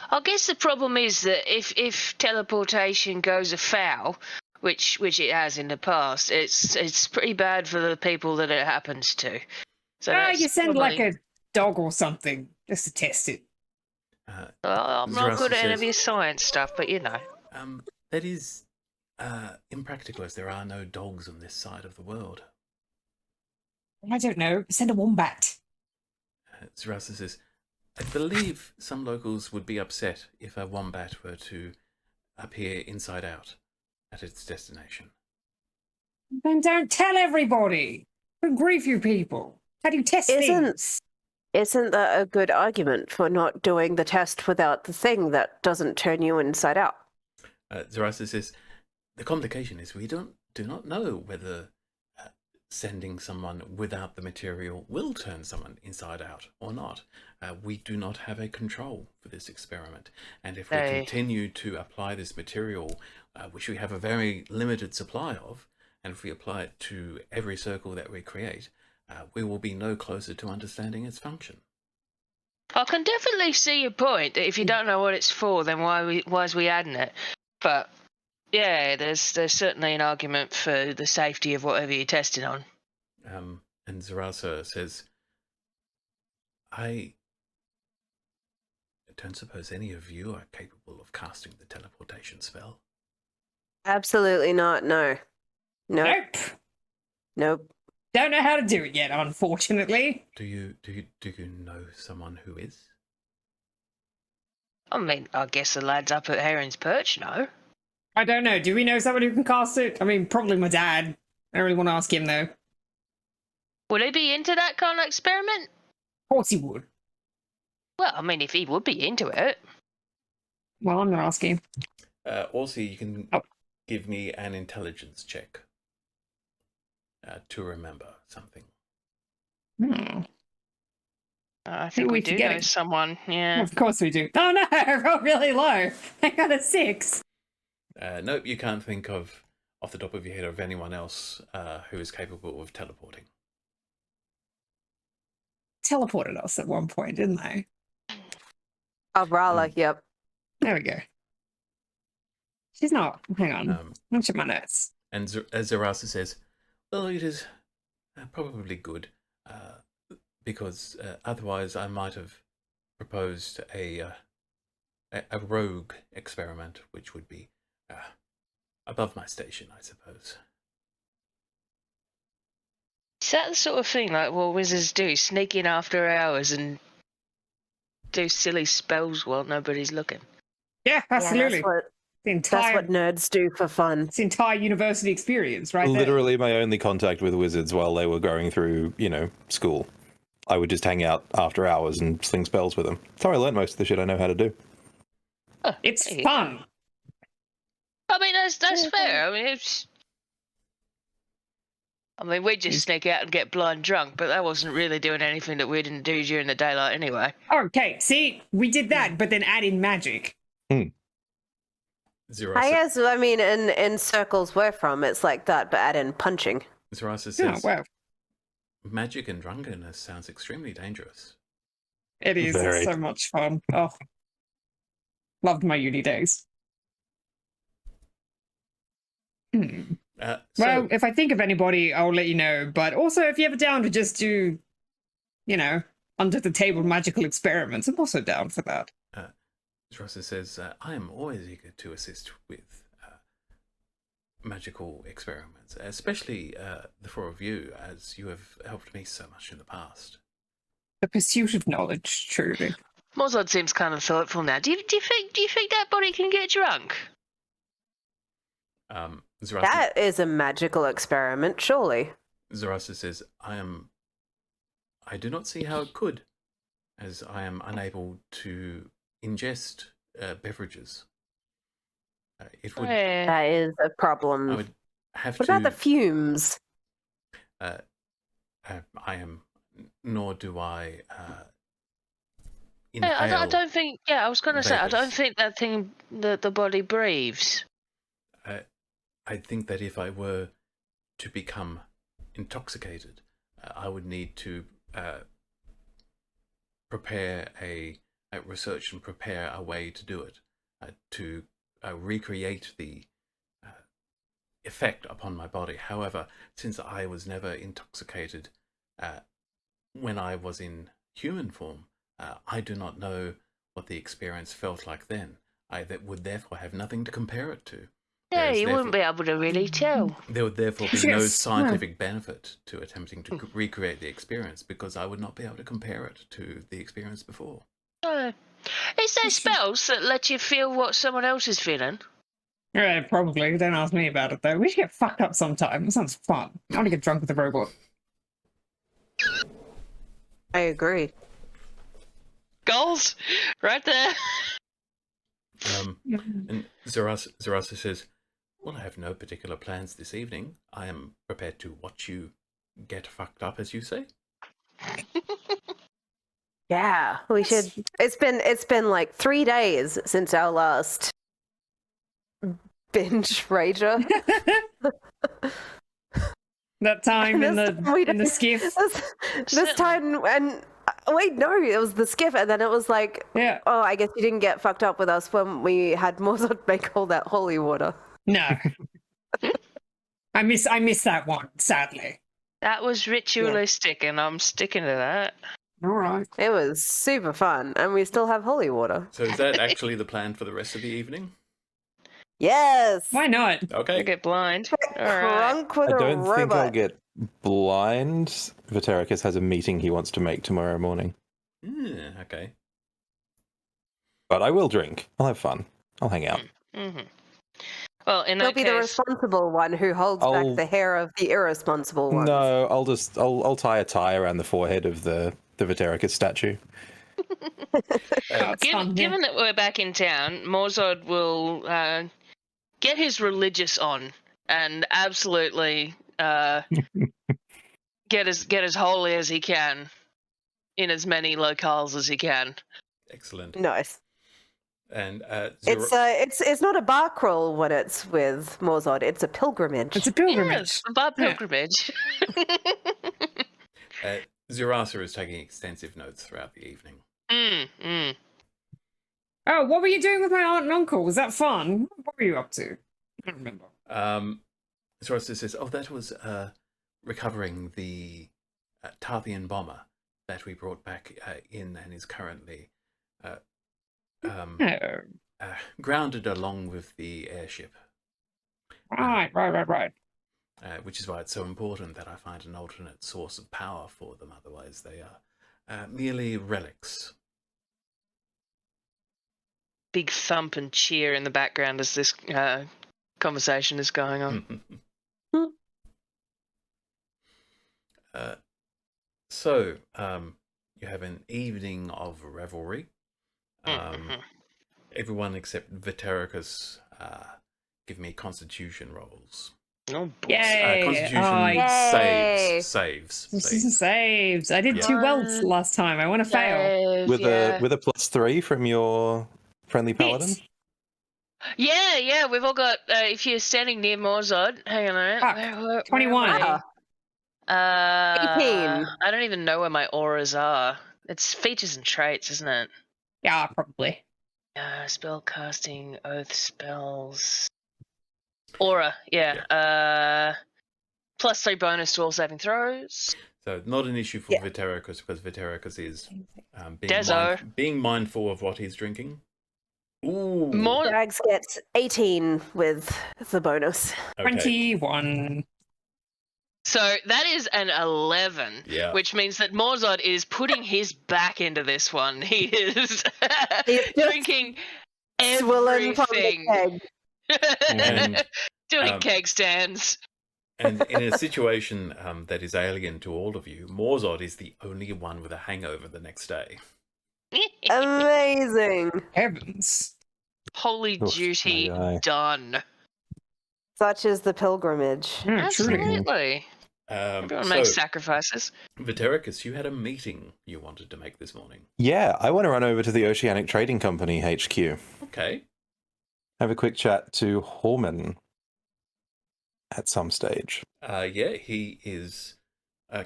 I guess the problem is that if teleportation goes afoul, which it has in the past, it's pretty bad for the people that it happens to. So You send like probably, a dog or something just to test it. I'm not good Zarasu at any says, of your science stuff, but you know. that is impractical, as there are no dogs on this side of the world. I don't know. Send a wombat. Zarasu says, I believe some locals would be upset if a wombat were to appear inside out at its destination. Then don't tell everybody. Good grief, you people. How do you test things? Isn't that a good argument for not doing the test without the thing that doesn't turn you inside out? Zarasu says, the complication is we do not know whether sending someone without the material will turn someone inside out or not. We do not have a control for this experiment. And if we continue to apply this material, which we have a very limited supply of, and if we apply it to every circle that we create, we will be no closer to understanding its function. I can definitely see your point that if you don't know what it's for, then why is we adding it? But yeah, there's certainly an argument for the safety of whatever you're testing on. And Zarasu says, I don't suppose any of you are capable of casting the teleportation spell. Absolutely not. No. Nope. Nope. Don't know how to do it yet, unfortunately. Do you know someone who is? I mean, I guess the lads up at Heron's Perch know. I don't know. Do we know someone who can cast it? I mean, probably my dad. I don't really want to ask him, though. Would he be into that kind of experiment? Of course he would. Well, I mean, if he would be into it. Well, I'm not asking. Also, you can give me an intelligence check to remember something. I think we do know someone, yeah. Well, of course we do. Oh no, I rolled really low. I got a 6. Nope, you can't think of, off the top of your head, of anyone else who is capable of teleporting. Teleported us at one point, didn't they? Rala, yep. There we go. She's not. Hang on. I'll check my notes. And as Zarasu says, well, it is probably good, because otherwise I might have proposed a rogue experiment, which would be above my station, I suppose. Is that the sort of thing like what wizards do? Sneak in after hours and do silly spells while nobody's looking? Yeah, absolutely. Yeah, that's what nerds do for fun. It's the entire university experience, right? Literally my only contact with wizards while they were going through, school. I would just hang out after hours and sling spells with them. That's how I learned most of the shit I know how to do. It's fun. I mean, that's fair. I mean, we just sneak out and get blind drunk, but that wasn't really doing anything that we didn't do during the daylight anyway. Okay, see, we did that, but then add in magic. Zarasu, I guess, I mean, in circles we're from, it's like that, but add in punching. Zarasu says, Oh, wow. magic and drunkenness sounds extremely dangerous. It is. It's so much fun. Oh, loved my uni days. Well, if I think of anybody, I'll let you know. But also, if you're ever down to just do, under the table magical experiments, I'm also down for that. Zarasu says, I am always eager to assist with magical experiments, especially the four of you, as you have helped me so much in the past. The pursuit of knowledge, truly. Mozart seems kind of thoughtful now. Do you think that body can get drunk? Zarasu, that is a magical experiment, surely. Zarasu says, I do not see how it could, as I am unable to ingest beverages. It would. That is a problem. I would have what about the fumes? I am, nor do I. I don't think. Yeah, I was going to say, I don't think that thing that the body breathes. I think that if I were to become intoxicated, I would need to prepare a research and prepare a way to do it, to recreate the effect upon my body. However, since I was never intoxicated when I was in human form, I do not know what the experience felt like then. I would therefore have nothing to compare it to. Yeah, you wouldn't be able to really tell. There would therefore be no Yes. scientific benefit to attempting to recreate the experience, because I would not be able to compare it to the experience before. Is there spells that let you feel what someone else is feeling? Yeah, probably. Don't ask me about it though. We should get fucked up sometime. It sounds fun. I want to get drunk with a robot. I agree. Goals? Right there. And Zerasa says, well, I have no particular plans this evening. I am prepared to watch you get fucked up, as you say. Yeah, we should. It's been like 3 days since our last binge rager. That time in This time we the didn't- skiff. This time, and wait, no, it was the skiff, and then it was like, Yeah. oh, I guess you didn't get fucked up with us when we had Mozart make all that holy water. No. I miss that one, sadly. That was ritualistic, and I'm sticking to that. All right. It was super fun, and we still have holy water. So is that actually the plan for the rest of the evening? Yes. Why not? I Okay. get blind. All right. Crunk with I a don't robot. think I'll get blind. Vitericus has a meeting he wants to make tomorrow morning. Okay. But I will drink. I'll have fun. I'll hang out. Mm-hmm. Well, in He'll that be the case, responsible one who holds I'll- back the hair of the irresponsible ones. No, I'll tie a tie around the forehead of the Vitericus statue. Oh, it's fun, yeah. given that we're back in town, Morzod will get his religious on and absolutely get as holy as he can in as many locales as he can. Excellent. Nice. And It's not a bar crawl when it's with Morzod. It's a pilgrimage. It's a pilgrimage. Yes, about Yeah. pilgrimage. Zerasa is taking extensive notes throughout the evening. Oh, what were you doing with my aunt and uncle? Was that fun? What were you up to? I don't remember. Zerasa says, oh, that was recovering the Tarthian bomber that we brought back in and is currently Oh, grounded along with the airship. right. Which is why it's so important that I find an alternate source of power for them. Otherwise, they are merely relics. Big thump and cheer in the background as this conversation is going on. So, you have an evening of revelry. Everyone except Vitericus give me constitution rolls. Oh, boy. Yay! Constitution Yay! saves. This is saves. I did Yeah. 2 welts last time. I want to fail. With a +3 from your friendly paladin. Yeah, we've all got, if you're standing near Morzod, hang on a Fuck, minute. Where 21. am I? 18. I don't even know where my auras are. It's features and traits, isn't it? Yeah, probably. Spell casting, oath spells. Aura, yeah. +3 bonus to all saving throws. So not an issue for Yeah. Vitericus, because Vitericus is Dezo. being mindful of what he's drinking. Ooh. Jags gets 18 with the bonus. Okay. 21. So that is an 11, Yeah. which means that Morzod is putting his back into this one. He is He's just drinking Swilling from the everything. keg. And, Doing um, keg stands. And in a situation that is alien to all of you, Morzod is the only one with a hangover the next day. Amazing. Heavens. Holy Oof, duty my eye. done. Such is the pilgrimage. Yeah, truly. Absolutely. Everyone makes sacrifices. Vitericus, you had a meeting you wanted to make this morning. Yeah, I want to run over to the Oceanic Trading Company HQ. Okay. Have a quick chat to Horman at some stage. Yeah, he is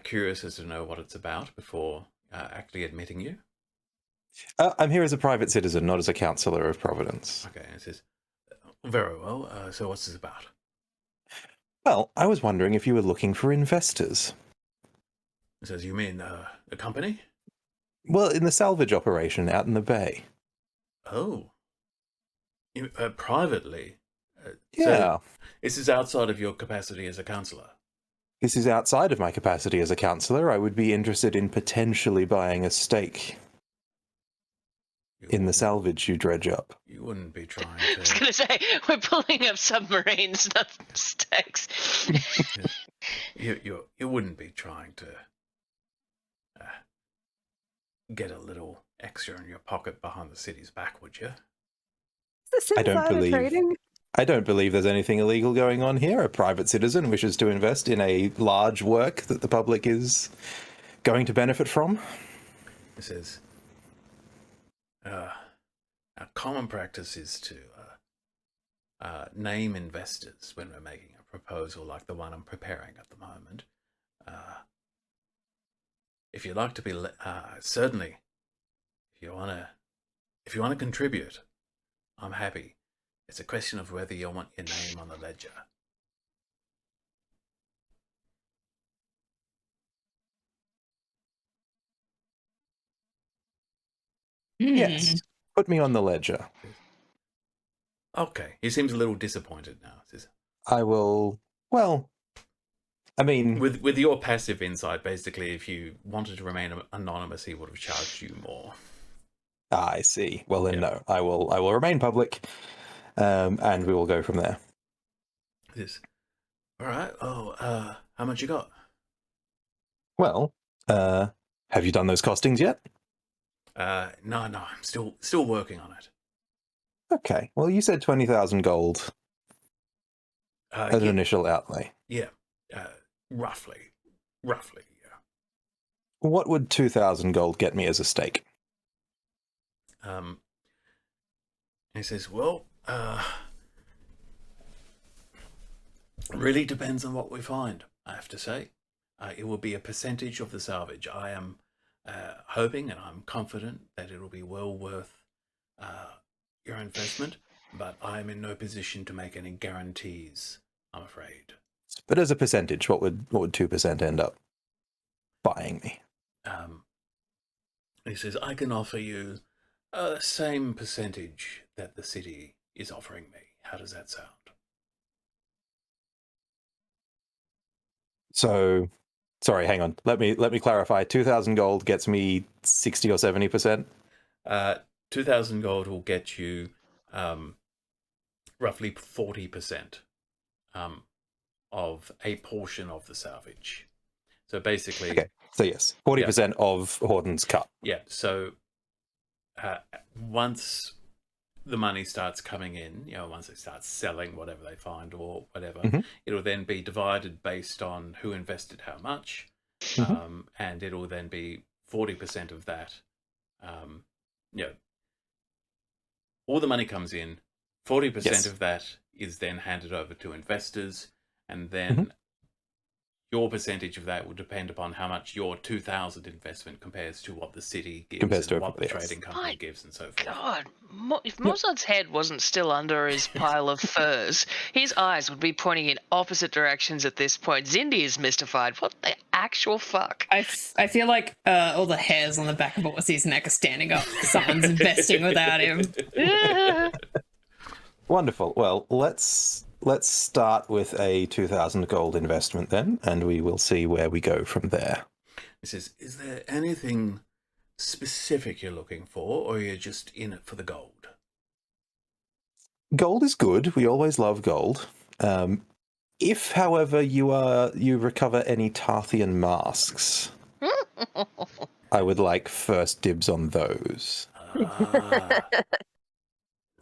curious as to know what it's about before actually admitting you. I'm here as a private citizen, not as a councillor of Providence. Okay, it says, very well. So what's this about? Well, I was wondering if you were looking for investors. It says, you mean a company? Well, in the salvage operation out in the bay. Oh. Privately? Yeah. So this is outside of your capacity as a councillor? This is outside of my capacity as a councillor. I would be interested in potentially buying a stake in the salvage you dredge up. You wouldn't be trying I was to... going to say, we're pulling up submarines, not stakes. You wouldn't be trying to get a little extra in your pocket behind the city's back, would you? Is this insider trading? I don't believe there's anything illegal going on here. A private citizen wishes to invest in a large work that the public is going to benefit from. It says, our common practice is to name investors when we're making a proposal like the one I'm preparing at the moment. If you'd like to be, certainly, if you want to contribute, I'm happy. It's a question of whether you want your name on the ledger. Yes. Put me on the ledger. Okay. He seems a little disappointed now. Says, I will... Well, I mean... With your passive insight, basically, if you wanted to remain anonymous, he would have charged you more. I see. Well, then, no. I will remain public, and we will go from there. Yes. All right. Oh, how much you got? Well, have you done those costings yet? No, I'm still working on it. Okay. Well, you said 20,000 gold as an initial outlay. Yeah. Roughly, yeah. What would 2,000 gold get me as a stake? He says, well, really depends on what we find, I have to say. It will be a percentage of the salvage. I am hoping and I'm confident that it will be well worth your investment, but I am in no position to make any guarantees, I'm afraid. But as a percentage, what would 2% end up buying me? He says, I can offer you the same percentage that the city is offering me. How does that sound? So, sorry, hang on. Let me clarify. 2,000 gold gets me 60 or 70%. 2,000 gold will get you roughly 40% of a portion of the salvage. So basically, okay. So yes, 40% of Horton's cut. Yeah. So once the money starts coming in, once they start selling whatever they find or whatever, it'll then be divided based on who invested how much, and it'll then be 40% of that. All the money comes in, 40% of that is then handed over to investors, and then your percentage of that will depend upon how much your 2,000 investment compares to what the city gives and what the trading company gives and so forth. God, if Mozart's head wasn't still under his pile of furs, his eyes would be pointing in opposite directions at this point. Zindi is mystified. What the actual fuck? I feel like all the hairs on the back of his neck are standing up. Someone's investing without him. Wonderful. Well, let's start with a 2,000 gold investment then, and we will see where we go from there. He says, is there anything specific you're looking for, or you're just in it for the gold? Gold is good. We always love gold. If, however, you recover any Tarthian masks, I would like first dibs on those.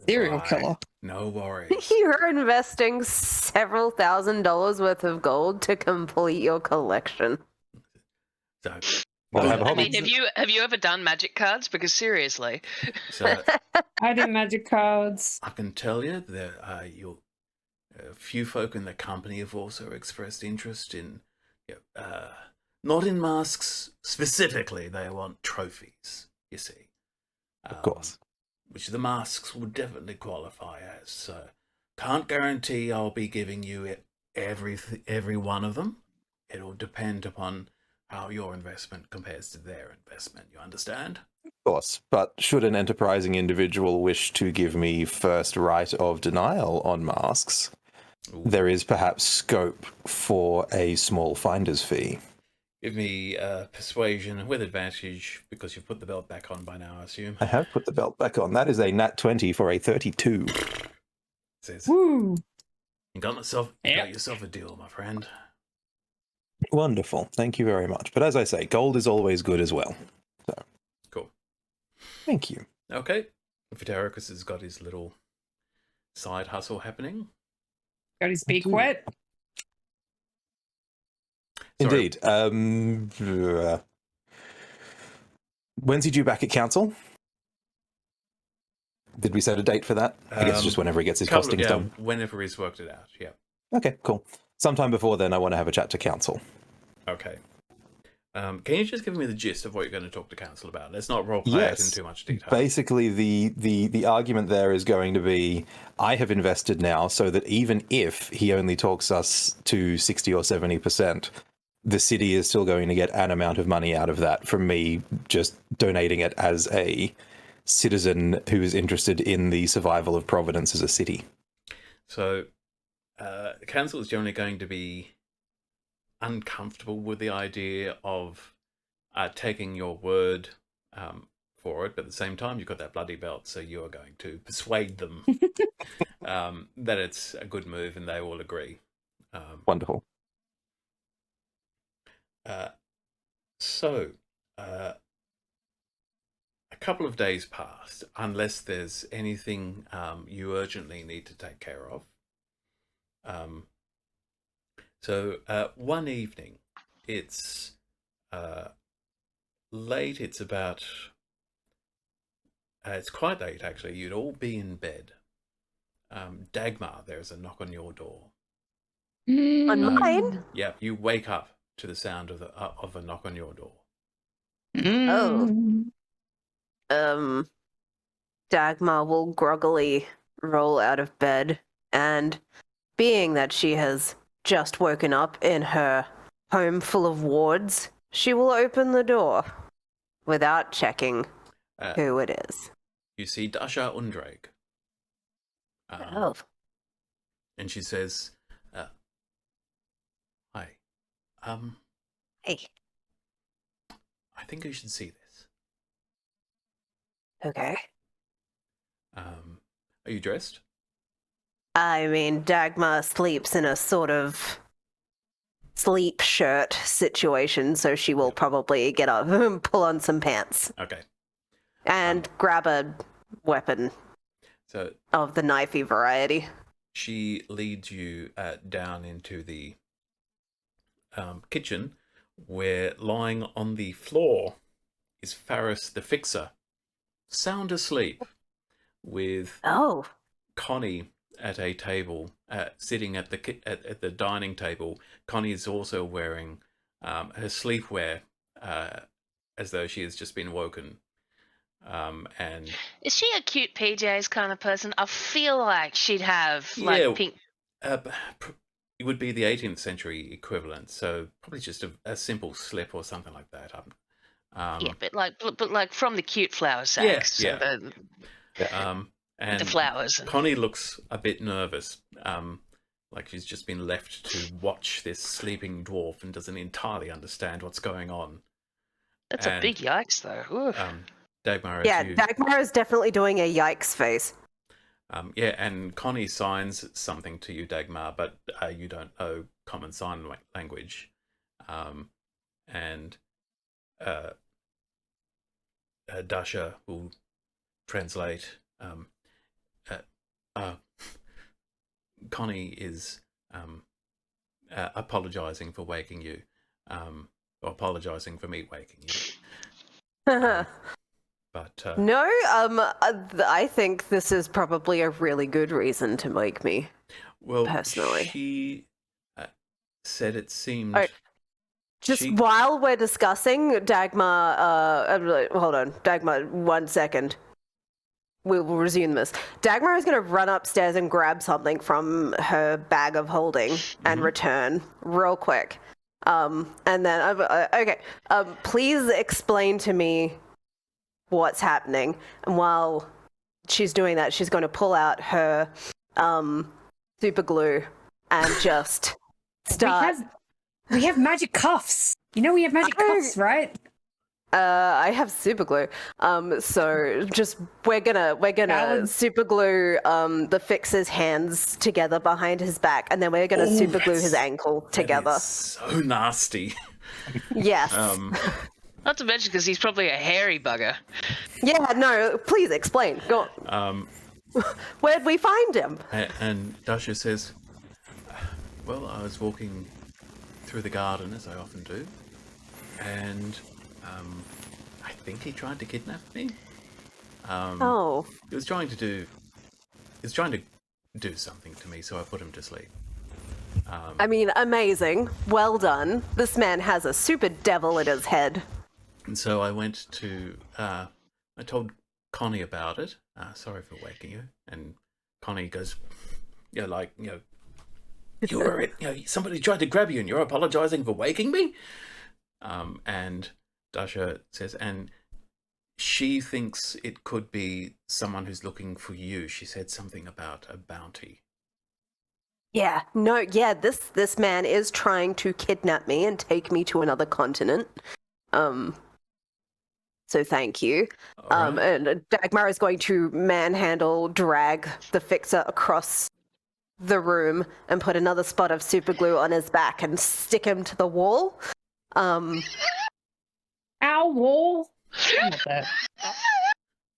Serial killer. No worries. You're investing several $1,000s worth of gold to complete your collection. So, I mean, have you ever done magic cards? Because seriously, so I do magic cards. I can tell you that a few folk in the company have also expressed interest in, not in masks specifically. They want trophies. You see, Of course. Which the masks will definitely qualify as. So can't guarantee I'll be giving you every one of them. It'll depend upon how your investment compares to their investment. You understand? Of course. But should an enterprising individual wish to give me first right of denial on masks, there is perhaps scope for a small finder's fee. Give me persuasion with advantage because you've put the belt back on by now, I assume. I have put the belt back on. That is a nat 20 for a 32. Says, Woo! you got yourself a deal, my friend. Wonderful. Thank you very much. But as I say, gold is always good as well. So, cool. Thank you. Okay. Vitericus has got his little side hustle happening. Got his beak wet. Sorry. Indeed. When's he due back at council? Did we set a date for that? I guess just whenever he gets his costings done. Whenever he's worked it out, yeah. Okay, cool. Sometime before then, I want to have a chat to council. Okay. Can you just give me the gist of what you're going to talk to council about? Let's not roleplay it in too much detail. Basically, the argument there is going to be, I have invested now so that even if he only talks us to 60 or 70%, the city is still going to get an amount of money out of that from me just donating it as a citizen who is interested in the survival of Providence as a city. So, the council is generally going to be uncomfortable with the idea of taking your word for it, but at the same time, you've got that bloody belt, so you are going to persuade them that it's a good move, and they will agree. Wonderful. So, a couple of days passed, unless there's anything you urgently need to take care of. So one evening, it's late, it's about, it's quite late actually, you'd all be in bed. Dagmar, there's a knock on your door. On mine? Yeah, you wake up to the sound of a knock on your door. Oh. Dagmar will groggily roll out of bed, and being that she has just woken up in her home full of wards, she will open the door without checking who it is. You see Dasha Undrag. Oh. And she says, hi. Hey. I think you should see this. Okay. Are you dressed? I mean, Dagmar sleeps in a sort of sleep shirt situation, so she will probably get up and pull on some pants. Okay. And grab a weapon of the knifey variety. She leads you down into the kitchen, where lying on the floor is Faris the Fixer, sound asleep, with Connie at a table, sitting at the dining table. Connie is also wearing her sleepwear, as though she has just been woken. And is she a cute PJs kind of person? I feel like she'd have pink. It would be the 18th century equivalent, so probably just a simple slip or something like that. Yeah, but like from the cute flower sacks. Yeah. And the flowers. Connie looks a bit nervous, like she's just been left to watch this sleeping dwarf and doesn't entirely understand what's going on. That's a big yikes, though. Dagmar, Dagmar is definitely doing a yikes face. And Connie signs something to you, Dagmar, but you don't know common sign language. And Dasha will translate. Connie is apologizing for waking you, or apologizing for me waking you. But no, I think this is probably a really good reason to wake me. Well, personally, she said it seemed. While we're discussing, Dagmar, hold on, Dagmar, 1 second. we will resume this. Dagmar is going to run upstairs and grab something from her bag of holding and return real quick. And then, okay, please explain to me what's happening. And while she's doing that, she's going to pull out her super glue and just start. We have magic cuffs. You know we have magic cuffs, right? I have super glue. So just we're gonna super glue the Fixer's hands together behind his back, and then we're gonna super glue his ankle together. That is so nasty. Yes. Not to mention because he's probably a hairy bugger. Yeah. No. Please explain. Go on. Where'd we find him? And Dasha says, "Well, I was walking through the garden as I often do, and." I think he tried to kidnap me. He was trying to do something to me, so I put him to sleep. I mean, amazing. Well done. This man has a super devil in his head. And so I went to. I told Connie about it. Sorry for waking you. And Connie goes, you were somebody tried to grab you, and you're apologizing for waking me. And Dasha says, and she thinks it could be someone who's looking for you. She said something about a bounty. Yeah, this man is trying to kidnap me and take me to another continent. So thank you. Right. And Dagmar is going to drag the Fixer across the room and put another spot of super glue on his back and stick him to the wall. Our wall. I love that.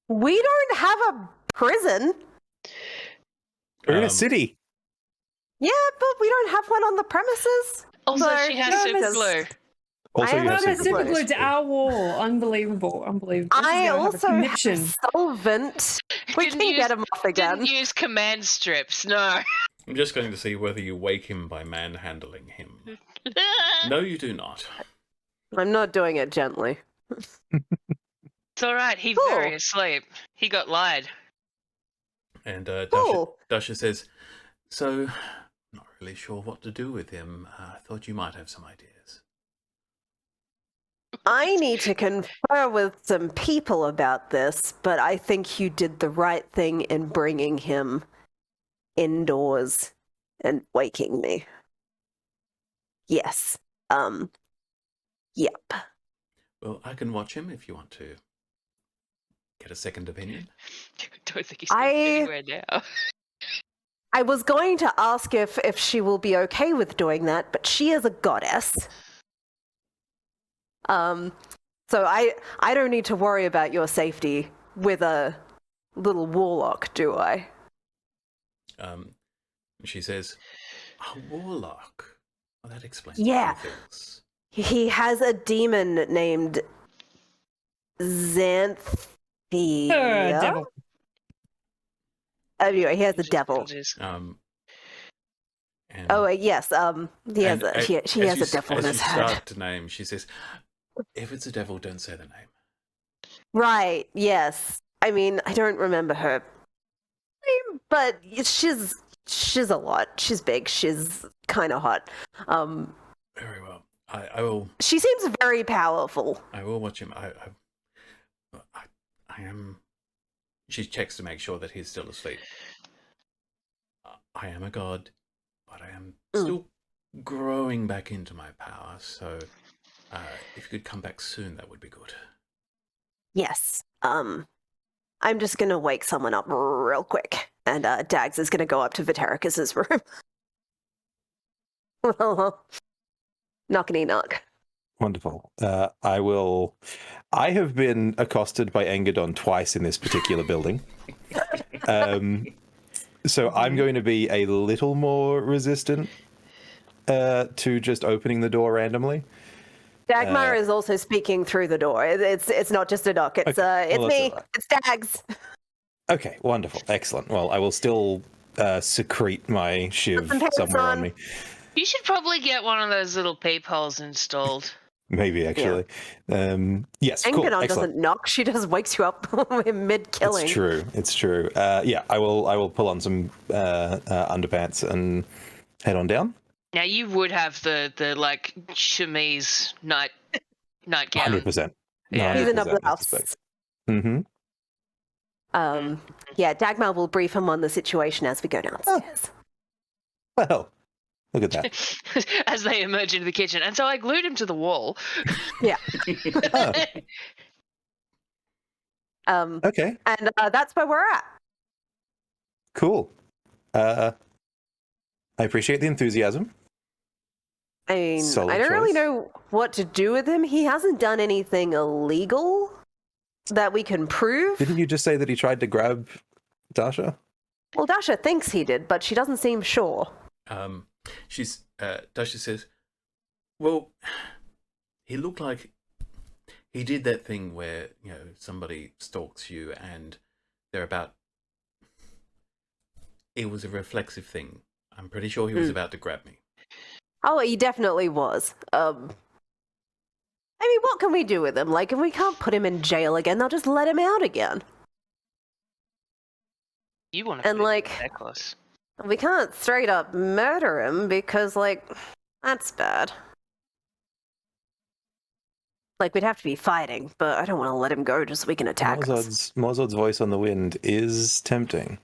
We don't have a prison. We're in a city. Yeah, but we don't have one on the premises. Also, So, she has super because glue. Also, I you have have a Super glue. glue to our wall. Unbelievable. This is I gonna have a also have conniption. solvent. We Didn't can use- get him off again. Didn't use command strips, no. I'm just going to see whether you wake him by manhandling him. No, you do not. I'm not doing it gently. It's alright, he's Cool. very asleep. He got lied. And Cool. Dasha says, so, not really sure what to do with him. I thought you might have some ideas. I need to confer with some people about this, but I think you did the right thing in bringing him indoors and waking me. Yes. Yep. Well, I can watch him if you want to get a second opinion. Don't think he's going anywhere now. I was going to ask if she will be okay with doing that, but she is a goddess. So I don't need to worry about your safety with a little warlock, do I? She says, a warlock? Well, that explains Yeah. a few things. He has a demon named Xanthia. Devil. Anyway, he has a devil. And Oh, yes. He has a devil in his As you head. start to name, she says, if it's a devil, don't say the name. Right. Yes. I mean, I don't remember her name, but she's a lot. She's big. She's kind of hot. Very well. I will. She seems very powerful. I will watch him. I am. She checks to make sure that he's still asleep. I am a god, but I am still growing back into my power. So, if you could come back soon, that would be good. Yes. I'm just gonna wake someone up real quick, and Dags is gonna go up to Vitericus's room. Knockity knock. Wonderful. I have been accosted by Engadon twice in this particular building. So I'm going to be a little more resistant to just opening the door randomly. Dagmar is also speaking through the door. It's not just a knock. It's Okay, it's well, me. that's all right. It's Dags. Okay, wonderful. Excellent. Well, I will still secrete my shiv Put some pants somewhere on on. me. You should probably get one of those little peepholes installed. Maybe actually. Yes, cool. Engadon Excellent. doesn't knock; she just wakes you up mid killing. It's true. It's true. Yeah, I will pull on some underpants and head on down. Now you would have the like chemise nightgown. 100%. Yeah. He's in a 100%, I blouse. suspect. Mm-hmm. Yeah, Dagmar will brief him on the situation as we go downstairs. Well, look at that. As they emerge into the kitchen. And so I glued him to the wall. Yeah. Oh, okay, And that's where we're at. cool. I appreciate the enthusiasm. I mean, Solid I don't really choice. know what to do with him. He hasn't done anything illegal that we can prove. Didn't you just say that he tried to grab Dasha? Well, Dasha thinks he did, but she doesn't seem sure. Dasha says, well, he looked like he did that thing where, somebody stalks you and they're about... It was a reflexive thing. I'm pretty sure he was about to grab me. Oh, he definitely was. I mean, what can we do with him? Like, if we can't put him in jail again, they'll just let him out again. You want to And, put like- a necklace. We can't straight up murder him because, like, that's bad. Like, we'd have to be fighting, but I don't want to let him go just so we can attack us. Morzod's voice on the wind is tempting.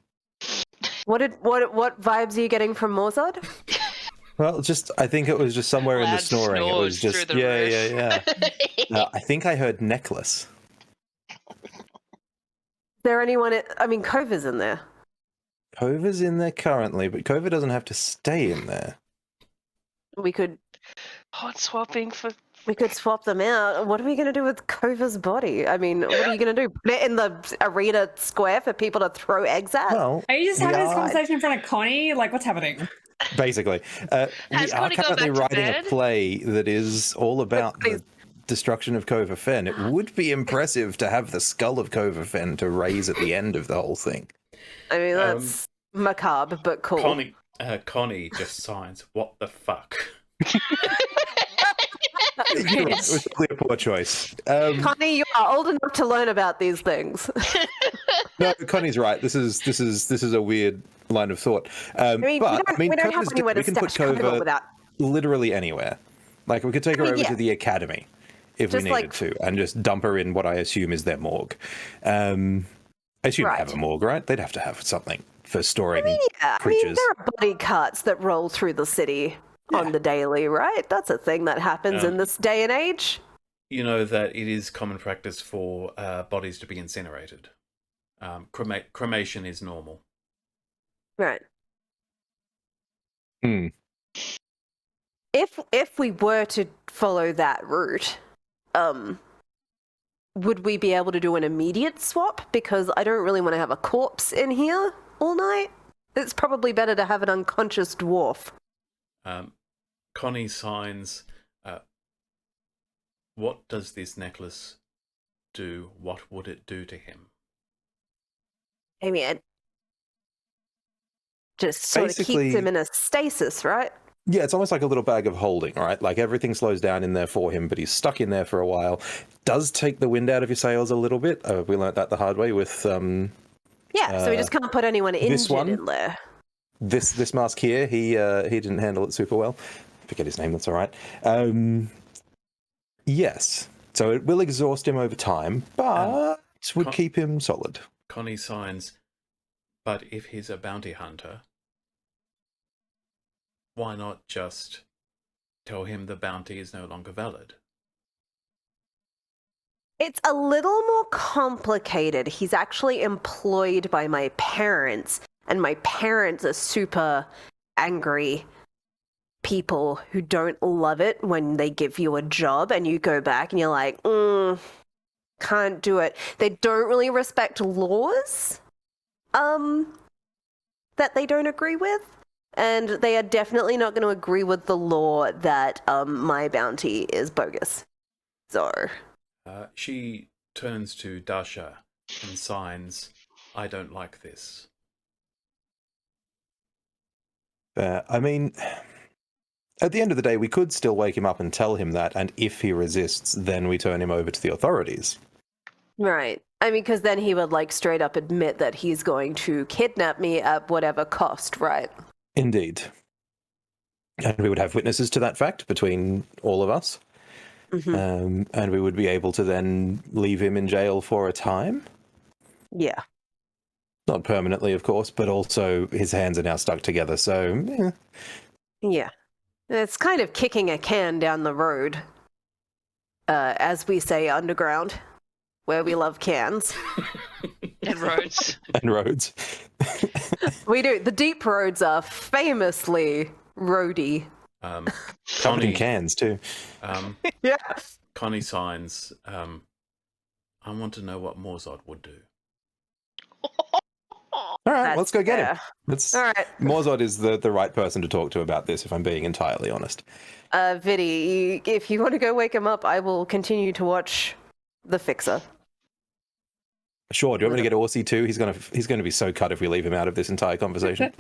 What vibes are you getting from Morzod? Well, I think it was just somewhere in the Loud snoring. It was snores just, through the yeah. roof. I think I heard necklace. Is there anyone... I mean, Kova's in there. Kova's in there currently, but Kova doesn't have to stay in there. We could Hot swapping for... swap them out. What are we going to do with Kova's body? I mean, what are you going to do? Put it in the arena square for people to throw eggs at? Well, Are you just we having this are- conversation in front of Connie? Like, what's happening? Basically, we Has are Connie gone currently back to writing a bed? play that is all about Please. the destruction of Kova Fen. It would be impressive to have the skull of Kova Fen to raise at the end of the whole thing. I mean, that's macabre, but cool. Connie just signs, what the fuck? You're right, it was probably a poor choice. Connie, you are old enough to learn about these things. No, Connie's right. This is a weird line of thought. I mean, we don't have anywhere to we can put stash Kova Kova without... literally anywhere. Like, we could take her over yeah. to the academy if Just we needed like- to, and just dump her in what I assume is their morgue. I assume they have a morgue, right? They'd have to have something for storing Yeah, I mean, creatures. there are body carts that roll through the city on the daily, right? That's a thing that happens in this day and age. You know that it is common practice for bodies to be incinerated. Cremation is normal. Right. Hmm. If we were to follow that route, would we be able to do an immediate swap? Because I don't really want to have a corpse in here all night. It's probably better to have an unconscious dwarf. Connie signs, what does this necklace do? What would it do to him? I mean, it just sort of Basically- keeps him in a stasis, right? Yeah, it's almost like a little bag of holding, right? Like, everything slows down in there for him, but he's stuck in there for a while. Does take the wind out of your sails a little bit. We learnt that the hard way with Yeah, so we just can't put anyone this injured one? in there. this mask here. He didn't handle it super well. Forget his name. That's all right. Yes. So it will exhaust him over time, but would Con- keep him solid. Connie signs, but if he's a bounty hunter, why not just tell him the bounty is no longer valid? It's a little more complicated. He's actually employed by my parents, and my parents are super angry people who don't love it when they give you a job and you go back and you're like, can't do it. They don't really respect laws that they don't agree with. And they are definitely not going to agree with the law that my bounty is bogus. So... She turns to Dasha and signs, I don't like this. I mean, At the end of the day, we could still wake him up and tell him that, and if he resists, then we turn him over to the authorities. Right. I mean, because then he would, like, straight up admit that he's going to kidnap me at whatever cost, right? Indeed. And we would have witnesses to that fact between all of us. Mm-hmm. And we would be able to then leave him in jail for a time. Yeah. Not permanently, of course, but also his hands are now stuck together, so... Yeah. It's kind of kicking a can down the road, as we say underground, where we love cans. And roads. And roads. We do. The deep roads are famously roady. Covered in cans, too. Yeah. Connie signs, I want to know what Morzod would do. All right, let's go get him. All right. Morzod is the right person to talk to about this, if I'm being entirely honest. Viddy, if you want to go wake him up, I will continue to watch The Fixer. Sure. Do you want me to get Orsi too? He's gonna be so cut if we leave him out of this entire conversation.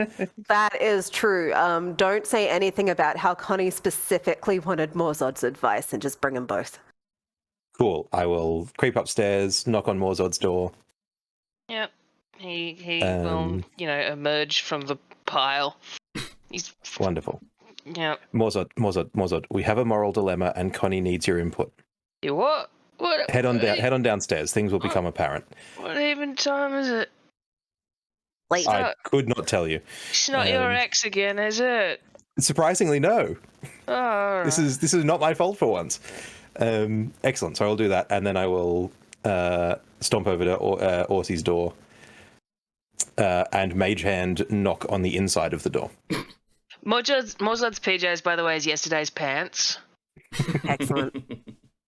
That is true. Don't say anything about how Connie specifically wanted Morzod's advice, and just bring them both. Cool. I will creep upstairs, knock on Morzod's door. Yep. He will, emerge from the pile. He's Wonderful. Yep. Morzod. We have a moral dilemma, and Connie needs your input. You what? What? Head on downstairs. Things will become apparent. What even time is it? Late. I could not tell you. It's not your ex again, is it? Surprisingly, no. Oh. This is not my fault for once. Excellent. So I will do that, and then I will stomp over to Orsi's door and mage hand knock on the inside of the door. Morzod's PJs, by the way, is yesterday's pants. Excellent.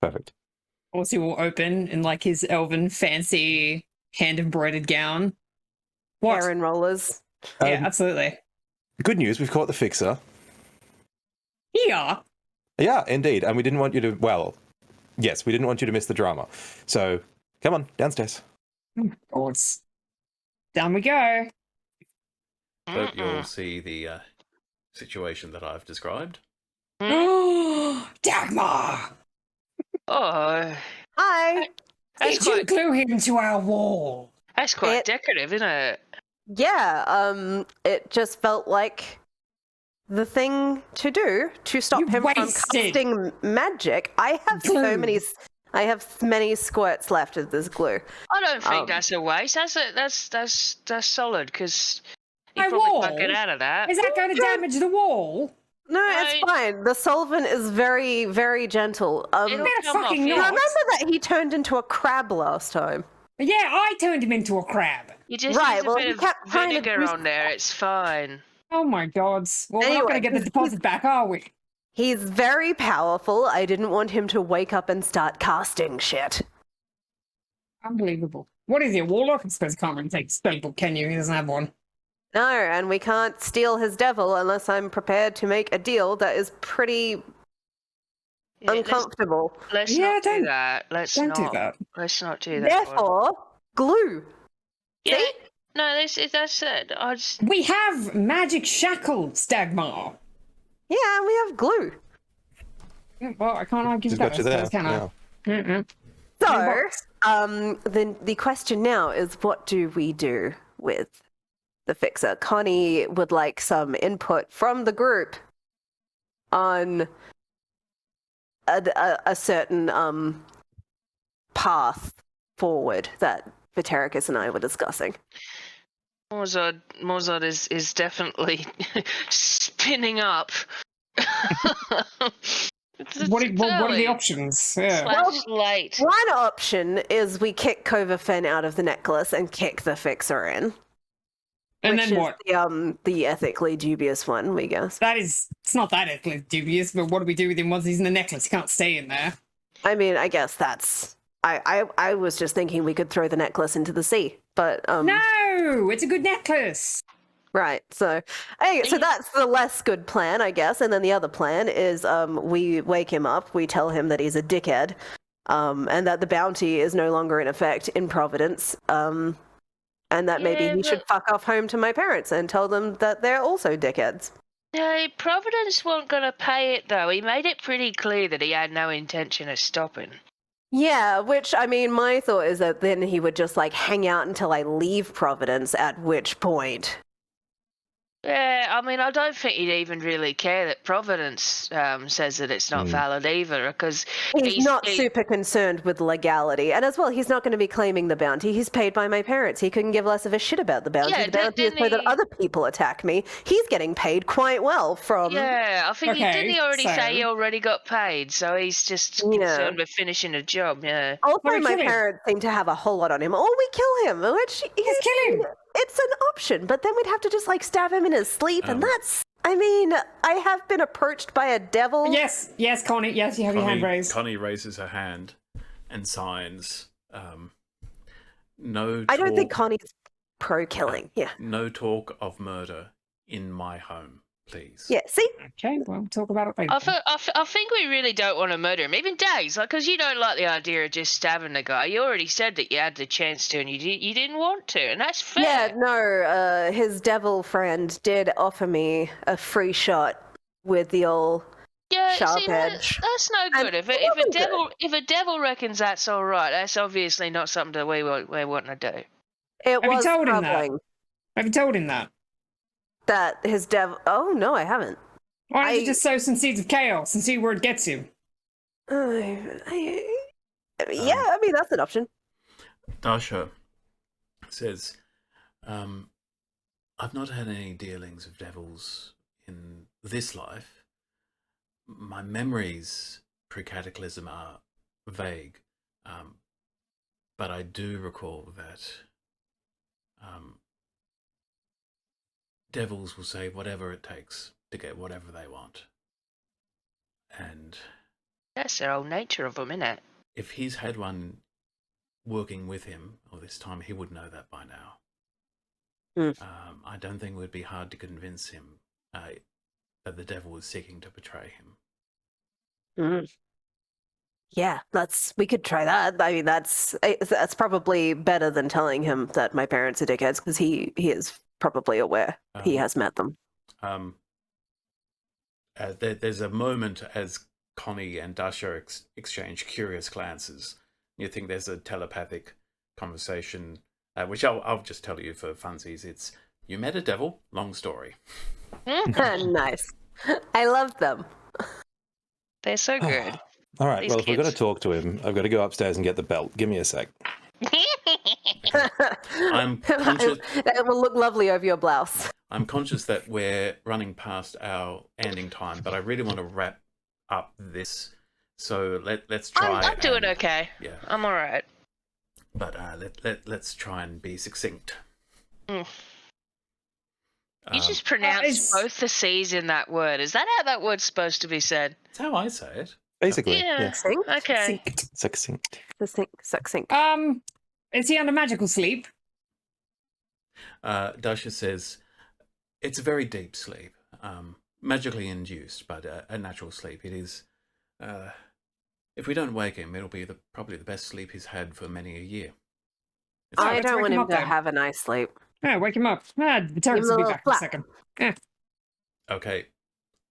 Perfect. Orsi will open in like his elven fancy hand embroidered gown. What? Hair and rollers. Yeah, absolutely. Good news, we've caught the fixer. Yeah. Yeah, indeed. And we didn't want you to, we didn't want you to miss the drama. So, come on, downstairs. God. Down we go. So you'll see the situation that I've described. Dagmar! Oh. Hi. Did you glue him to our wall? That's quite decorative, isn't it? Yeah, it just felt like the thing to do to stop him from casting magic. I have many squirts left of this glue. I don't think that's a waste. That's solid because you My probably wall? can't get out of that. Is that going to damage the wall? No, it's fine. The solvent is very, very gentle. It'll come off, fucking yeah. not. Remember that he turned into a crab last time? Yeah, I turned him into a crab. You just Right, use well, a bit he of kept trying to vinegar do on there. It's fine. Oh my god. Well, we're not Anyway, going to get the deposit back, are we? He's very powerful. I didn't want him to wake up and start casting shit. Unbelievable. What is he, a warlock? I suppose you can't really take a spellbook, can you? He doesn't have one. No, and we can't steal his devil unless I'm prepared to make a deal that is pretty uncomfortable. Let's not do that. Let's Don't not do that. Let's not do that. Therefore, glue. Yeah. See? No, that's it. We have magic shackles, Dagmar. Yeah, and we have glue. Well, I can't argue with Just that, got you there. can I? Yeah. So, the question now is, what do we do with the fixer? Connie would like some input from the group on a certain path forward that Vitericus and I were discussing. Morzod is definitely spinning up. What are the options? Yeah. Late. One option is we kick Coverfin out of the necklace and kick the fixer in. And which then what? Is the ethically dubious one, we guess. It's not that ethically dubious, but what do we do with him once he's in the necklace? He can't stay in there. I mean, I guess that's... I was just thinking we could throw the necklace into the sea, but... No! It's a good necklace! Right, so that's the less good plan, I guess, and then the other plan is we wake him up, we tell him that he's a dickhead, and that the bounty is no longer in effect in Providence, and that maybe he should fuck off home to my parents and tell them that they're also dickheads. No, Providence weren't going to pay it, though. He made it pretty clear that he had no intention of stopping. Yeah, which, I mean, my thought is that then he would just, like, hang out until I leave Providence, at which point... Yeah, I mean, I don't think he'd even really care that Providence says that it's not valid either, because He's not super concerned with legality. And as well, he's not going to be claiming the bounty. He's paid by my parents. He couldn't give less of a shit about the bounty. Yeah, the bounty is so that other people attack me. He's getting paid quite well from... Yeah, I think didn't he already so- say he already got paid, so he's just concerned with finishing a job, yeah. Also, Well, we my kill him. parents seem to have a whole lot on him. Or we kill him, which... Let's kill him. It's an option, but then we'd have to just, like, stab him in his sleep, and that's... I mean, I have been approached by a devil. Yes, Connie. Yes, you have your hand raised. Connie raises her hand and signs. No. I don't think Connie's pro-killing. Yeah. No talk of murder in my home, please. Yeah, see? Okay, well, we'll talk about it later. I think we really don't want to murder him, even Days, like, because you don't like the idea of just stabbing the guy. You already said that you had the chance to, and you didn't want to, and that's fair. Yeah, no, his devil friend did offer me a free shot with the old sharp see, edge. That's no good. And If a devil reckons that's all right, that's obviously not something that we want to do. It Have you was told him that? troubling Have you told him that? that his devil... Oh, no, I haven't. Why don't you just sow some seeds of chaos and see where it gets you? Yeah, I mean, that's an option. Dasha says, I've not had any dealings with devils in this life. My memories pre-cataclysm are vague, but I do recall that devils will say whatever it takes to get whatever they want. And That's the whole nature of them, isn't it? if he's had one working with him all this time, he would know that by now. I don't think it would be hard to convince him that the devil was seeking to betray him. Yeah, we could try that. I mean, that's probably better than telling him that my parents are dickheads, because he is probably aware. He has met them. There's a moment as Connie and Dasha exchange curious glances. You think there's a telepathic conversation, which I'll just tell you for funsies. It's, you met a devil, long story. Nice. I love them. They're so good. All right, These well, if we're going to kids. talk to him, I've got to go upstairs and get the belt. Give me a sec. I'm conscious. That will look lovely over your blouse. I'm conscious that we're running past our ending time, but I really want to wrap up this. So let's try. I'm doing okay. Yeah, I'm all right. but let's try and be succinct. You just pronounced both the C's in that word. Is that how that word's supposed to be said? That's how I say it. Basically, Yeah. Succinct? Okay. Succinct. Succinct. Is he under magical sleep? Dasha says it's a very deep sleep, magically induced, but a natural sleep. It is. If we don't wake him, it'll be probably the best sleep he's had for many a year. I let's don't wake want him him up to then. have a nice sleep. Yeah, wake him up. The terrorists will be back in a second. Okay.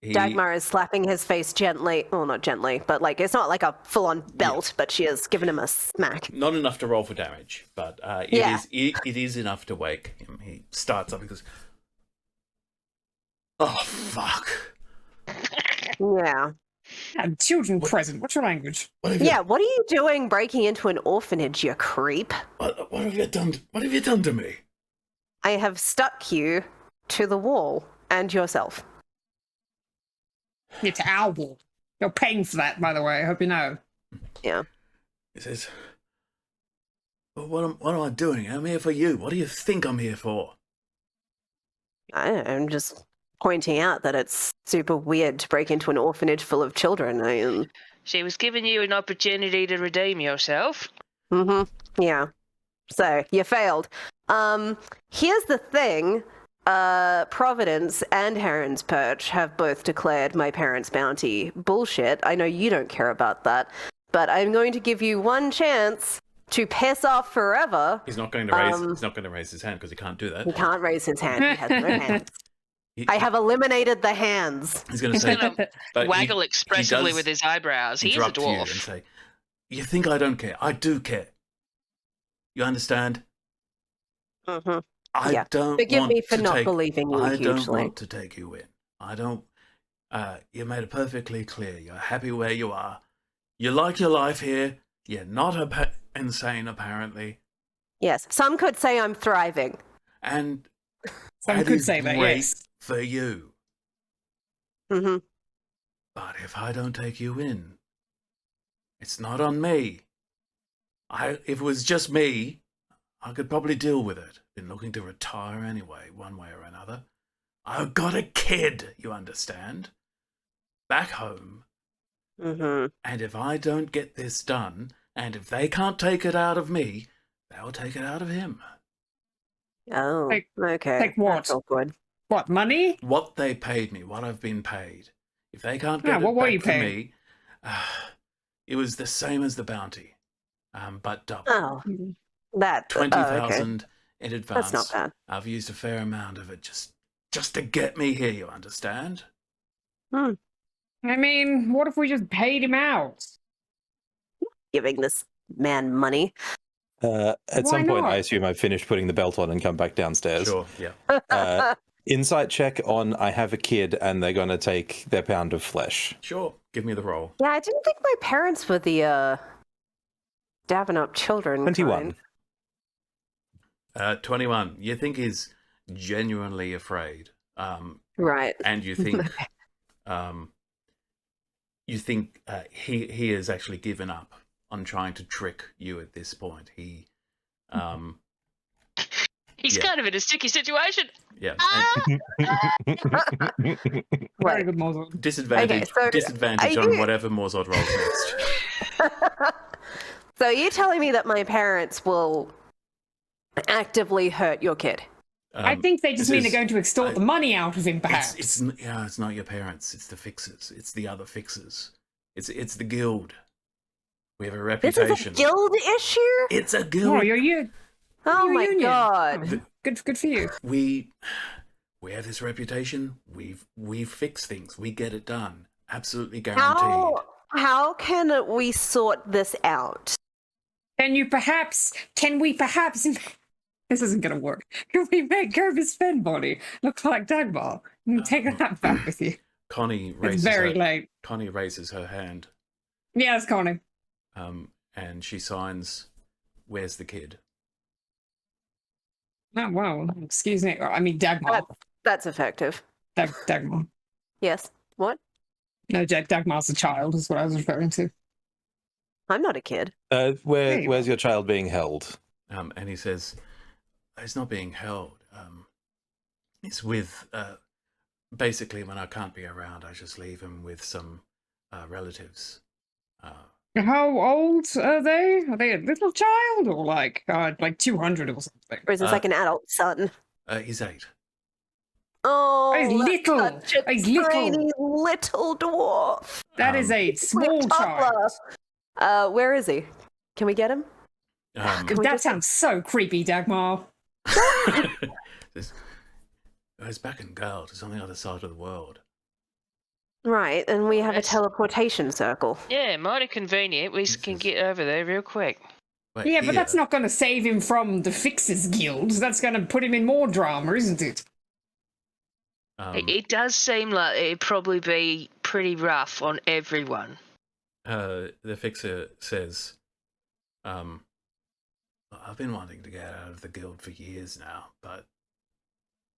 Dagmar is slapping his face gently. Well, not gently, but like it's not like a full-on belt, but she has given him a smack. Not enough to roll for damage, but it is enough to wake him. He starts up and goes, "Oh fuck!" Yeah. Children present. What's your language? What What are you doing breaking into an orphanage, you creep? What have you done? What have you done to me? I have stuck you to the wall and yourself. It's our wall. You're paying for that, by the way. I hope you know. Yeah. He says, well, what am I doing? I'm here for you. What do you think I'm here for? I'm just pointing out that it's super weird to break into an orphanage full of children. She was giving you an opportunity to redeem yourself. Yeah. So you failed. Here's the thing. Providence and Heron's Perch have both declared my parents' bounty bullshit. I know you don't care about that, but I'm going to give you one chance to piss off forever. He's not going to raise. He's not going to raise his hand because he can't do that. He can't raise his hand. He has no hands. I have eliminated the hands. He's going to say, but Waggle he expressively does with his eyebrows. He is a interrupt you and dwarf. say, "You think I don't care? I do care. You understand? Mm-hmm. I don't Forgive want me for to not take. believing you I don't hugely. want to take you in. I don't. You made it perfectly clear. You're happy where you are. You like your life here. You're not insane, apparently. Yes, some could say I'm thriving. And Some that could is say that, great yes. for you. Mm-hmm. But if I don't take you in, it's not on me. If it was just me, I could probably deal with it. Been looking to retire anyway, one way or another. I've got a kid, you understand? Back home. Mm-hmm. And if I don't get this done, and if they can't take it out of me, they'll take it out of him. Oh, okay. Take what? That's awkward. What, money? What they paid me, what I've been paid. If they can't Yeah, get what it were you back to paid? me, it was the same as the bounty, but double. Oh, that 20,000 okay. in advance. That's not bad. I've used a fair amount of it just to get me here, you understand? Hmm. I mean, what if we just paid him out? Giving this man money. At Why some point, not? I assume I've finished putting the belt on and come back downstairs. Sure, yeah. Insight check on I have a kid and they're going to take their pound of flesh. Sure, give me the roll. Yeah, I didn't think my parents were the dabbing up children. 21. Kind. 21. You think he's genuinely afraid. Right. And you think he has actually given up on trying to trick you at this point. He's He's kind of in a sticky situation. Yeah. Very good, Morzod. Disadvantage Okay, so disadvantage on whatever Morzod rolls next. So you're telling me that my parents will actively hurt your kid? I think they just this mean they're is- going to extort the money out of him, perhaps. It's not your parents. It's the fixers. It's the other fixers. It's the guild. We have a This reputation. is a guild issue? It's a guild. Oh, you're Oh You're a my union. god. good for you. We have this reputation. We fix things. We get it done. Absolutely guaranteed. How can we sort this out? Can we perhaps this isn't gonna work. Can we make Gervis Fenbody look like Dagmar? And take that back with you. Connie It's raises very late. Connie raises her hand, Yes, Connie. and she signs, "Where's the kid?" Oh, wow. Excuse me. I mean, Dagmar. That's effective. Dagmar. Yes. What? No, Dagmar's a child, is what I was referring to. I'm not a kid. Where's your child being held? And he says, "He's not being held. He's with. Basically, when I can't be around, I just leave him with some relatives." How old are they? Are they a little child or like 200 or something? Or is this like an adult son? He's 8. Oh, He's little. Such a He's little. tiny little dwarf. That is a small child. Toddler. Where is he? Can we get him? Um, Can we That just- sounds so creepy, Dagmar. He's back in Gald. He's on the other side of the world. Right, and we have a Yes. teleportation circle. Yeah, mighty convenient. We can get over there real quick. Wait, Yeah, but here? that's not going to save him from the Fixers Guild. That's going to put him in more drama, isn't it? It does seem like it'd probably be pretty rough on everyone. The fixer says, "I've been wanting to get out of the guild for years now, but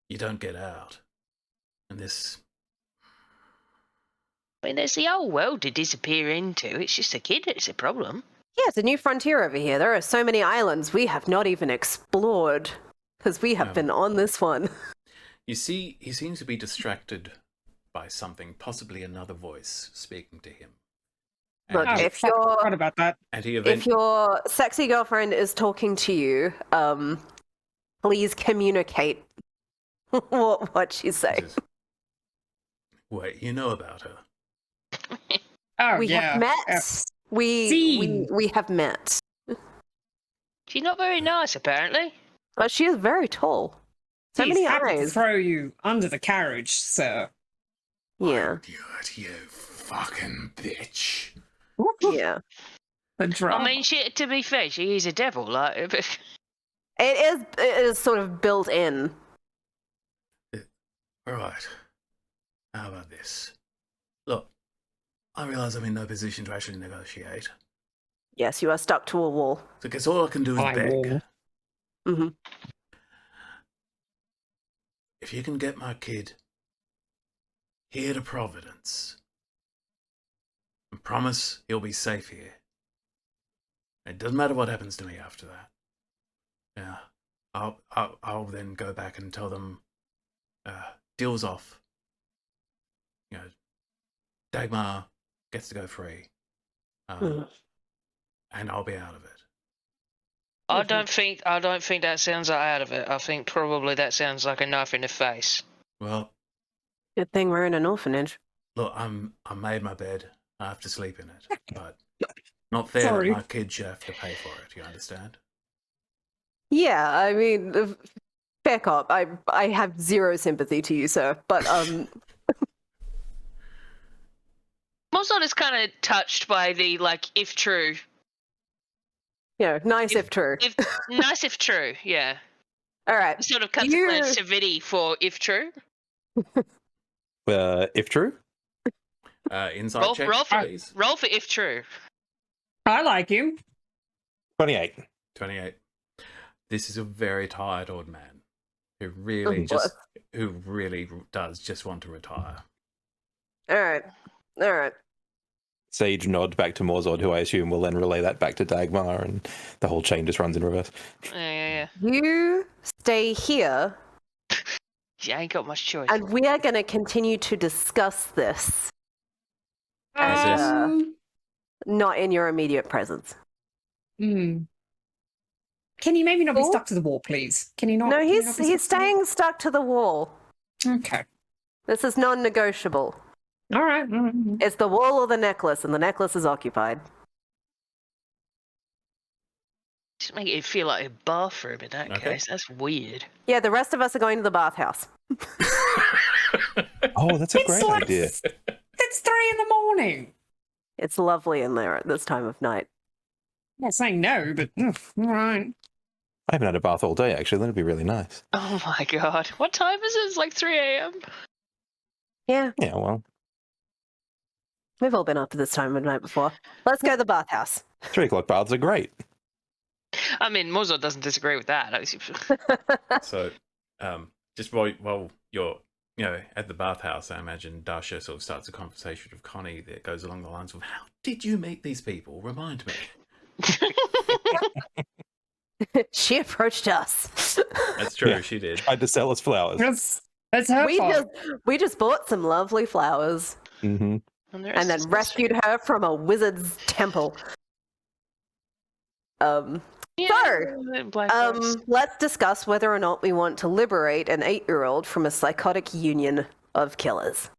you don't get out. And this, I mean, there's the whole world to disappear into. It's just a kid that's a problem. Yeah, it's a new frontier over here. There are so many islands we have not even explored because we have been on this one. you see, he seems to be distracted by something, possibly another voice speaking to him. Look, And, if What about that? and he if eventually, your sexy girlfriend is talking to you, please communicate what she's saying. wait, you know about her? Oh, We yeah. have met. Yes. We Seen. have met. She's not very nice, apparently. But she is very tall. So He's many happy to eyes. throw you under the carriage, sir. Yeah. Do it, you fucking bitch. Yeah. The drama. I mean, to be fair, she is a devil. Like, It is sort of built in. Alright. How about this? Look, I realise I'm in no position to actually negotiate. Yes, you are stuck to a wall. So I guess all I can do is I beg. will. Mm-hmm. If you can get my kid here to Providence, and promise he'll be safe here. It doesn't matter what happens to me after that. Yeah, I'll then go back and tell them, deal's off. You know, Dagmar gets to go free, and I'll be out of it. I don't think that sounds like out of it. I think probably that sounds like a knife in the face. Well, Good thing we're in an orphanage. look, I made my bed. I have to sleep in it, but not fair Sorry. that my kid should have to pay for it. You understand? Yeah, I mean, fair cop. I have zero sympathy to you, sir. But Mozart is kind of touched by the if true. nice if true. Nice if true, yeah. All right. Sort of cuts a civility for if true. If true. Insight check, please. Roll for if true. I like him. 28. 28. This is a very tired old man who really does just want to retire. All right. Sage nod back to Morzod, who I assume will then relay that back to Dagmar, and the whole chain just runs in reverse. Yeah. You stay here, Yeah, I ain't got much choice. and we are going to continue to discuss this. Not in your immediate presence. Can you maybe not be Cool. stuck to the wall, please? Can you not? No, can you not be he's stuck to the staying stuck to the wall. wall? Okay. This is non-negotiable. All right. It's the wall or the necklace, and the necklace is occupied. Just make it feel like a bathroom in that Okay. case. That's weird. Yeah, the rest of us are going to the bathhouse. Oh, that's a It's great like- idea. It's 3 a.m. It's lovely in there at this time of night. I'm not saying no, but all right. I haven't had a bath all day, actually. That'd be really nice. Oh my god. What time is it? It's like 3 a.m. Yeah, Yeah, well, we've all been up at this time of night before. Let's go to the bathhouse. 3 o'clock baths are great. I mean, Mozart doesn't disagree with that. So, just while you're, at the bathhouse, I imagine Dasha sort of starts a conversation with Connie that goes along the lines of, "How did you meet these people? Remind me." She approached us. That's true, Yeah. she did. Tried to sell us flowers. That's her fault. We just bought some lovely flowers Mm-hmm. and then rescued her from a wizard's temple. Let's discuss whether or not we want to liberate an 8-year-old from a psychotic union of killers.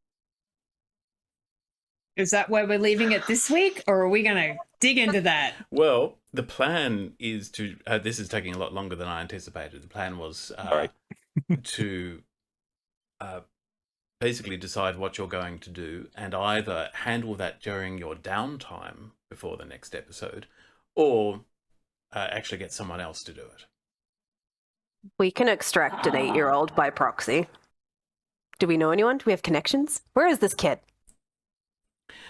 Is that where we're leaving it this week, or are we going to dig into that? Well, the plan is to. This is taking a lot longer than I anticipated. The plan was Sorry. to basically decide what you're going to do and either handle that during your downtime before the next episode, or actually get someone else to do it. We can extract an 8-year-old by proxy. Do we know anyone? Do we have connections? Where is this kid?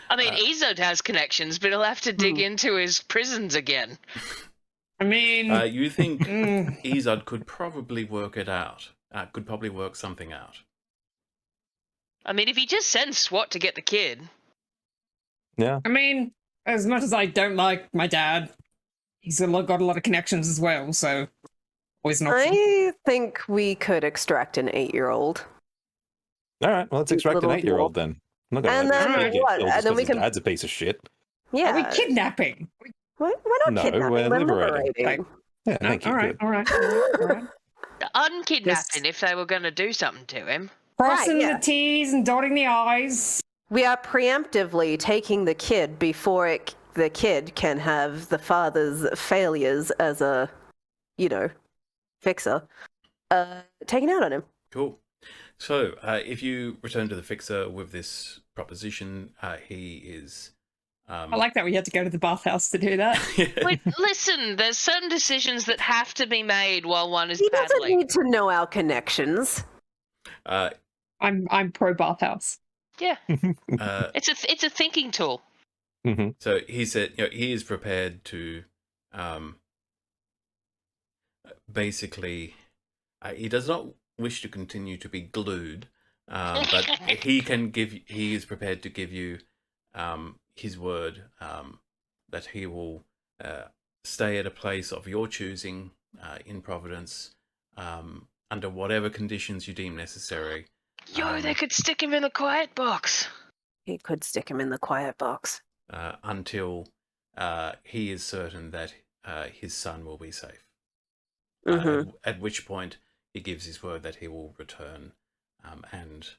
I mean, Izod has connections, but he'll have to dig into his prisons again. I mean, You think Izod could probably work it out? Could probably work something out. I mean, if he just sends SWAT to get the kid. Yeah. I mean, as much as I don't like my dad, he's got a lot of connections as well, so always an option. I think we could extract an 8-year-old. All right, well, let's extract an Little 8-year-old then. I'm not going And to let then this kid get what? killed And just then we 'cause his can- dad's a piece of shit. Yeah. Are we kidnapping? We're not No, kidnapping, we're we're liberating. liberating. Yeah, thank you. all right, Good. all right, all right. Unkidnapping if they were going to do something to him. Crossing yeah. the T's and dotting the I's. We are preemptively taking the kid before the kid can have the father's failures as a, fixer. taken out on him. Cool. So, if you return to the fixer with this proposition, he is. I like that we had to go to the bathhouse to do that. Wait, listen, there's certain decisions that have to be made while one is He doesn't paddling. need to know our connections. I'm pro bathhouse. Yeah, it's a thinking tool. Mm-hmm. So he said, he is prepared to, basically, he does not wish to continue to be glued, but he is prepared to give you, his word, that he will stay at a place of your choosing, in Providence, under whatever conditions you deem necessary. They could stick him in a quiet box. He could stick him in the quiet box. Until he is certain that his son will be safe. At which point he gives his word that he will return and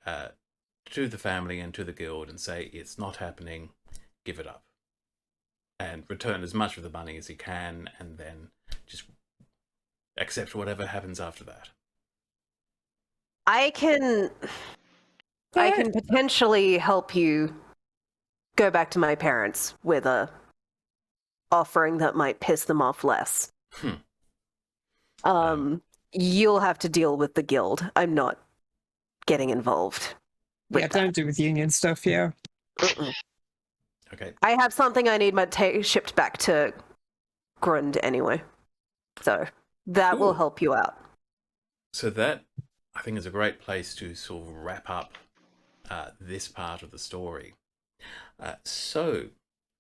to the family and to the guild and say, it's not happening, give it up. And return as much of the money as he can, and then just accept whatever happens after that. I can potentially help you go back to my parents with a offering that might piss them off less. You'll have to deal with the guild. I'm not getting involved with Yeah, that. don't do with union stuff, yeah. Okay. I have something I need shipped back to Grund anyway. So that will Cool. help you out. So that, I think, is a great place to sort of wrap up this part of the story. So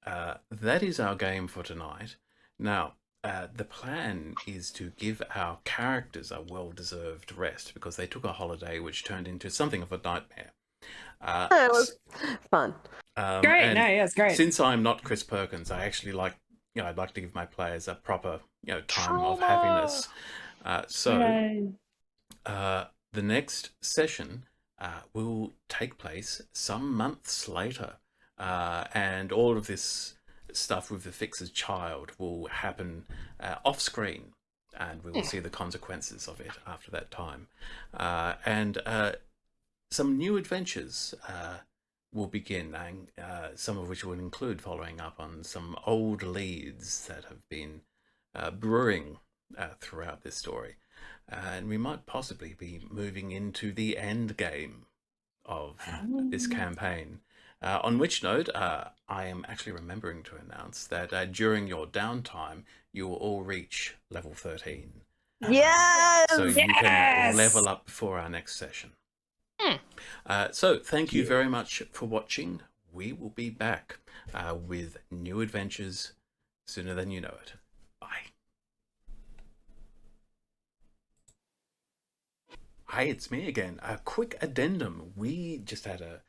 that is our game for tonight. Now, the plan is to give our characters a well-deserved rest because they took a holiday which turned into something of a nightmare. It was fun. Great, it's great. Since I'm not Chris Perkins, I actually I'd like to give my players a proper, time of happiness. The next session will take place some months later, and all of this stuff with the Fixer's child will happen off screen, and we will see the consequences of it after that time. And some new adventures will begin, and some of which will include following up on some old leads that have been brewing throughout this story. And we might possibly be moving into the end game of this campaign. On which note, I am actually remembering to announce that during your downtime, you will all reach level 13. Yes! So you can level up before our next session. So thank you very much for watching. We will be back with new adventures sooner than you know it. Bye. Hi, it's me again. A quick addendum. We just had a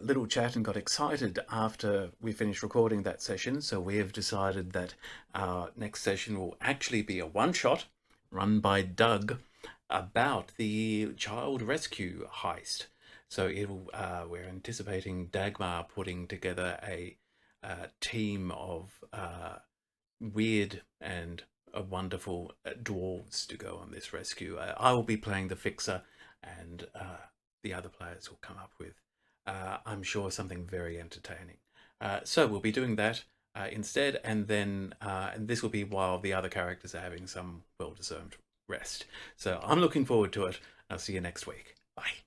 little chat and got excited after we finished recording that session, so we have decided that our next session will actually be a one-shot run by Doug about the child rescue heist. So we're anticipating Dagmar putting together a team of weird and wonderful dwarves to go on this rescue. I will be playing the Fixer, and the other players will come up with, I'm sure, something very entertaining. So we'll be doing that instead, and then and this will be while the other characters are having some well-deserved rest. So I'm looking forward to it. I'll see you next week. Bye.